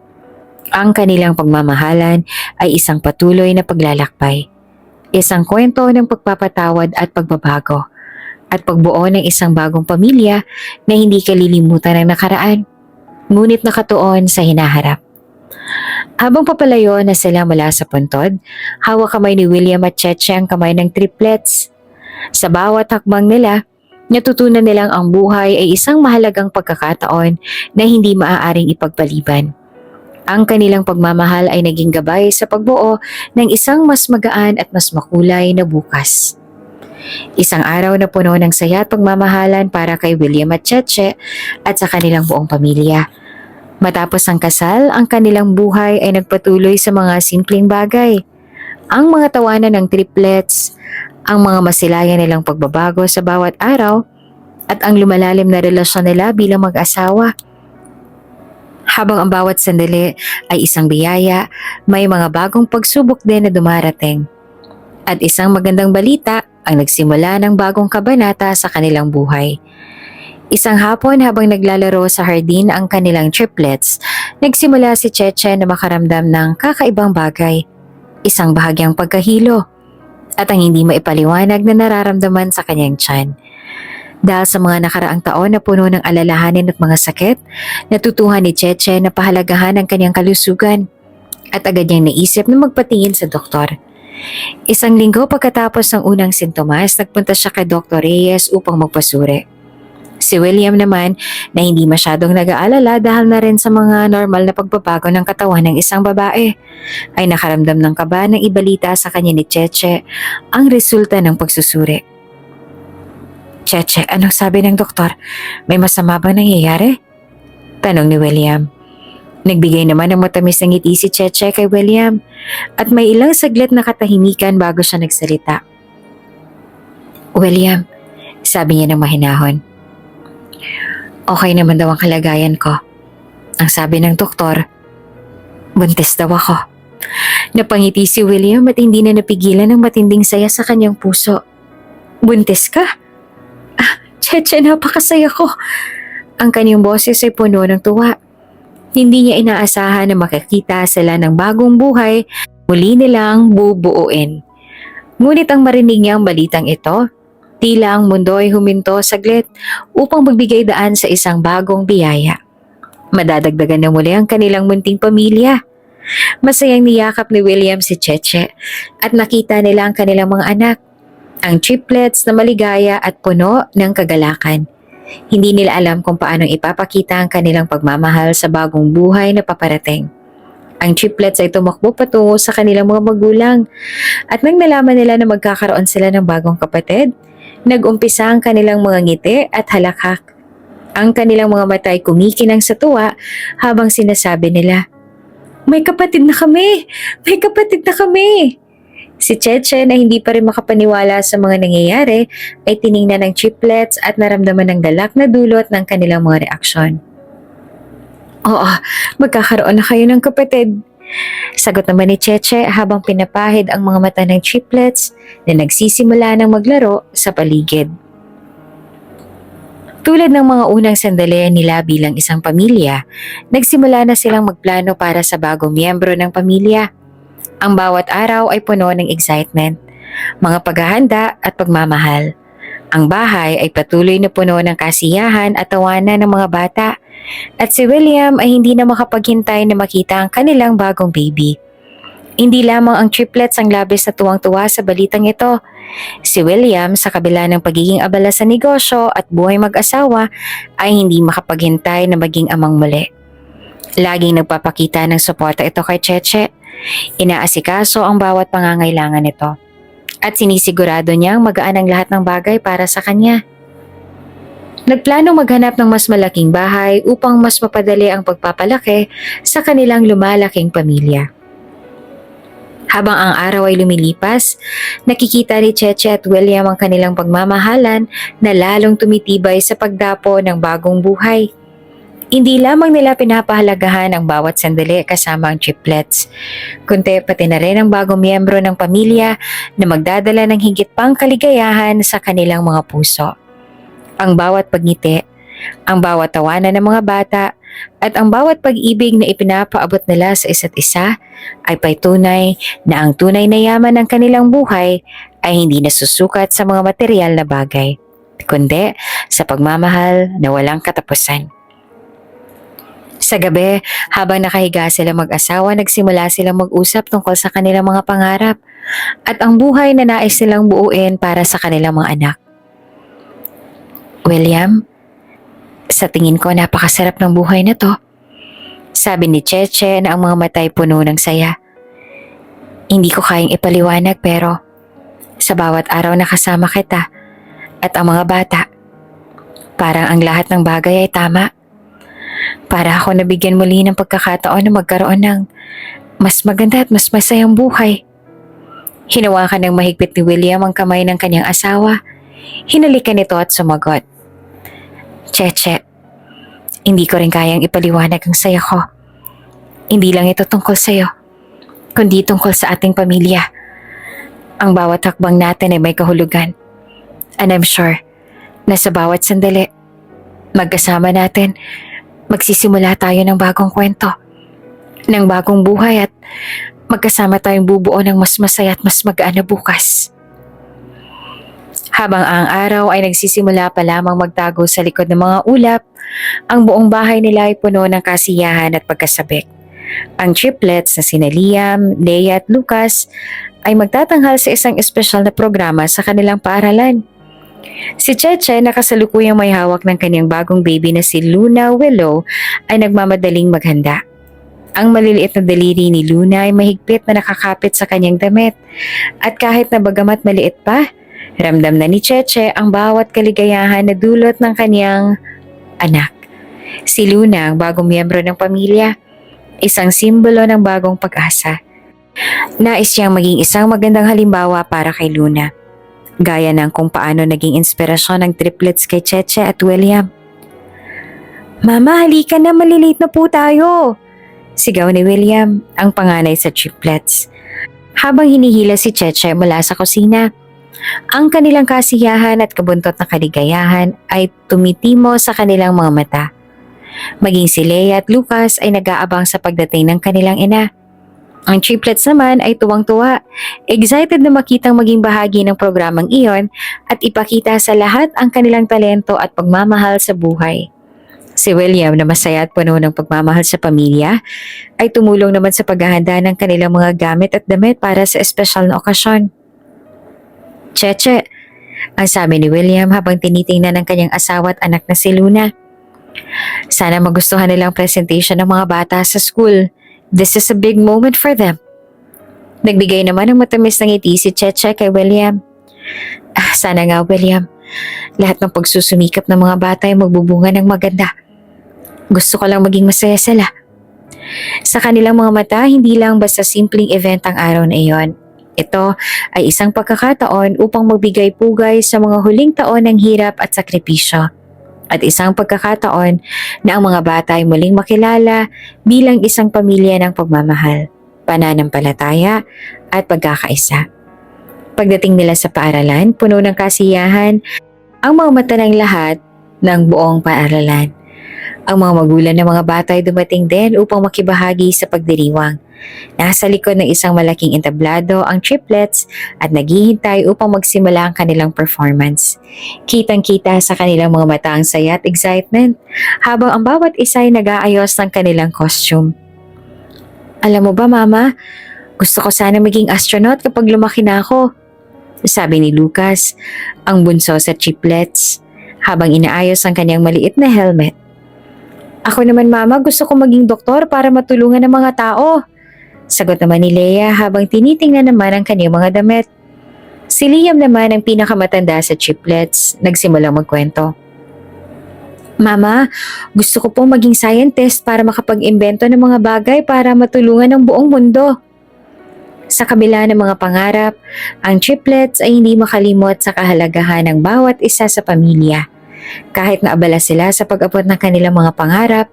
Ang kanilang pagmamahalan ay isang patuloy na paglalakbay, isang kwento ng pagpapatawad at pagbabago, at pagbuo ng isang bagong pamilya na hindi kalilimutan ng nakaraan, ngunit nakatuon sa hinaharap. Habang papalayo na sila mula sa puntod, hawak kamay ni William at Cheche ang kamay ng triplets. Sa bawat hakbang nila, natutunan nilang ang buhay ay isang mahalagang pagkakataon na hindi maaaring ipagpaliban. Ang kanilang pagmamahal ay naging gabay sa pagbuo ng isang mas magaan at mas makulay na bukas. Isang araw na puno ng saya at pagmamahalan para kay William at Cheche at sa kanilang buong pamilya. Matapos ang kasal, ang kanilang buhay ay nagpatuloy sa mga simpleng bagay. Ang mga tawanan ng triplets, ang mga masilayan nilang pagbabago sa bawat araw, at ang lumalalim na relasyon nila bilang mag-asawa. Habang ang bawat sandali ay isang biyaya, may mga bagong pagsubok din na dumarating. At isang magandang balita ang nagsimula ng bagong kabanata sa kanilang buhay. Isang hapon habang naglalaro sa hardin ang kanilang triplets, nagsimula si Cheche na makaramdam ng kakaibang bagay, isang bahagyang pagkahilo, at ang hindi maipaliwanag na nararamdaman sa kanyang tiyan. Dahil sa mga nakaraang taon na puno ng alalahanin at mga sakit, natutuhan ni Cheche na pahalagahan ang kanyang kalusugan at agad niyang naisip na magpatingin sa doktor. Isang linggo pagkatapos ng unang sintomas, nagpunta siya kay Dr. Reyes upang magpasuri. Si William naman na hindi masyadong nag-aalala dahil na rin sa mga normal na pagbabago ng katawan ng isang babae, ay nakaramdam ng kaba ng ibalita sa kanya ni Cheche ang resulta ng pagsusuri. Cheche, anong sabi ng doktor? May masama bang nangyayari? Tanong ni William. Nagbigay naman ng matamis na ngiti si Cheche kay William at may ilang saglit na katahimikan bago siya nagsalita. William, sabi niya ng mahinahon. Okay naman daw ang kalagayan ko. Ang sabi ng doktor, buntis daw ako. Napangiti si William at hindi na napigilan ng matinding saya sa kanyang puso. Buntis ka? Cheche, napakasaya ko. Ang kanyang boses ay puno ng tuwa. Hindi niya inaasahan na makakita sila ng bagong buhay muli nilang bubuuin. Ngunit ang marinig niyang balitang ito, tila ang mundo ay huminto saglit upang magbigay daan sa isang bagong biyaya. Madadagdagan na muli ang kanilang munting pamilya. Masayang niyakap ni William si Cheche at nakita nila ang kanilang mga anak, ang triplets na maligaya at puno ng kagalakan. Hindi nila alam kung paano ipapakita ang kanilang pagmamahal sa bagong buhay na paparating. Ang triplets ay tumakbo patungo sa kanilang mga magulang at nang nalaman nila na magkakaroon sila ng bagong kapatid, nag-umpisa ang kanilang mga ngiti at halakhak. Ang kanilang mga mata ay kumikinang sa tuwa habang sinasabi nila, "May kapatid na kami! May kapatid na kami!" Si Cheche na hindi pa rin makapaniwala sa mga nangyayari ay tiningnan ng triplets at naramdaman ng galak na dulot ng kanilang mga reaksyon. "Oo, magkakaroon na kayo ng kapatid," sagot naman ni Cheche habang pinapahid ang mga mata ng triplets na nagsisimula ng maglaro sa paligid. Tulad ng mga unang sandali nila bilang isang pamilya, nagsimula na silang magplano para sa bagong miyembro ng pamilya. Ang bawat araw ay puno ng excitement, mga paghahanda at pagmamahal. Ang bahay ay patuloy na puno ng kasiyahan at tawanan ng mga bata. At si William ay hindi na makapaghintay na makita ang kanilang bagong baby. Hindi lamang ang triplets ang labis na tuwang-tuwa sa balitang ito. Si William, sa kabila ng pagiging abala sa negosyo at buhay mag-asawa, ay hindi makapaghintay na maging amang muli. Laging nagpapakita ng suporta ito kay Cheche. Inaasikaso ang bawat pangangailangan nito at sinisigurado niyang magaan ang lahat ng bagay para sa kanya. Nagplano maghanap ng mas malaking bahay upang mas mapadali ang pagpapalaki sa kanilang lumalaking pamilya. Habang ang araw ay lumilipas, nakikita ni Cheche at William ang kanilang pagmamahalan na lalong tumitibay sa pagdapo ng bagong buhay. Hindi lamang nila pinapahalagahan ang bawat sandali kasama ang triplets, kundi pati na rin ang bagong miyembro ng pamilya na magdadala ng higit pang kaligayahan sa kanilang mga puso. Ang bawat pagngiti, ang bawat tawanan ng mga bata, at ang bawat pag-ibig na ipinapaabot nila sa isa't isa ay paitunay na ang tunay na yaman ng kanilang buhay ay hindi nasusukat sa mga material na bagay, kundi sa pagmamahal na walang katapusan. Sa gabi, habang nakahiga sila mag-asawa, nagsimula silang mag-usap tungkol sa kanilang mga pangarap at ang buhay na nais nilang buuin para sa kanilang mga anak. "William, sa tingin ko napakasarap ng buhay na to," sabi ni Cheche na ang mga mata ay puno ng saya. "Hindi ko kayang ipaliwanag pero sa bawat araw na kasama kita at ang mga bata, parang ang lahat ng bagay ay tama. Para ako nabigyan muli ng pagkakataon na magkaroon ng mas maganda at mas masayang buhay." Hinawakan ng mahigpit ni William ang kamay ng kanyang asawa. Hinalikan nito at sumagot, "Cheche, hindi ko rin kayang ipaliwanag ang saya ko. Hindi lang ito tungkol sa'yo, kundi tungkol sa ating pamilya. Ang bawat hakbang natin ay may kahulugan. And I'm sure na sa bawat sandali, magkasama natin, magsisimula tayo ng bagong kwento, ng bagong buhay at magkasama tayong bubuo ng mas masaya at mas magaan na bukas." Habang ang araw ay nagsisimula pa lamang magtago sa likod ng mga ulap, ang buong bahay nila ay puno ng kasiyahan at pagkasabik. Ang triplets na sina Liam, Leia at Lucas ay magtatanghal sa isang espesyal na programa sa kanilang paaralan. Si Cheche na kasalukuyang may hawak ng kanyang bagong baby na si Luna Willow ay nagmamadaling maghanda. Ang maliliit na daliri ni Luna ay mahigpit na nakakapit sa kanyang damit at kahit na bagamat maliit pa, ramdam na ni Cheche ang bawat kaligayahan na dulot ng kanyang anak. Si Luna ang bagong miyembro ng pamilya, isang simbolo ng bagong pag-asa. Nais siyang maging isang magandang halimbawa para kay Luna, gaya ng kung paano naging inspirasyon ng triplets kay Cheche at William. "Mama, halika na, malilate na po tayo!" sigaw ni William, ang panganay sa triplets. Habang hinihila si Cheche mula sa kusina, ang kanilang kasiyahan at kabuntot na kaligayahan ay tumitimo sa kanilang mga mata. Maging si Leia at Lucas ay nag-aabang sa pagdating ng kanilang ina. Ang triplets naman ay tuwang-tuwa, excited na makitang maging bahagi ng programang iyon at ipakita sa lahat ang kanilang talento at pagmamahal sa buhay. Si William na masaya at puno ng pagmamahal sa pamilya ay tumulong naman sa paghahanda ng kanilang mga gamit at damit para sa espesyal na okasyon. Cheche, ang sabi ni William habang tinitingnan ng kanyang asawa at anak na si Luna. Sana magustuhan nilang presentation ng mga bata sa school. This is a big moment for them. Nagbigay naman ng matamis na ngiti si Cheche kay William. Sana nga, William. Lahat ng pagsusumikap ng mga bata ay magbubunga ng maganda. Gusto ko lang maging masaya sila. Sa kanilang mga mata, hindi lang basta simpleng event ang araw na iyon. Ito ay isang pagkakataon upang magbigay pugay sa mga huling taon ng hirap at sakripisyo. At isang pagkakataon na ang mga bata ay muling makilala bilang isang pamilya ng pagmamahal, pananampalataya at pagkakaisa. Pagdating nila sa paaralan, puno ng kasiyahan ang mga mata ng lahat ng buong paaralan. Ang mga magulang ng mga bata ay dumating din upang makibahagi sa pagdiriwang. Nasa likod ng isang malaking entablado ang triplets at naghihintay upang magsimula ang kanilang performance. Kitang-kita sa kanilang mga mata ang saya at excitement habang ang bawat isa ay nag-aayos ng kanilang costume. Alam mo ba, Mama? Gusto ko sana maging astronaut kapag lumaki na ako. Sabi ni Lucas, ang bunso sa triplets, habang inaayos ang kanyang maliit na helmet. Ako naman, Mama, gusto ko maging doktor para matulungan ng mga tao. Sagot naman ni Leia habang tinitingnan naman ang kanyang mga damit. Si Liam naman ang pinakamatanda sa triplets, nagsimulang magkwento. Mama, gusto ko pong maging scientist para makapag-imbento ng mga bagay para matulungan ang buong mundo. Sa kabila ng mga pangarap, ang triplets ay hindi makalimot sa kahalagahan ng bawat isa sa pamilya. Kahit naabala sila sa pag-abot ng kanilang mga pangarap,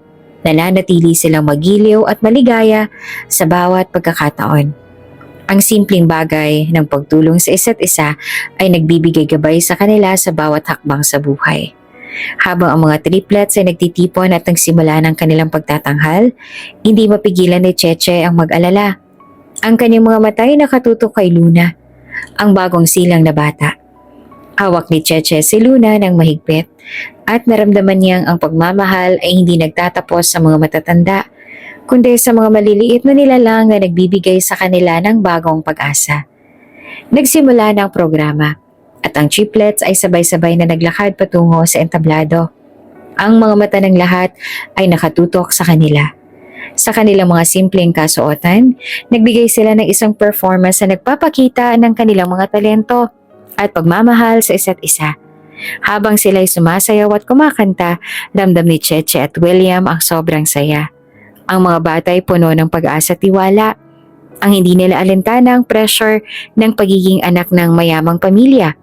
nananatili silang magiliw at maligaya sa bawat pagkakataon. Ang simpleng bagay ng pagtulong sa isa't isa ay nagbibigay gabay sa kanila sa bawat hakbang sa buhay. Habang ang mga triplets ay nagtitipon at nagsimula ng kanilang pagtatanghal, hindi mapigilan ni Cheche ang mag-alala. Ang kanyang mga mata ay nakatutok kay Luna, ang bagong silang na bata. Hawak ni Cheche si Luna ng mahigpit at naramdaman niyang ang pagmamahal ay hindi nagtatapos sa mga matatanda, kundi sa mga maliliit na nilalang na nagbibigay sa kanila ng bagong pag-asa. Nagsimula na ang programa at ang triplets ay sabay-sabay na naglakad patungo sa entablado. Ang mga mata ng lahat ay nakatutok sa kanila. Sa kanilang mga simpleng kasuotan, nagbigay sila ng isang performance na nagpapakita ng kanilang mga talento at pagmamahal sa isa't isa. Habang sila'y sumasayaw at kumakanta, ramdam ni Cheche at William ang sobrang saya. Ang mga bata ay puno ng pag-asa at tiwala. Ang hindi nila alintana ang pressure ng pagiging anak ng mayamang pamilya,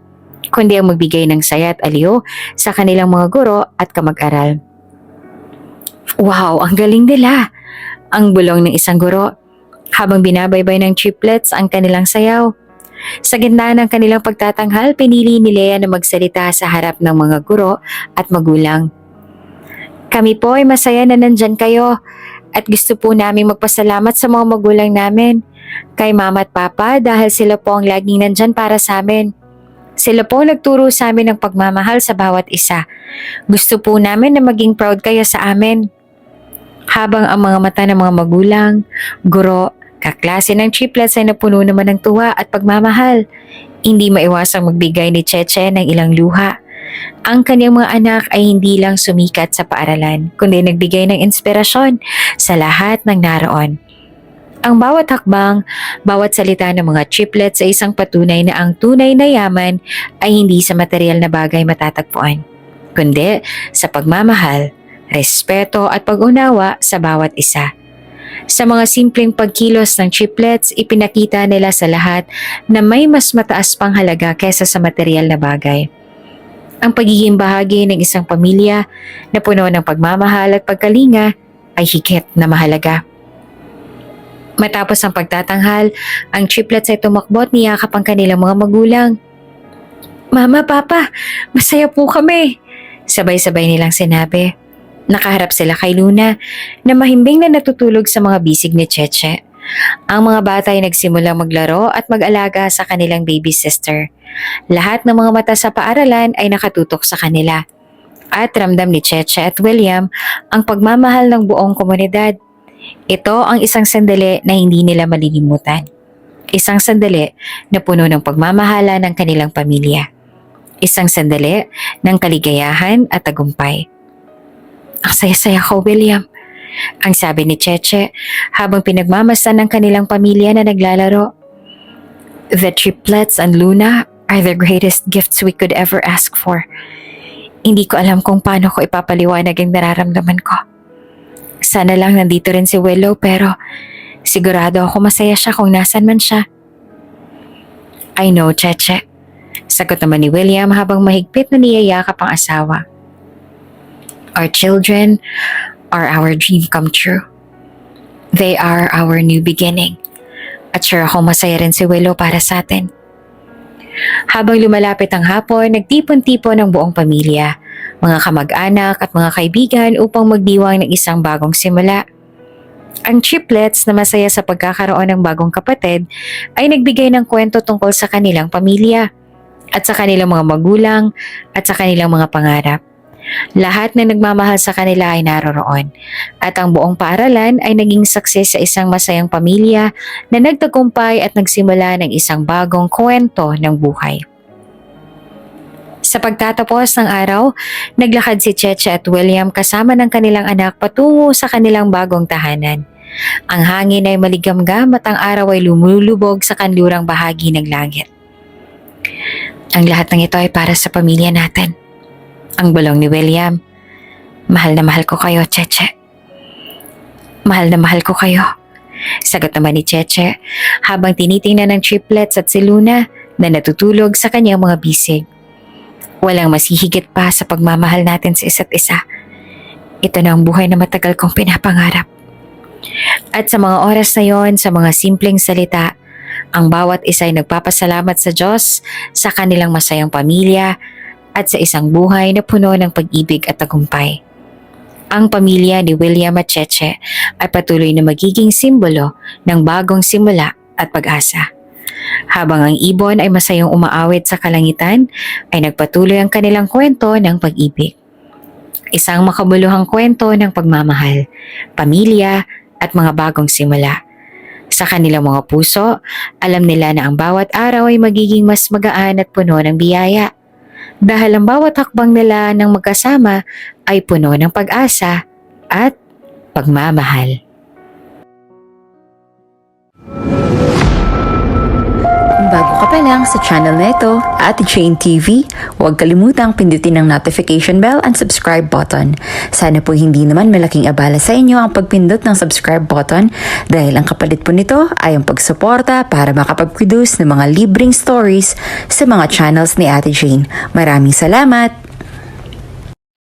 kundi ang magbigay ng saya at aliw sa kanilang mga guro at kamag-aral. Wow, ang galing nila! Ang bulong ng isang guro habang binabaybay ng triplets ang kanilang sayaw. Sa gitna ng kanilang pagtatanghal, pinili ni Leia na magsalita sa harap ng mga guro at magulang. Kami po ay masaya na nandyan kayo at gusto po namin magpasalamat sa mga magulang namin, kay Mama at Papa dahil sila po ang laging nandyan para sa amin. Sila po nagturo sa amin ng pagmamahal sa bawat isa. Gusto po namin na maging proud kayo sa amin. Habang ang mga mata ng mga magulang, guro, kaklase ng triplets ay napuno naman ng tuwa at pagmamahal. Hindi maiwasang magbigay ni Cheche ng ilang luha. Ang kanyang mga anak ay hindi lang sumikat sa paaralan, kundi nagbigay ng inspirasyon sa lahat ng naroon. Ang bawat hakbang, bawat salita ng mga triplets ay isang patunay na ang tunay na yaman ay hindi sa material na bagay matatagpuan, kundi sa pagmamahal, respeto at pag-unawa sa bawat isa. Sa mga simpleng pagkilos ng triplets, ipinakita nila sa lahat na may mas mataas pang halaga kaysa sa material na bagay. Ang pagiging bahagi ng isang pamilya na puno ng pagmamahal at pagkalinga ay higit na mahalaga. Matapos ang pagtatanghal, ang triplets ay tumakbo at niyakap ang kanilang mga magulang. Mama, Papa, masaya po kami! Sabay-sabay nilang sinabi. Nakaharap sila kay Luna na mahimbing na natutulog sa mga bisig ni Cheche. Ang mga bata ay nagsimulang maglaro at mag-alaga sa kanilang baby sister. Lahat ng mga mata sa paaralan ay nakatutok sa kanila. At ramdam ni Cheche at William ang pagmamahal ng buong komunidad. Ito ang isang sandali na hindi nila malilimutan. Isang sandali na puno ng pagmamahala ng kanilang pamilya. Isang sandali ng kaligayahan at tagumpay. Ang saya-saya ko, William. Ang sabi ni Cheche habang pinagmamasdan ng kanilang pamilya na naglalaro. The triplets and Luna are the greatest gifts we could ever ask for. Hindi ko alam kung paano ko ipapaliwanag ang nararamdaman ko. Sana lang nandito rin si Willow pero sigurado ako masaya siya kung nasan man siya. I know, Cheche. Sagot naman ni William habang mahigpit na niyayakap ang asawa. Our children are our dream come true. They are our new beginning. At sure ako masaya rin si Willow para sa atin. Habang lumalapit ang hapon, nagtipon-tipon ang buong pamilya, mga kamag-anak at mga kaibigan upang magdiwang ng isang bagong simula. Ang triplets na masaya sa pagkakaroon ng bagong kapatid ay nagbigay ng kwento tungkol sa kanilang pamilya at sa kanilang mga magulang at sa kanilang mga pangarap. Lahat na nagmamahal sa kanila ay naroroon at ang buong paaralan ay naging success sa isang masayang pamilya na nagtagumpay at nagsimula ng isang bagong kwento ng buhay. Sa pagtatapos ng araw, naglakad si Cheche at William kasama ng kanilang anak patungo sa kanilang bagong tahanan. Ang hangin ay maligamgam at ang araw ay lumulubog sa kanlurang bahagi ng langit. Ang lahat ng ito ay para sa pamilya natin. Ang bulong ni William. Mahal na mahal ko kayo, Cheche. Mahal na mahal ko kayo. Sagot naman ni Cheche habang tinitingnan ng triplets at si Luna na natutulog sa kanyang mga bisig. Walang masihigit pa sa pagmamahal natin sa isa't isa. Ito na ang buhay na matagal kong pinapangarap. At sa mga oras na yon, sa mga simpleng salita, ang bawat isa ay nagpapasalamat sa Diyos, sa kanilang masayang pamilya, at sa isang buhay na puno ng pag-ibig at tagumpay. Ang pamilya ni William at Cheche ay patuloy na magiging simbolo ng bagong simula at pag-asa. Habang ang ibon ay masayang umaawit sa kalangitan, ay nagpatuloy ang kanilang kwento ng pag-ibig. Isang makabuluhang kwento ng pagmamahal, pamilya at mga bagong simula. Sa kanilang mga puso, alam nila na ang bawat araw ay magiging mas magaan at puno ng biyaya. Dahil ang bawat hakbang nila ng magkasama ay puno ng pag-asa at pagmamahal. Kung bago ka pa lang sa channel na ito, Ate Jane TV, huwag kalimutang pindutin ang notification bell and subscribe button. Sana po hindi naman malaking abala sa inyo ang pagpindot ng subscribe button dahil ang kapalit po nito ay ang pagsuporta para makapag-produce ng mga libreng stories sa mga channels ni Ate Jane. Maraming salamat!